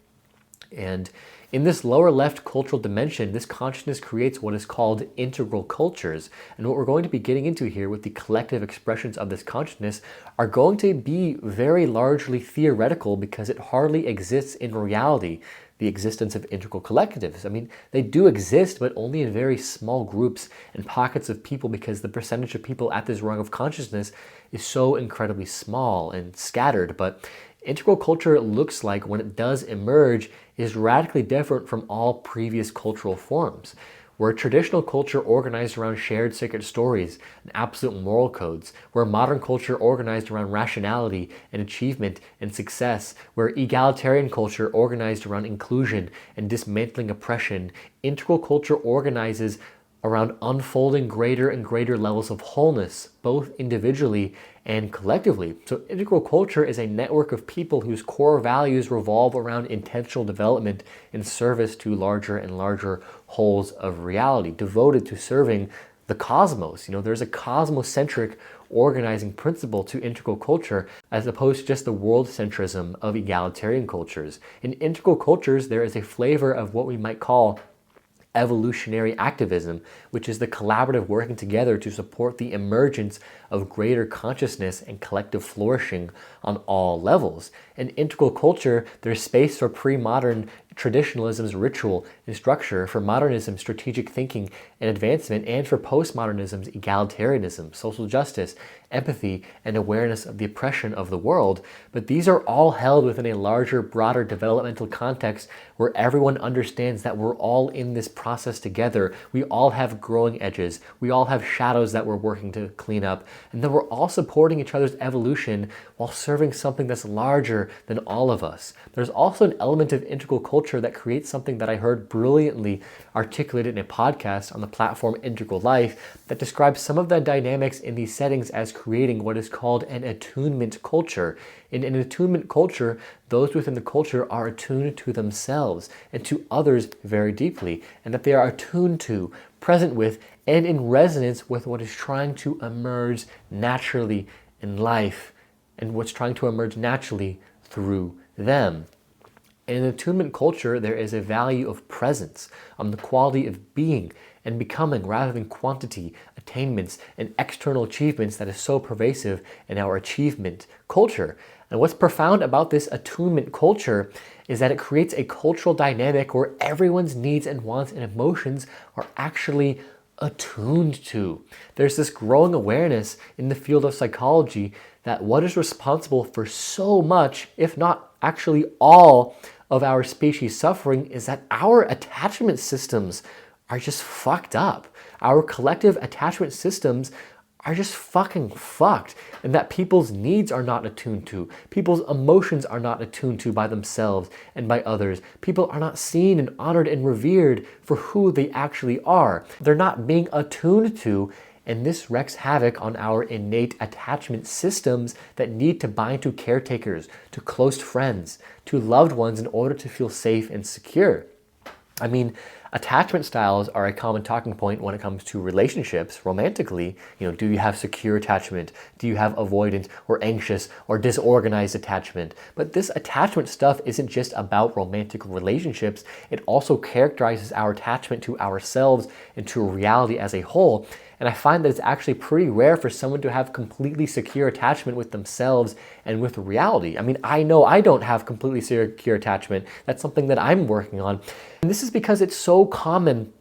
Speaker 1: And in this lower left cultural dimension, this consciousness creates what is called integral cultures. And what we're going to be getting into here with the collective expressions of this consciousness are going to be very largely theoretical because it hardly exists in reality, the existence of integral collectives. I mean, they do exist, but only in very small groups and pockets of people because the percentage of people at this rung of consciousness is so incredibly small and scattered. But integral culture looks like, when it does emerge, is radically different from all previous cultural forms. Where traditional culture organized around shared sacred stories and absolute moral codes, where modern culture organized around rationality and achievement and success, where egalitarian culture organized around inclusion and dismantling oppression, integral culture organizes around unfolding greater and greater levels of wholeness, both individually and collectively. So integral culture is a network of people whose core values revolve around intentional development in service to larger and larger wholes of reality, devoted to serving the cosmos. There's a cosmocentric organizing principle to integral culture as opposed to just the world centrism of egalitarian cultures. In integral cultures, there is a flavor of what we might call evolutionary activism, which is the collaborative working together to support the emergence of greater consciousness and collective flourishing on all levels. In integral culture, there's space for pre-modern traditionalism's ritual and structure, for modernism, strategic thinking and advancement, and for postmodernism's egalitarianism, social justice, empathy, and awareness of the oppression of the world. But these are all held within a larger, broader developmental context where everyone understands that we're all in this process together. We all have growing edges. We all have shadows that we're working to clean up. And then we're all supporting each other's evolution while serving something that's larger than all of us. There's also an element of integral culture that creates something that I heard brilliantly articulated in a podcast on the platform Integral Life that describes some of the dynamics in these settings as creating what is called an attunement culture. In an attunement culture, those within the culture are attuned to themselves and to others very deeply, and that they are attuned to, present with, and in resonance with what is trying to emerge naturally in life and what's trying to emerge naturally through them. In an attunement culture, there is a value of presence, the quality of being and becoming rather than quantity, attainments, and external achievements that is so pervasive in our achievement culture. And what's profound about this attunement culture is that it creates a cultural dynamic where everyone's needs and wants and emotions are actually attuned to. There's this growing awareness in the field of psychology that what is responsible for so much, if not actually all, of our species suffering is that our attachment systems are just fucked up. Our collective attachment systems are just fucking fucked, and that people's needs are not attuned to. People's emotions are not attuned to by themselves and by others. People are not seen and honored and revered for who they actually are. They're not being attuned to, and this wreaks havoc on our innate attachment systems that need to bind to caretakers, to close friends, to loved ones in order to feel safe and secure. I mean, attachment styles are a common talking point when it comes to relationships romantically. Do you have secure attachment? Do you have avoidant or anxious or disorganized attachment? But this attachment stuff isn't just about romantic relationships. It also characterizes our attachment to ourselves and to reality as a whole. And I find that it's actually pretty rare for someone to have completely secure attachment with themselves and with reality. I mean, I know I don't have completely secure attachment. That's something that I'm working on. And this is because it's so common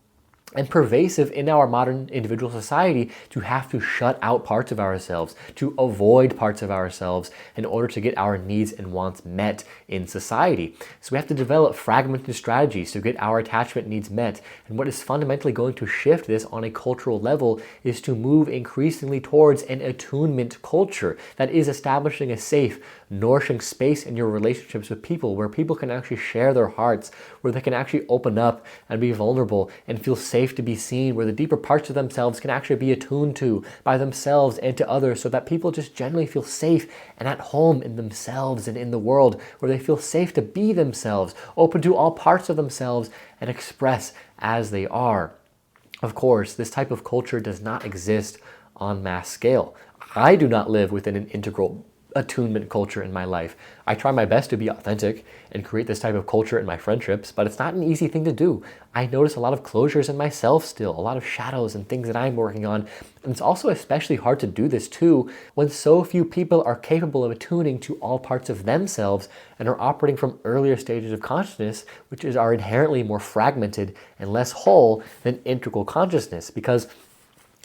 Speaker 1: and pervasive in our modern individual society to have to shut out parts of ourselves, to avoid parts of ourselves in order to get our needs and wants met in society. So we have to develop fragmented strategies to get our attachment needs met. And what is fundamentally going to shift this on a cultural level is to move increasingly towards an attunement culture that is establishing a safe, nourishing space in your relationships with people where people can actually share their hearts, where they can actually open up and be vulnerable and feel safe to be seen, where the deeper parts of themselves can actually be attuned to by themselves and to others, so that people just generally feel safe and at home in themselves and in the world, where they feel safe to be themselves, open to all parts of themselves and express as they are. Of course, this type of culture does not exist on mass scale. I do not live within an integral attunement culture in my life. I try my best to be authentic and create this type of culture in my friendships, but it's not an easy thing to do. I notice a lot of closures in myself still, a lot of shadows and things that I'm working on. And it's also especially hard to do this too when so few people are capable of attuning to all parts of themselves and are operating from earlier stages of consciousness, which are inherently more fragmented and less whole than integral consciousness. Because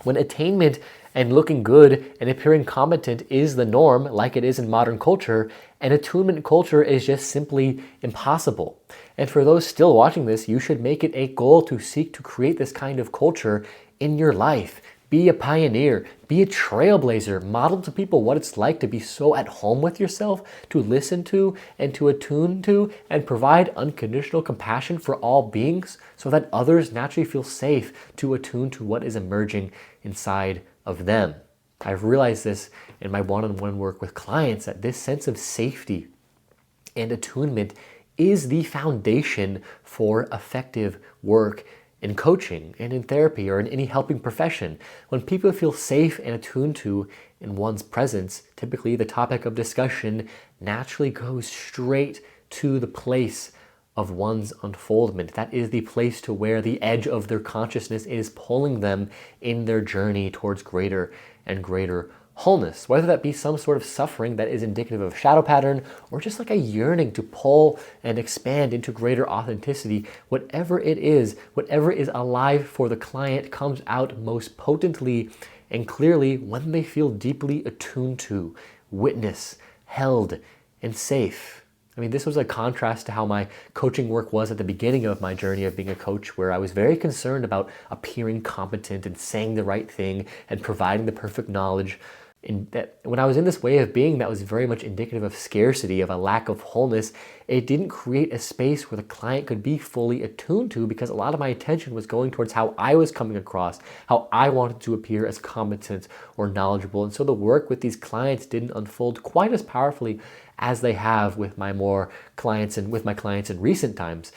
Speaker 1: when attainment and looking good and appearing competent is the norm, like it is in modern culture, an attunement culture is just simply impossible. And for those still watching this, you should make it a goal to seek to create this kind of culture in your life. Be a pioneer, be a trailblazer, model to people what it's like to be so at home with yourself, to listen to and to attune to, and provide unconditional compassion for all beings so that others naturally feel safe to attune to what is emerging inside of them. I've realized this in my one-on-one work with clients, that this sense of safety and attunement is the foundation for effective work in coaching and in therapy or in any helping profession. When people feel safe and attuned to in one's presence, typically the topic of discussion naturally goes straight to the place of one's unfoldment. That is the place to where the edge of their consciousness is pulling them in their journey towards greater and greater wholeness, whether that be some sort of suffering that is indicative of shadow pattern or just like a yearning to pull and expand into greater authenticity. Whatever it is, whatever is alive for the client comes out most potently and clearly when they feel deeply attuned to, witnessed, held, and safe. I mean, this was a contrast to how my coaching work was at the beginning of my journey of being a coach, where I was very concerned about appearing competent and saying the right thing and providing the perfect knowledge. And that when I was in this way of being that was very much indicative of scarcity, of a lack of wholeness, it didn't create a space where the client could be fully attuned to, because a lot of my attention was going towards how I was coming across, how I wanted to appear as competent or knowledgeable. And so the work with these clients didn't unfold quite as powerfully as they have with my clients in recent times.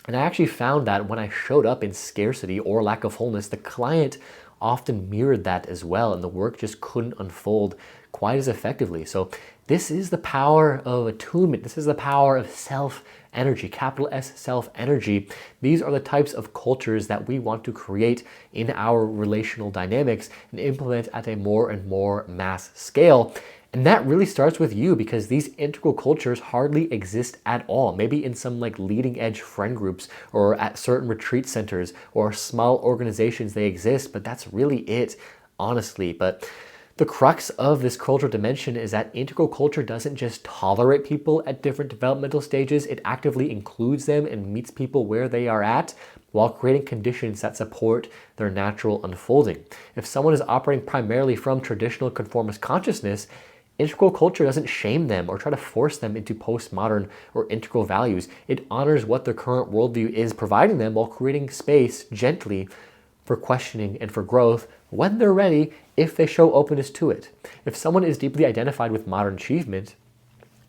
Speaker 1: And I actually found that when I showed up in scarcity or lack of wholeness, the client often mirrored that as well, and the work just couldn't unfold quite as effectively. So this is the power of attunement. This is the power of self-energy, capital S self-energy. These are the types of cultures that we want to create in our relational dynamics and implement at a more and more mass scale. And that really starts with you, because these integral cultures hardly exist at all. Maybe in some like leading edge friend groups or at certain retreat centers or small organizations they exist, but that's really it, honestly. But the crux of this cultural dimension is that integral culture doesn't just tolerate people at different developmental stages, it actively includes them and meets people where they are at, while creating conditions that support their natural unfolding. If someone is operating primarily from traditional conformist consciousness, integral culture doesn't shame them or try to force them into postmodern or integral values. It honors what their current worldview is providing them while creating space gently for questioning and for growth when they're ready, if they show openness to it. If someone is deeply identified with modern achievement,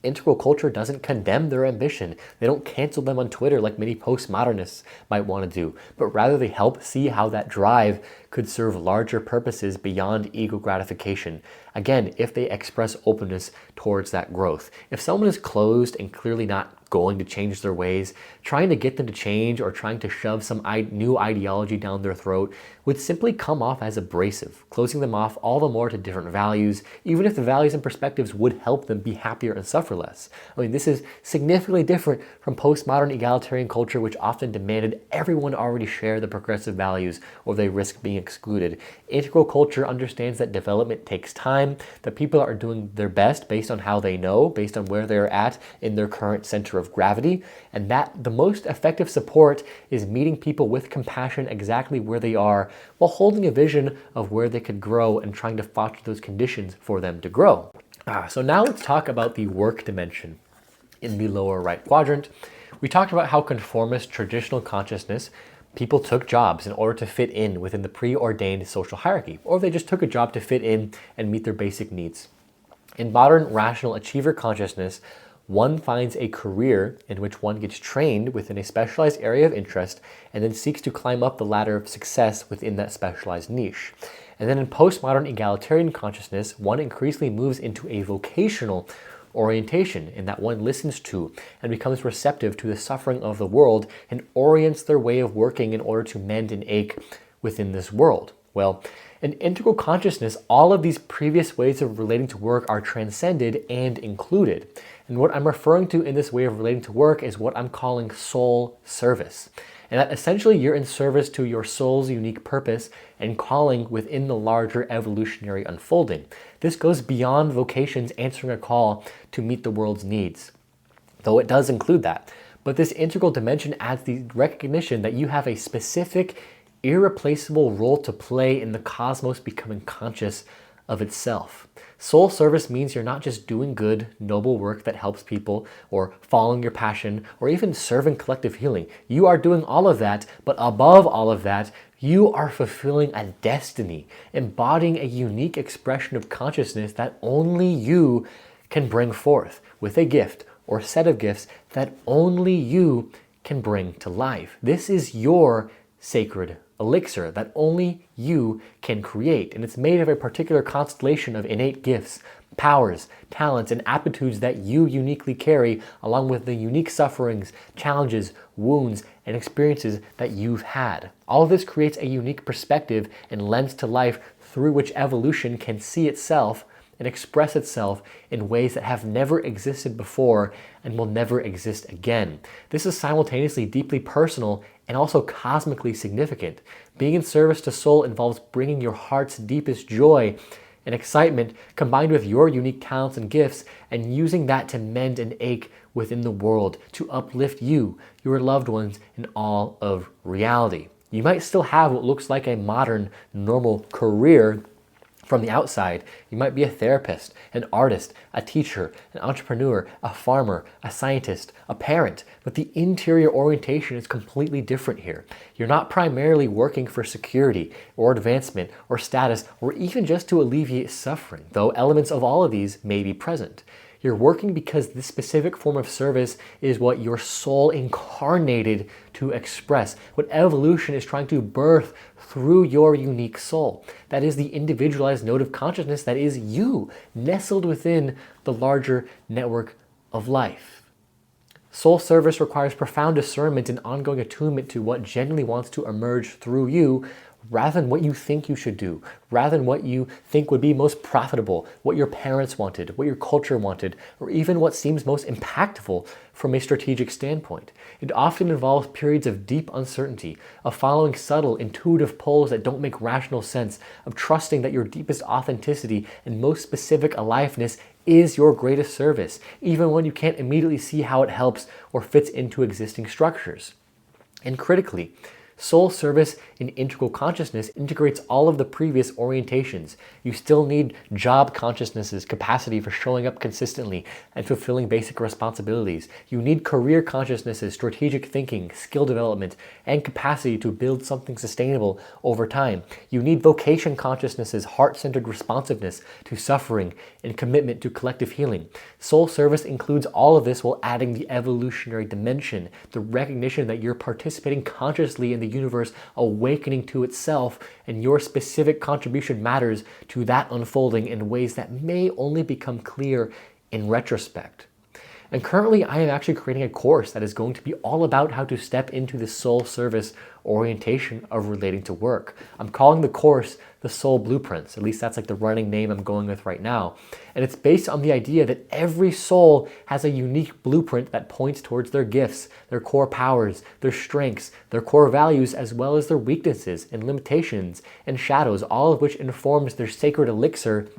Speaker 1: integral culture doesn't condemn their ambition. They don't cancel them on Twitter like many postmodernists might want to do, but rather they help see how that drive could serve larger purposes beyond ego gratification. Again, if they express openness towards that growth. If someone is closed and clearly not going to change their ways, trying to get them to change or trying to shove some new ideology down their throat would simply come off as abrasive, closing them off all the more to different values, even if the values and perspectives would help them be happier and suffer less. I mean, this is significantly different from postmodern egalitarian culture, which often demanded everyone already share the progressive values or they risk being excluded. Integral culture understands that development takes time, that people are doing their best based on how they know, based on where they're at in their current center of gravity, and that the most effective support is meeting people with compassion exactly where they are, while holding a vision of where they could grow and trying to foster those conditions for them to grow. So now let's talk about the work dimension in the lower right quadrant. We talked about how conformist traditional consciousness, people took jobs in order to fit in within the preordained social hierarchy, or they just took a job to fit in and meet their basic needs. In modern rational achiever consciousness, one finds a career in which one gets trained within a specialized area of interest and then seeks to climb up the ladder of success within that specialized niche. And then in postmodern egalitarian consciousness, one increasingly moves into a vocational orientation in that one listens to and becomes receptive to the suffering of the world and orients their way of working in order to mend and ache within this world. Well, in integral consciousness, all of these previous ways of relating to work are transcended and included. And what I'm referring to in this way of relating to work is what I'm calling soul service. And that essentially you're in service to your soul's unique purpose and calling within the larger evolutionary unfolding. This goes beyond vocations answering a call to meet the world's needs, though it does include that. But this integral dimension adds the recognition that you have a specific irreplaceable role to play in the cosmos becoming conscious of itself. Soul service means you're not just doing good, noble work that helps people, or following your passion, or even serving collective healing. You are doing all of that, but above all of that, you are fulfilling a destiny, embodying a unique expression of consciousness that only you can bring forth with a gift or set of gifts that only you can bring to life. This is your sacred elixir that only you can create, and it's made of a particular constellation of innate gifts, powers, talents, and aptitudes that you uniquely carry, along with the unique sufferings, challenges, wounds, and experiences that you've had. All of this creates a unique perspective and lens to life through which evolution can see itself and express itself in ways that have never existed before and will never exist again. This is simultaneously deeply personal and also cosmically significant. Being in service to soul involves bringing your heart's deepest joy and excitement combined with your unique talents and gifts, and using that to mend an ache within the world, to uplift you, your loved ones, and all of reality. You might still have what looks like a modern, normal career from the outside. You might be a therapist, an artist, a teacher, an entrepreneur, a farmer, a scientist, a parent, but the interior orientation is completely different here. You're not primarily working for security or advancement or status or even just to alleviate suffering, though elements of all of these may be present. You're working because this specific form of service is what your soul incarnated to express, what evolution is trying to birth through your unique soul. That is the individualized node of consciousness that is you, nestled within the larger network of life. Soul service requires profound discernment and ongoing attunement to what genuinely wants to emerge through you, rather than what you think you should do, rather than what you think would be most profitable, what your parents wanted, what your culture wanted, or even what seems most impactful from a strategic standpoint. It often involves periods of deep uncertainty, of following subtle, intuitive pulls that don't make rational sense, of trusting that your deepest authenticity and most specific aliveness is your greatest service, even when you can't immediately see how it helps or fits into existing structures. And critically, soul service in integral consciousness integrates all of the previous orientations. You still need job consciousness's capacity for showing up consistently and fulfilling basic responsibilities. You need career consciousness's strategic thinking, skill development, and capacity to build something sustainable over time. You need vocation consciousness's heart-centered responsiveness to suffering and commitment to collective healing. Soul service includes all of this while adding the evolutionary dimension, the recognition that you're participating consciously in the universe, awakening to itself, and your specific contribution matters to that unfolding in ways that may only become clear in retrospect. And currently, I am actually creating a course that is going to be all about how to step into the soul service orientation of relating to work. I'm calling the course the Soul Blueprints. At least that's like the running name I'm going with right now. And it's based on the idea that every soul has a unique blueprint that points towards their gifts, their core powers, their strengths, their core values, as well as their weaknesses and limitations and shadows, all of which informs their sacred elixir,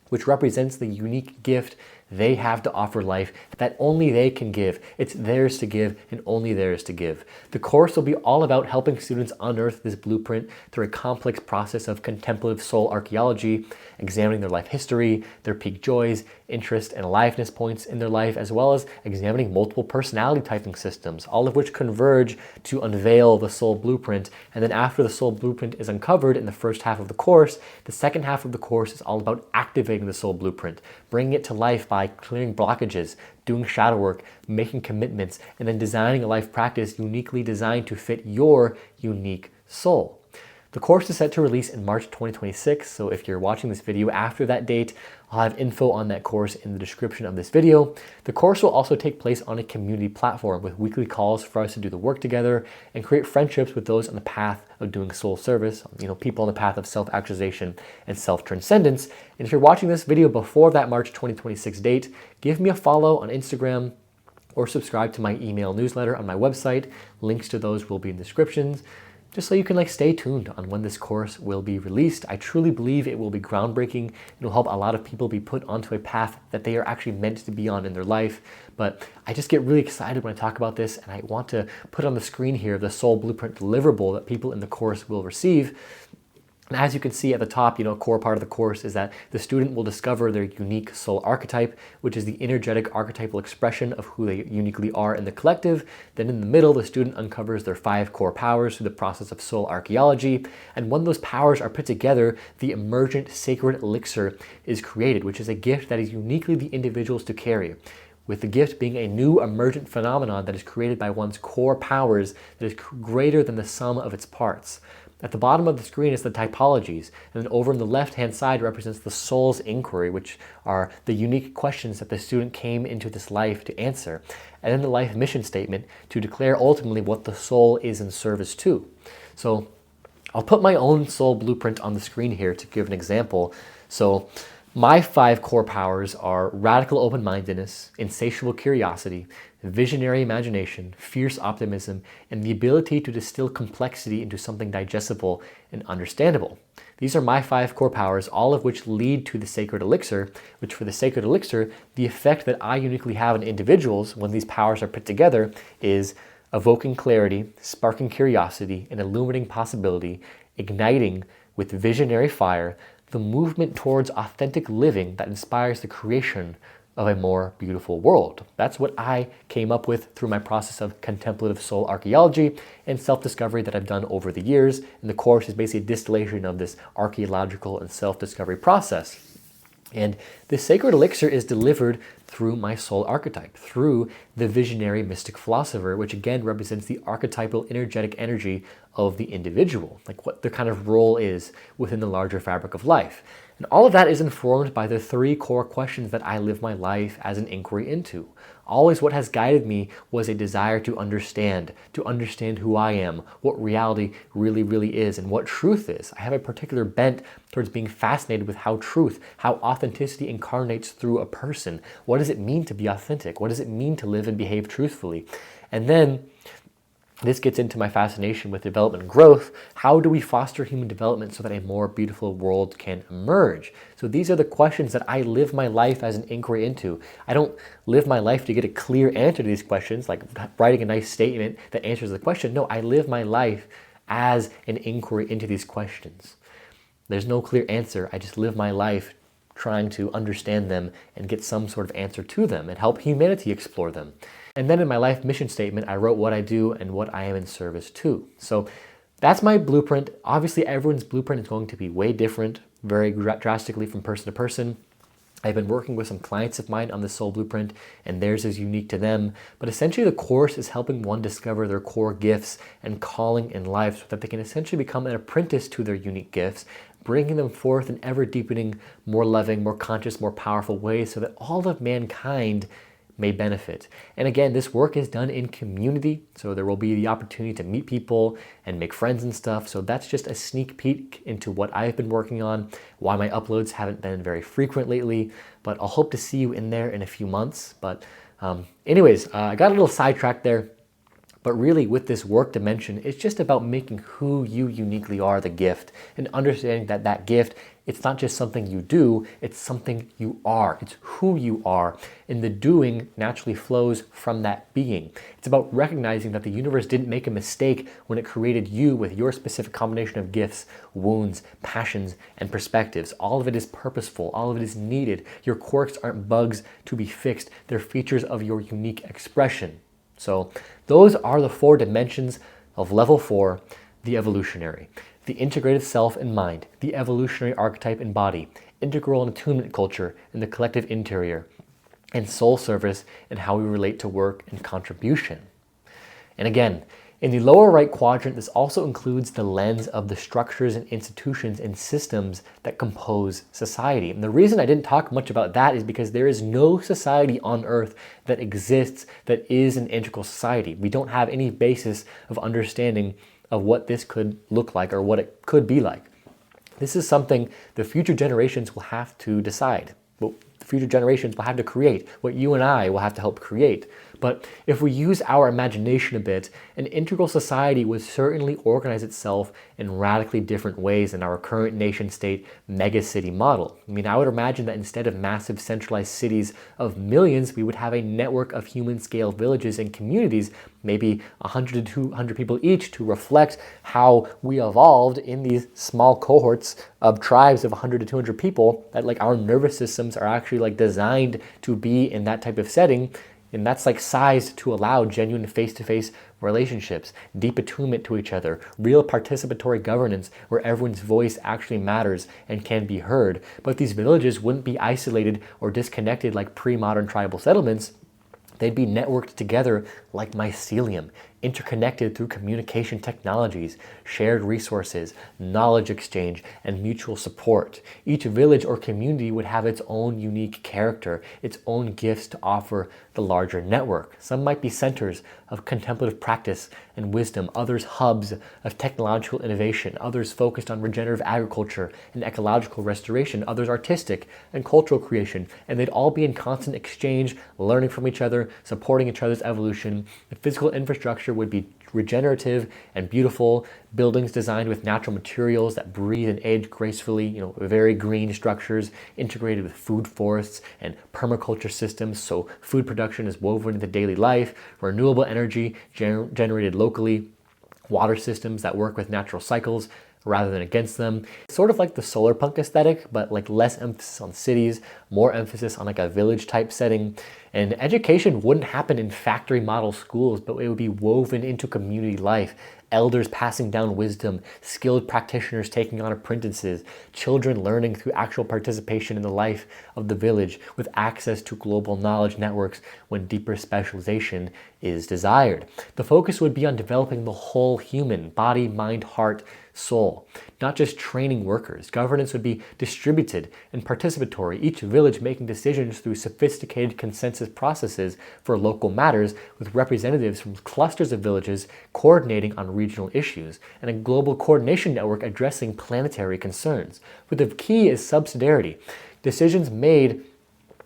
Speaker 1: which represents the unique gift they have to offer life that only they can give. It's theirs to give and only theirs to give. The course will be all about helping students unearth this blueprint through a complex process of contemplative soul archaeology, examining their life history, their peak joys, interest, and aliveness points in their life, as well as examining multiple personality typing systems, all of which converge to unveil the soul blueprint. And then after the soul blueprint is uncovered in the first half of the course, the second half of the course is all about activating the soul blueprint, bringing it to life by clearing blockages, doing shadow work, making commitments, and then designing a life practice uniquely designed to fit your unique soul. The course is set to release in March 2026, so if you're watching this video after that date, I'll have info on that course in the description of this video. The course will also take place on a community platform with weekly calls for us to do the work together and create friendships with those on the path of doing soul service, people on the path of self-actualization and self-transcendence. And if you're watching this video before that March 2026 date, give me a follow on Instagram or subscribe to my email newsletter on my website. Links to those will be in the descriptions. just so you can stay tuned on when this course will be released. I truly believe it will be groundbreaking. It will help a lot of people be put onto a path that they are actually meant to be on in their life. But I just get really excited when I talk about this, and I want to put on the screen here the Soul Blueprint deliverable that people in the course will receive. And as you can see at the top, a core part of the course is that the student will discover their unique soul archetype, which is the energetic archetypal expression of who they uniquely are in the collective. Then in the middle, the student uncovers their 5 core powers through the process of soul archaeology. And when those powers are put together, the emergent sacred elixir is created, which is a gift that is uniquely the individual's to carry, with the gift being a new emergent phenomenon that is created by one's core powers that is greater than the sum of its parts. At the bottom of the screen is the typologies, and then over on the left-hand side represents the soul's inquiry, which are the unique questions that the student came into this life to answer, and then the life mission statement to declare ultimately what the soul is in service to. So I'll put my own soul blueprint on the screen here to give an example. So my 5 core powers are radical open-mindedness, insatiable curiosity, visionary imagination, fierce optimism, and the ability to distill complexity into something digestible and understandable. These are my 5 core powers, all of which lead to the sacred elixir, which for the sacred elixir, the effect that I uniquely have in individuals when these powers are put together is evoking clarity, sparking curiosity, and illuminating possibility, igniting with visionary fire, the movement towards authentic living that inspires the creation of a more beautiful world. That's what I came up with through my process of contemplative soul archaeology and self-discovery that I've done over the years. And the course is basically a distillation of this archaeological and self-discovery process. And this sacred elixir is delivered through my soul archetype, through the visionary mystic philosopher, which again represents the archetypal energetic energy of the individual, like what their kind of role is within the larger fabric of life. And all of that is informed by the 3 core questions that I live my life as an inquiry into. Always what has guided me was a desire to understand who I am, what reality really is, and what truth is. I have a particular bent towards being fascinated with how authenticity incarnates through a person. What does it mean to be authentic? What does it mean to live and behave truthfully? And then this gets into my fascination with development and growth. How do we foster human development so that a more beautiful world can emerge? So these are the questions that I live my life as an inquiry into. I don't live my life to get a clear answer to these questions, like writing a nice statement that answers the question. No, I live my life as an inquiry into these questions. There's no clear answer. I just live my life trying to understand them and get some sort of answer to them and help humanity explore them. And then in my life mission statement, I wrote what I do and what I am in service to. So that's my blueprint. Obviously, everyone's blueprint is going to be way different, very drastically from person to person. I've been working with some clients of mine on the soul blueprint, and theirs is unique to them. But essentially, the course is helping one discover their core gifts and calling in life so that they can essentially become an apprentice to their unique gifts, bringing them forth in ever deepening, more loving, more conscious, more powerful ways so that all of mankind may benefit. And again, this work is done in community, so there will be the opportunity to meet people and make friends and stuff. So that's just a sneak peek into what I've been working on, why my uploads haven't been very frequent lately, but I'll hope to see you in there in a few months. But anyways, I got a little sidetracked there. But really, with this work dimension, it's just about making who you uniquely are the gift and understanding that that gift, it's not just something you do, it's something you are. It's who you are. And the doing naturally flows from that being. It's about recognizing that the universe didn't make a mistake when it created you with your specific combination of gifts, wounds, passions, and perspectives. All of it is purposeful. All of it is needed. Your quirks aren't bugs to be fixed. They're features of your unique expression. So those are the 4 dimensions of level 4, the evolutionary. The integrative self and mind, the evolutionary archetype and body, integral and attunement culture, and the collective interior, and soul service and how we relate to work and contribution. And again, in the lower right quadrant, this also includes the lens of the structures and institutions and systems that compose society. And the reason I didn't talk much about that is because there is no society on earth that exists that is an integral society. We don't have any basis of understanding of what this could look like or what it could be like. This is something the future generations will have to decide. Well, the future generations will have to create, what you and I will have to help create. But if we use our imagination a bit, an integral society would certainly organize itself in radically different ways than our current nation-state megacity model. I mean, I would imagine that instead of massive centralized cities of millions, we would have a network of human-scale villages and communities, maybe 100 to 200 people each, to reflect how we evolved in these small cohorts of tribes of 100 to 200 people, that like our nervous systems are actually like designed to be in that type of setting. And that's like sized to allow genuine face-to-face relationships, deep attunement to each other, real participatory governance where everyone's voice actually matters and can be heard. But these villages wouldn't be isolated or disconnected like pre-modern tribal settlements. They'd be networked together like mycelium, interconnected through communication technologies, shared resources, knowledge exchange, and mutual support. Each village or community would have its own unique character, its own gifts to offer the larger network. Some might be centers of contemplative practice and wisdom, others hubs of technological innovation, others focused on regenerative agriculture and ecological restoration, others artistic and cultural creation, and they'd all be in constant exchange, learning from each other, supporting each other's evolution. The physical infrastructure would be regenerative and beautiful, buildings designed with natural materials that breathe and age gracefully, very green structures integrated with food forests and permaculture systems, so food production is woven into daily life, renewable energy generated locally, water systems that work with natural cycles rather than against them. Sort of like the solar punk aesthetic, but like less emphasis on cities, more emphasis on like a village type setting. And education wouldn't happen in factory model schools, but it would be woven into community life. Elders passing down wisdom, skilled practitioners taking on apprentices, children learning through actual participation in the life of the village with access to global knowledge networks when deeper specialization is desired. The focus would be on developing the whole human, body, mind, heart, soul, not just training workers. Governance would be distributed and participatory, each village making decisions through sophisticated consensus processes for local matters, with representatives from clusters of villages coordinating on regional issues, and a global coordination network addressing planetary concerns. But the key is subsidiarity. Decisions made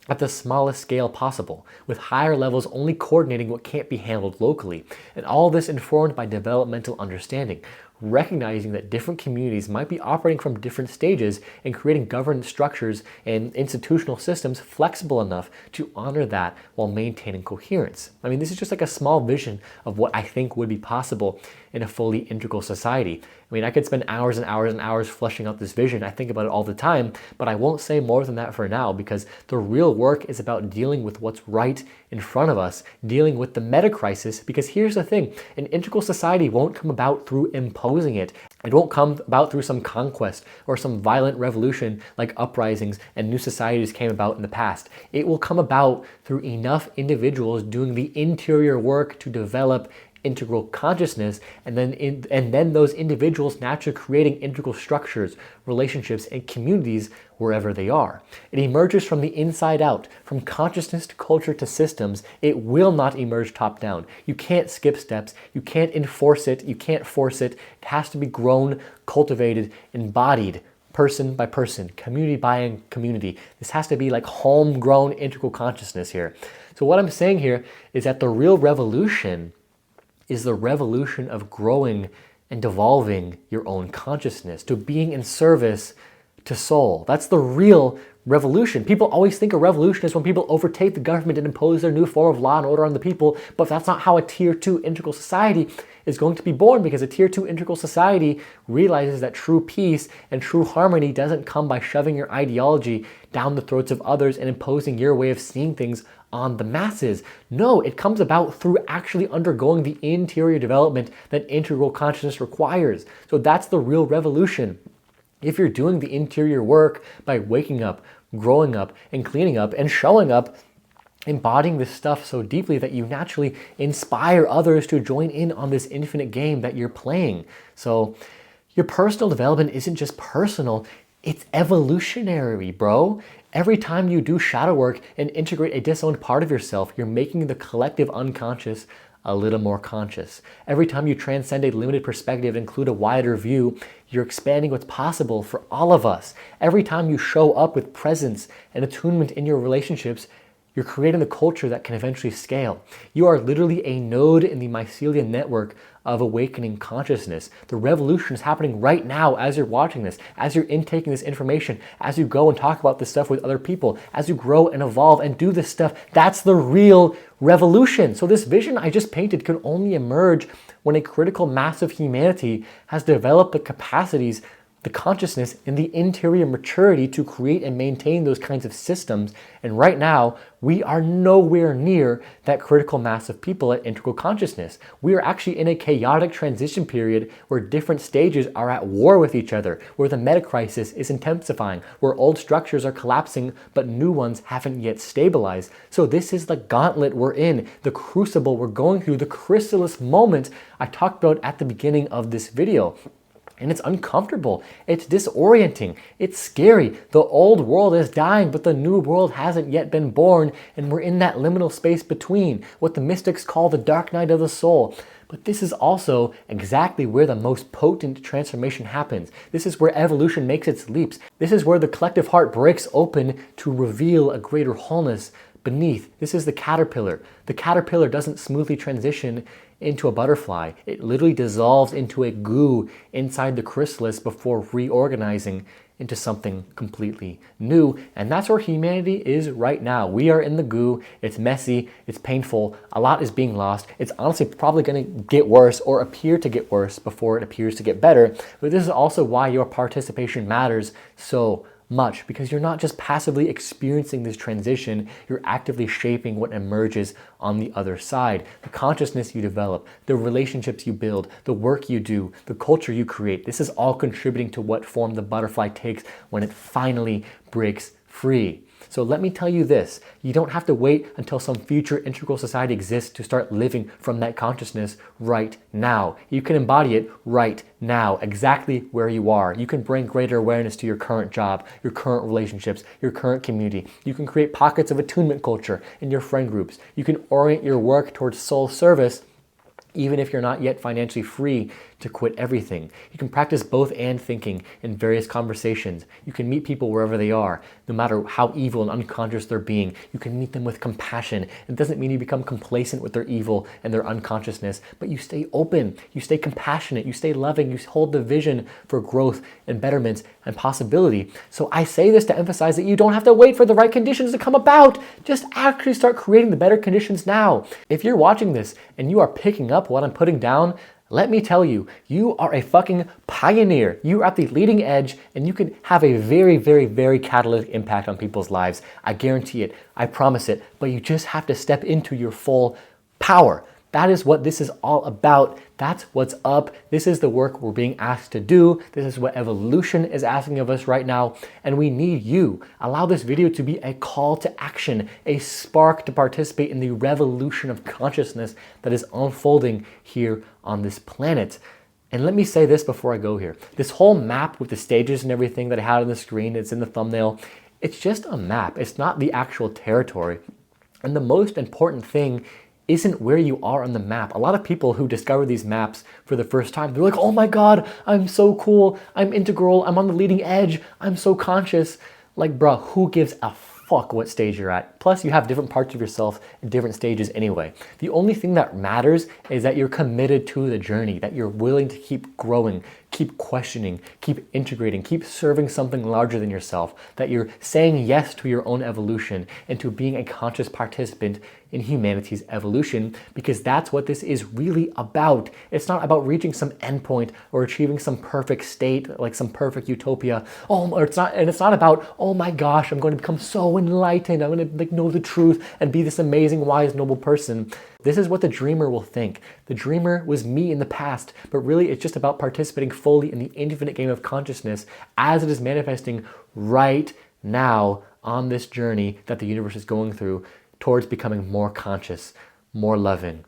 Speaker 1: at the smallest scale possible, with higher levels only coordinating what can't be handled locally, and all this informed by developmental understanding, recognizing that different communities might be operating from different stages and creating governance structures and institutional systems flexible enough to honor that while maintaining coherence. I mean, this is just like a small vision of what I think would be possible in a fully integral society. I mean, I could spend hours and hours and hours fleshing out this vision. I think about it all the time, but I won't say more than that for now, because the real work is about dealing with what's right in front of us, dealing with the meta crisis. Because here's the thing, an integral society won't come about through imposing it. It won't come about through some conquest or some violent revolution like uprisings and new societies came about in the past. It will come about through enough individuals doing the interior work to develop integral consciousness, and then those individuals naturally creating integral structures, relationships, and communities wherever they are. It emerges from the inside out, from consciousness to culture to systems. It will not emerge top down. You can't skip steps. You can't enforce it. You can't force it. It has to be grown, cultivated, embodied, person by person, community by community. This has to be like homegrown integral consciousness here. So what I'm saying here is that the real revolution is the revolution of growing and devolving your own consciousness to being in service to soul. That's the real revolution. People always think a revolution is when people overtake the government and impose their new form of law and order on the people, but that's not how a tier 2 integral society is going to be born, because a tier 2 integral society realizes that true peace and true harmony doesn't come by shoving your ideology down the throats of others and imposing your way of seeing things on the masses. No, it comes about through actually undergoing the interior development that integral consciousness requires. So that's the real revolution. If you're doing the interior work by waking up, growing up, and cleaning up, and showing up, embodying this stuff so deeply that you naturally inspire others to join in on this infinite game that you're playing. So your personal development isn't just personal, it's evolutionary, bro. Every time you do shadow work and integrate a disowned part of yourself, you're making the collective unconscious a little more conscious. Every time you transcend a limited perspective and include a wider view, you're expanding what's possible for all of us. Every time you show up with presence and attunement in your relationships, You're creating the culture that can eventually scale. You are literally a node in the mycelium network of awakening consciousness. The revolution is happening right now as you're watching this, as you're intaking this information, as you go and talk about this stuff with other people, as you grow and evolve and do this stuff. That's the real revolution. So this vision I just painted could only emerge when a critical mass of humanity has developed the capacities, the consciousness, and the interior maturity to create and maintain those kinds of systems. And right now, we are nowhere near that critical mass of people at integral consciousness. We are actually in a chaotic transition period where different stages are at war with each other, where the meta crisis is intensifying, where old structures are collapsing, but new ones haven't yet stabilized. So this is the gauntlet we're in, the crucible we're going through, the chrysalis moment I talked about at the beginning of this video. And it's uncomfortable, it's disorienting, it's scary. The old world is dying, but the new world hasn't yet been born, and we're in that liminal space between, what the mystics call the dark night of the soul. But this is also exactly where the most potent transformation happens. This is where evolution makes its leaps. This is where the collective heart breaks open to reveal a greater wholeness beneath. This is the caterpillar. The caterpillar doesn't smoothly transition into a butterfly. It literally dissolves into a goo inside the chrysalis before reorganizing into something completely new. And that's where humanity is right now. We are in the goo. It's messy. It's painful. A lot is being lost. It's honestly probably going to get worse or appear to get worse before it appears to get better. But this is also why your participation matters so much, because you're not just passively experiencing this transition, you're actively shaping what emerges on the other side. The consciousness you develop, the relationships you build, the work you do, the culture you create, this is all contributing to what form the butterfly takes when it finally breaks free. So let me tell you this, you don't have to wait until some future integral society exists to start living from that consciousness right now. You can embody it right now, exactly where you are. You can bring greater awareness to your current job, your current relationships, your current community. You can create pockets of attunement culture in your friend groups. You can orient your work towards soul service, even if you're not yet financially free to quit everything. You can practice both and thinking in various conversations. You can meet people wherever they are, no matter how evil and unconscious they're being. You can meet them with compassion. It doesn't mean you become complacent with their evil and their unconsciousness, but you stay open, you stay compassionate, you stay loving, you hold the vision for growth and betterment and possibility. So I say this to emphasize that you don't have to wait for the right conditions to come about. Just actually start creating the better conditions now. If you're watching this and you are picking up what I'm putting down, let me tell you, you are a fucking pioneer. You are at the leading edge, and you can have a very, very, very catalytic impact on people's lives. I guarantee it. I promise it. But you just have to step into your full power. That is what this is all about. That's what's up. This is the work we're being asked to do. This is what evolution is asking of us right now. And we need you. Allow this video to be a call to action, a spark to participate in the revolution of consciousness that is unfolding here on this planet. And let me say this before I go here. This whole map with the stages and everything that I had on the screen, it's in the thumbnail. It's just a map. It's not the actual territory. And the most important thing isn't where you are on the map. A lot of people who discover these maps for the first time, they're like, oh my God, I'm so cool, I'm integral, I'm on the leading edge, I'm so conscious. Like, bruh, who gives a fuck what stage you're at? Plus, you have different parts of yourself in different stages anyway. The only thing that matters is that you're committed to the journey, that you're willing to keep growing, keep questioning, keep integrating, keep serving something larger than yourself, that you're saying yes to your own evolution and to being a conscious participant in humanity's evolution, because that's what this is really about. It's not about reaching some endpoint or achieving some perfect state, like some perfect utopia. It's not about, oh my gosh, I'm going to become so enlightened, I'm going to know the truth and be this amazing, wise, noble person. This is what the dreamer will think. The dreamer was me in the past, but really it's just about participating fully in the infinite game of consciousness as it is manifesting right now on this journey that the universe is going through towards becoming more conscious, more loving.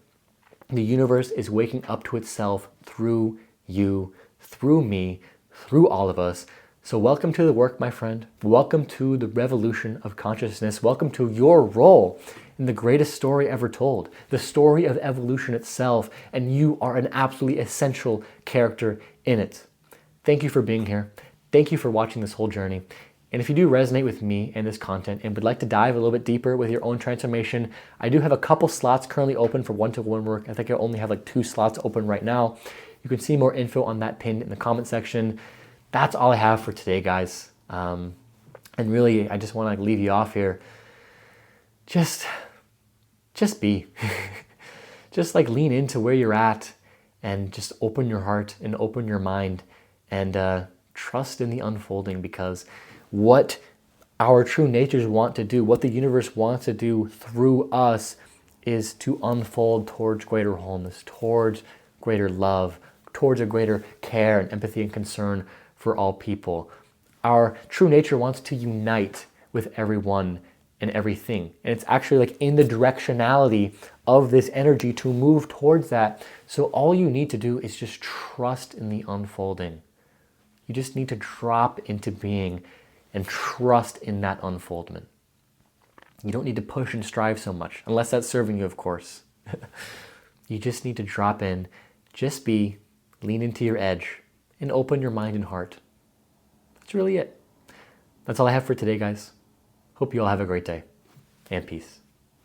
Speaker 1: The universe is waking up to itself through you, through me, through all of us. So welcome to the work, my friend. Welcome to the revolution of consciousness. Welcome to your role in the greatest story ever told, the story of evolution itself, and you are an absolutely essential character in it. Thank you for being here. Thank you for watching this whole journey. And if you do resonate with me and this content and would like to dive a little bit deeper with your own transformation, I do have a couple slots currently open for one-to-one work. I think I only have like 2 slots open right now. You can see more info on that pinned in the comment section. That's all I have for today, guys. And really, I just want to leave you off here. Just be. Just like lean into where you're at and just open your heart and open your mind and trust in the unfolding, because what our true natures want to do, what the universe wants to do through us, is to unfold towards greater wholeness, towards greater love, towards a greater care and empathy and concern for all people. Our true nature wants to unite with everyone and everything. And it's actually like in the directionality of this energy to move towards that. So all you need to do is just trust in the unfolding. You just need to drop into being and trust in that unfoldment. You don't need to push and strive so much, unless that's serving you, of course. You just need to drop in, just be, lean into your edge, and open your mind and heart. That's really it. That's all I have for today, guys. Hope you all have a great day, and peace.